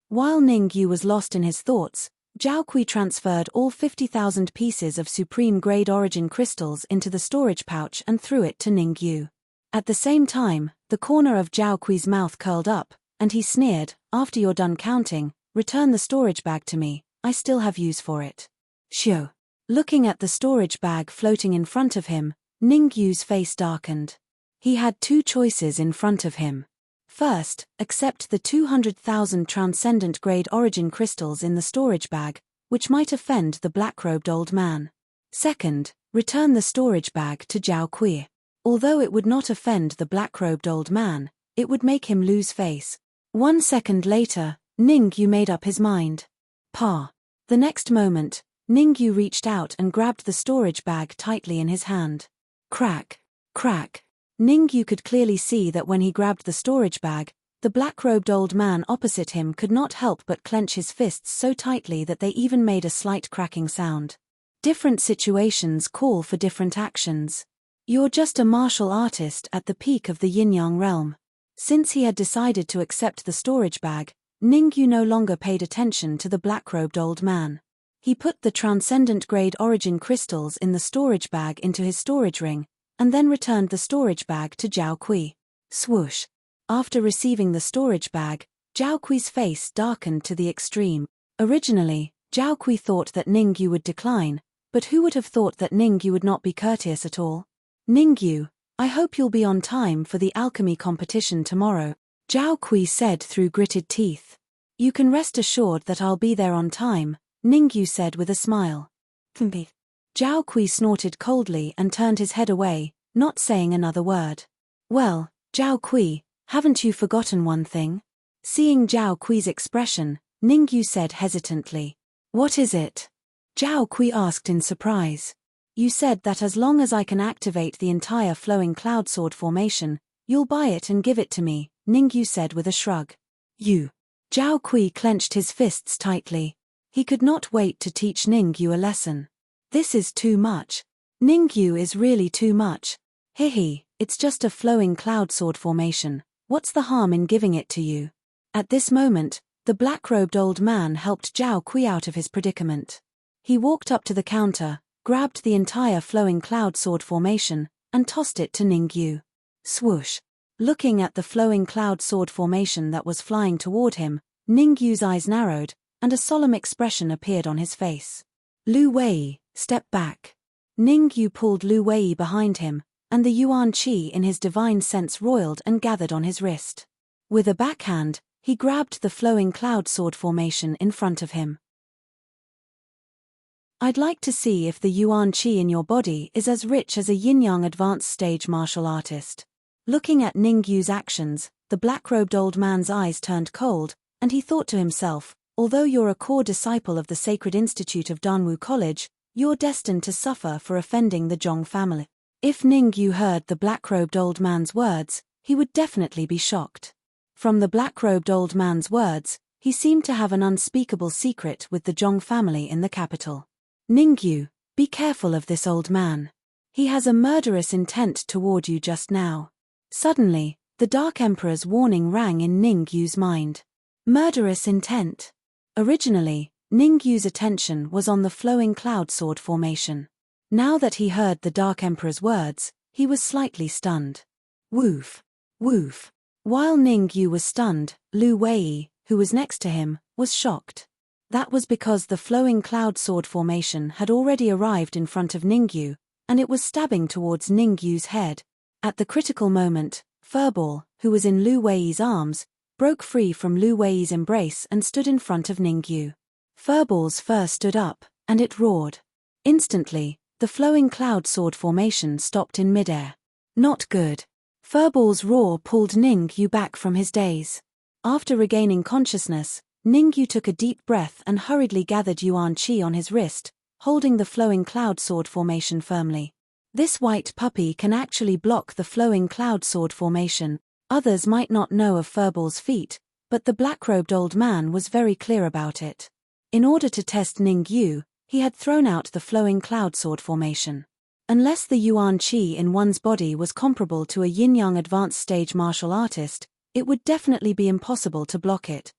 Speaker 1: While Ningyu was lost in his thoughts, Zhao Kui transferred all 50,000 pieces of supreme-grade origin crystals into the storage pouch and threw it to Ningyu. At the same time, the corner of Zhao Kui's mouth curled up, and he sneered, "After you're done counting, return the storage bag to me, I still have use for it." Shoo. Looking at the storage bag floating in front of him, Ningyu's face darkened. He had two choices in front of him. First, accept the 200,000 transcendent-grade origin crystals in the storage bag, which might offend the black-robed old man. Second, return the storage bag to Zhao Kui. Although it would not offend the black-robed old man, it would make him lose face. 1 second later, Ningyu made up his mind. Pa. The next moment, Ningyu reached out and grabbed the storage bag tightly in his hand. Crack, crack. Ningyu could clearly see that when he grabbed the storage bag, the black-robed old man opposite him could not help but clench his fists so tightly that they even made a slight cracking sound. Different situations call for different actions. You're just a martial artist at the peak of the yin-yang realm. Since he had decided to accept the storage bag, Ningyu no longer paid attention to the black-robed old man. He put the transcendent-grade origin crystals in the storage bag into his storage ring, and then returned the storage bag to Zhao Kui. Swoosh. After receiving the storage bag, Zhao Kui's face darkened to the extreme. Originally, Zhao Kui thought that Ningyu would decline, but who would have thought that Ningyu would not be courteous at all? Ningyu, I hope you'll be on time for the alchemy competition tomorrow, Zhao Kui said through gritted teeth. You can rest assured that I'll be there on time, Ningyu said with a smile. Zhao Kui snorted coldly and turned his head away, not saying another word. Well, Zhao Kui, haven't you forgotten one thing? Seeing Zhao Kui's expression, Ningyu said hesitantly. What is it? Zhao Kui asked in surprise. You said that as long as I can activate the entire flowing cloud sword formation, you'll buy it and give it to me, Ningyu said with a shrug. You. Zhao Kui clenched his fists tightly. He could not wait to teach Ningyu a lesson. This is too much. Ningyu is really too much. Hihi, it's just a flowing cloud sword formation, what's the harm in giving it to you? At this moment, the black-robed old man helped Zhao Kui out of his predicament. He walked up to the counter, grabbed the entire flowing cloud sword formation, and tossed it to Ningyu. Swoosh. Looking at the flowing cloud sword formation that was flying toward him, Ningyu's eyes narrowed, and a solemn expression appeared on his face. Lu Wei, step back. Ningyu pulled Lu Wei behind him, and the Yuan Qi in his divine sense roiled and gathered on his wrist. With a backhand, he grabbed the flowing cloud sword formation in front of him. I'd like to see if the Yuan Qi in your body is as rich as a yin-yang advanced stage martial artist. Looking at Ningyu's actions, the black-robed old man's eyes turned cold, and he thought to himself, although you're a core disciple of the Sacred Institute of Danwu College, you're destined to suffer for offending the Zhong family. If Ningyu heard the black-robed old man's words, he would definitely be shocked. From the black-robed old man's words, he seemed to have an unspeakable secret with the Zhong family in the capital. Ningyu, be careful of this old man. He has a murderous intent toward you just now. Suddenly, the Dark Emperor's warning rang in Ningyu's mind. Murderous intent. Originally, Ningyu's attention was on the flowing cloud sword formation. Now that he heard the Dark Emperor's words, he was slightly stunned. Woof. Woof. While Ningyu was stunned, Lu Wei, who was next to him, was shocked. That was because the flowing cloud sword formation had already arrived in front of Ningyu, and it was stabbing towards Ningyu's head. At the critical moment, Furball, who was in Lu Wei's arms, broke free from Lu Wei's embrace and stood in front of Ningyu. Furball's fur stood up, and it roared. Instantly, the flowing cloud sword formation stopped in midair. Not good. Furball's roar pulled Ningyu back from his daze. After regaining consciousness, Ningyu took a deep breath and hurriedly gathered Yuan Qi on his wrist, holding the flowing cloud sword formation firmly. This white puppy can actually block the flowing cloud sword formation. Others might not know of Furball's feat, but the black-robed old man was very clear about it. In order to test Ningyu, he had thrown out the flowing cloud sword formation. Unless the Yuan Qi in one's body was comparable to a yin-yang advanced stage martial artist, it would definitely be impossible to block it.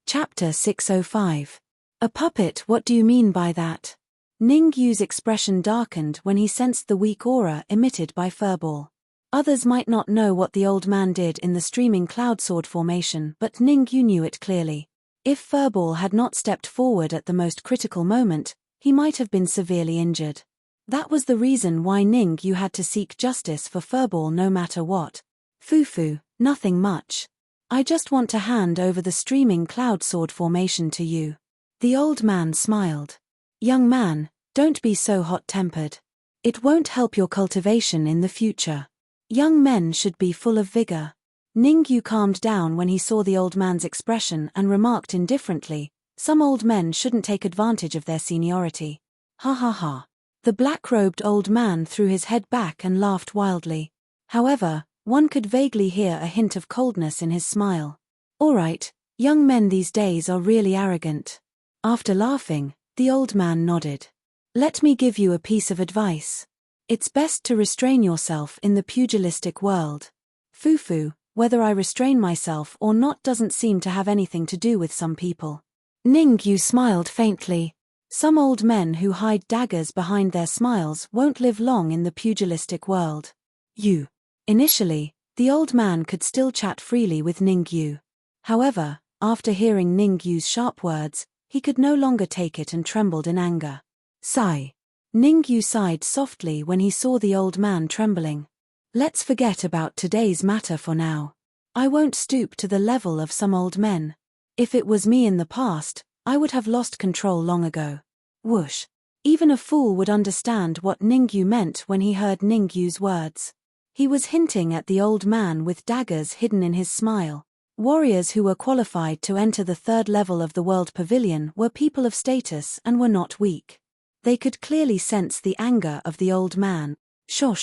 Speaker 1: Chapter 605. A puppet, what do you mean by that? Ningyu's expression darkened when he sensed the weak aura emitted by Furball. Others might not know what the old man did in the streaming cloud sword formation, but Ningyu knew it clearly. If Furball had not stepped forward at the most critical moment, he might have been severely injured. That was the reason why Ningyu had to seek justice for Furball no matter what. Fufu, nothing much. I just want to hand over the streaming cloud sword formation to you. The old man smiled. Young man, don't be so hot-tempered. It won't help your cultivation in the future. Young men should be full of vigor. Ningyu calmed down when he saw the old man's expression and remarked indifferently, some old men shouldn't take advantage of their seniority. Ha ha ha. The black-robed old man threw his head back and laughed wildly. However, one could vaguely hear a hint of coldness in his smile. All right, young men these days are really arrogant. After laughing, the old man nodded. Let me give you a piece of advice. It's best to restrain yourself in the pugilistic world. Fufu, whether I restrain myself or not doesn't seem to have anything to do with some people. Ningyu smiled faintly. Some old men who hide daggers behind their smiles won't live long in the pugilistic world. You. Initially, the old man could still chat freely with Ningyu. However, after hearing Ningyu's sharp words, he could no longer take it and trembled in anger. Sigh. Ningyu sighed softly when he saw the old man trembling. Let's forget about today's matter for now. I won't stoop to the level of some old men. If it was me in the past, I would have lost control long ago. Whoosh. Even a fool would understand what Ningyu meant when he heard Ningyu's words. He was hinting at the old man with daggers hidden in his smile. Warriors who were qualified to enter the third level of the World Pavilion were people of status and were not weak. They could clearly sense the anger of the old man. Sho.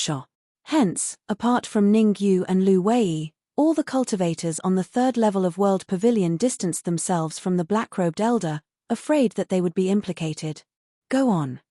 Speaker 1: Hence, apart from Ningyu and Lu Wei, all the cultivators on the third level of World Pavilion distanced themselves from the black-robed elder, afraid that they would be implicated. Go on.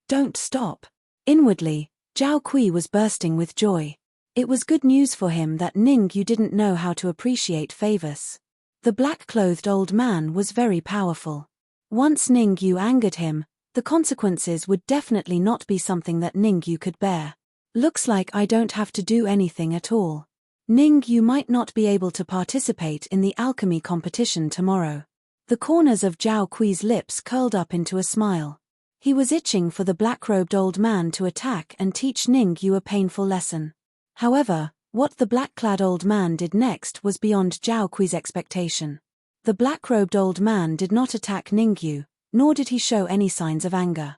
Speaker 1: Don't stop. Inwardly, Zhao Kui was bursting with joy. It was good news for him that Ningyu didn't know how to appreciate favors. The black-clothed old man was very powerful. Once Ningyu angered him, the consequences would definitely not be something that Ningyu could bear. Looks like I don't have to do anything at all. Ningyu might not be able to participate in the alchemy competition tomorrow. The corners of Zhao Kui's lips curled up into a smile. He was itching for the black-robed old man to attack and teach Ningyu a painful lesson. However, what the black-clad old man did next was beyond Zhao Kui's expectation. The black-robed old man did not attack Ningyu, nor did he show any signs of anger.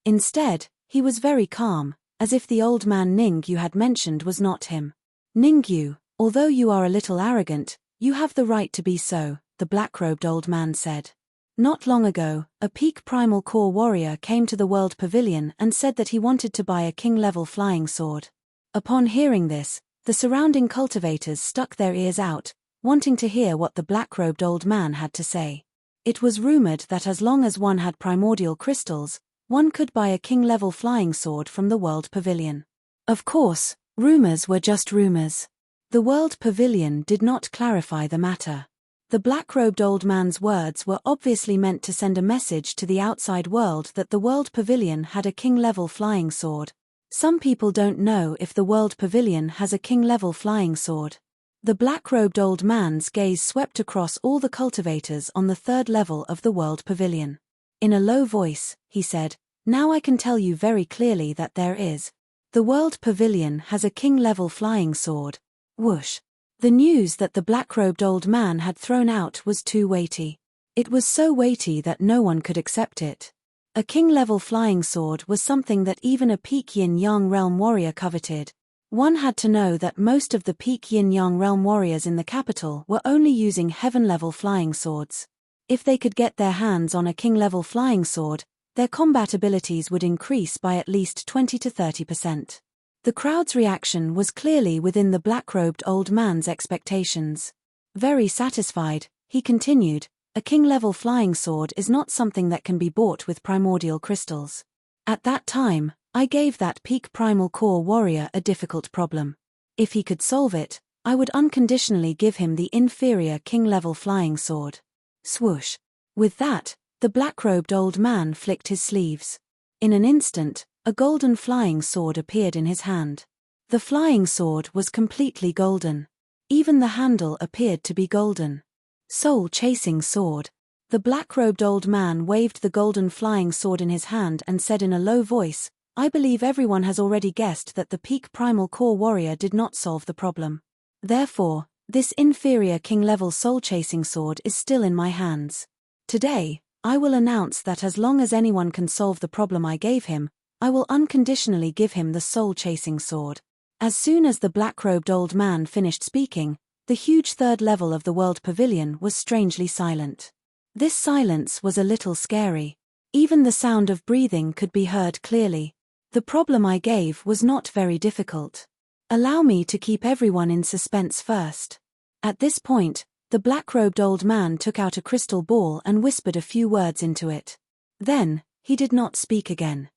Speaker 1: Instead, he was very calm, as if the old man Ningyu had mentioned was not him. Ningyu, although you are a little arrogant, you have the right to be so, the black-robed old man said. Not long ago, a peak primal core warrior came to the World Pavilion and said that he wanted to buy a king-level flying sword. Upon hearing this, the surrounding cultivators stuck their ears out, wanting to hear what the black-robed old man had to say. It was rumored that as long as one had primordial crystals, one could buy a king-level flying sword from the World Pavilion. Of course, rumors were just rumors. The World Pavilion did not clarify the matter. The black-robed old man's words were obviously meant to send a message to the outside world that the World Pavilion had a king-level flying sword. Some people don't know if the World Pavilion has a king-level flying sword. The black-robed old man's gaze swept across all the cultivators on the third level of the World Pavilion. In a low voice, he said, "Now I can tell you very clearly that there is. The World Pavilion has a king-level flying sword." Whoosh. The news that the black-robed old man had thrown out was too weighty. It was so weighty that no one could accept it. A king-level flying sword was something that even a peak yin-yang realm warrior coveted. One had to know that most of the peak yin-yang realm warriors in the capital were only using heaven-level flying swords. If they could get their hands on a king-level flying sword, their combat abilities would increase by at least 20 to 30%. The crowd's reaction was clearly within the black-robed old man's expectations. Very satisfied, he continued, "A king-level flying sword is not something that can be bought with primordial crystals. At that time, I gave that peak primal core warrior a difficult problem. If he could solve it, I would unconditionally give him the inferior king-level flying sword." Swoosh. With that, the black-robed old man flicked his sleeves. In an instant, a golden flying sword appeared in his hand. The flying sword was completely golden. Even the handle appeared to be golden. Soul-chasing sword. The black-robed old man waved the golden flying sword in his hand and said in a low voice, "I believe everyone has already guessed that the peak primal core warrior did not solve the problem. Therefore, this inferior king-level soul-chasing sword is still in my hands. Today, I will announce that as long as anyone can solve the problem I gave him, I will unconditionally give him the soul-chasing sword." As soon as the black-robed old man finished speaking, the huge third level of the World Pavilion was strangely silent. This silence was a little scary. Even the sound of breathing could be heard clearly. The problem I gave was not very difficult. Allow me to keep everyone in suspense first. At this point, the black-robed old man took out a crystal ball and whispered a few words into it. Then, he did not speak again.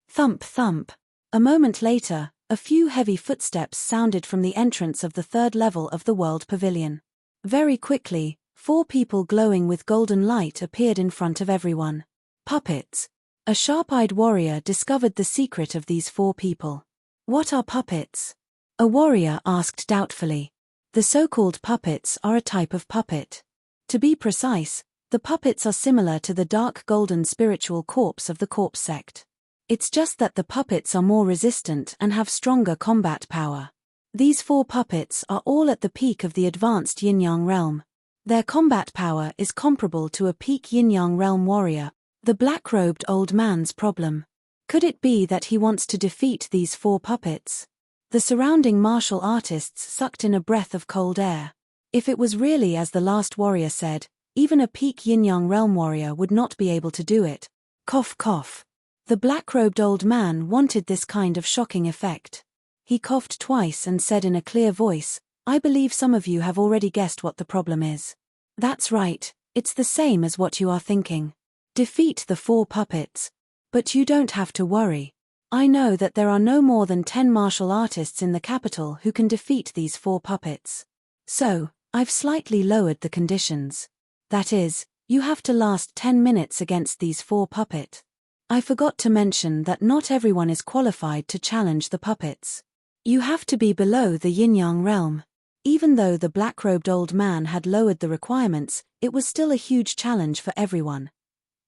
Speaker 1: Thump thump. A moment later, a few heavy footsteps sounded from the entrance of the third level of the World Pavilion. Very quickly, 4 people glowing with golden light appeared in front of everyone. Puppets. A sharp-eyed warrior discovered the secret of these 4 people. "What are puppets?" a warrior asked doubtfully. The so-called puppets are a type of puppet. To be precise, the puppets are similar to the dark golden spiritual corpse of the corpse sect. It's just that the puppets are more resistant and have stronger combat power. These 4 puppets are all at the peak of the advanced yin-yang realm. Their combat power is comparable to a peak yin-yang realm warrior. The black-robed old man's problem. Could it be that he wants to defeat these 4 puppets? The surrounding martial artists sucked in a breath of cold air. If it was really as the last warrior said, even a peak yin-yang realm warrior would not be able to do it. Cough cough. The black-robed old man wanted this kind of shocking effect. He coughed twice and said in a clear voice, "I believe some of you have already guessed what the problem is. That's right, it's the same as what you are thinking. Defeat the 4 puppets. But you don't have to worry. I know that there are no more than 10 martial artists in the capital who can defeat these 4 puppets. So, I've slightly lowered the conditions. That is, you have to last 10 minutes against these 4 puppets. I forgot to mention that not everyone is qualified to challenge the puppets. You have to be below the yin-yang realm." Even though the black-robed old man had lowered the requirements, it was still a huge challenge for everyone.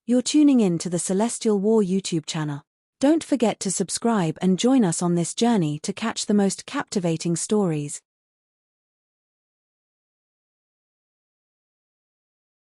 Speaker 1: You're tuning in to the Celestial War YouTube channel. Don't forget to subscribe and join us on this journey to catch the most captivating stories.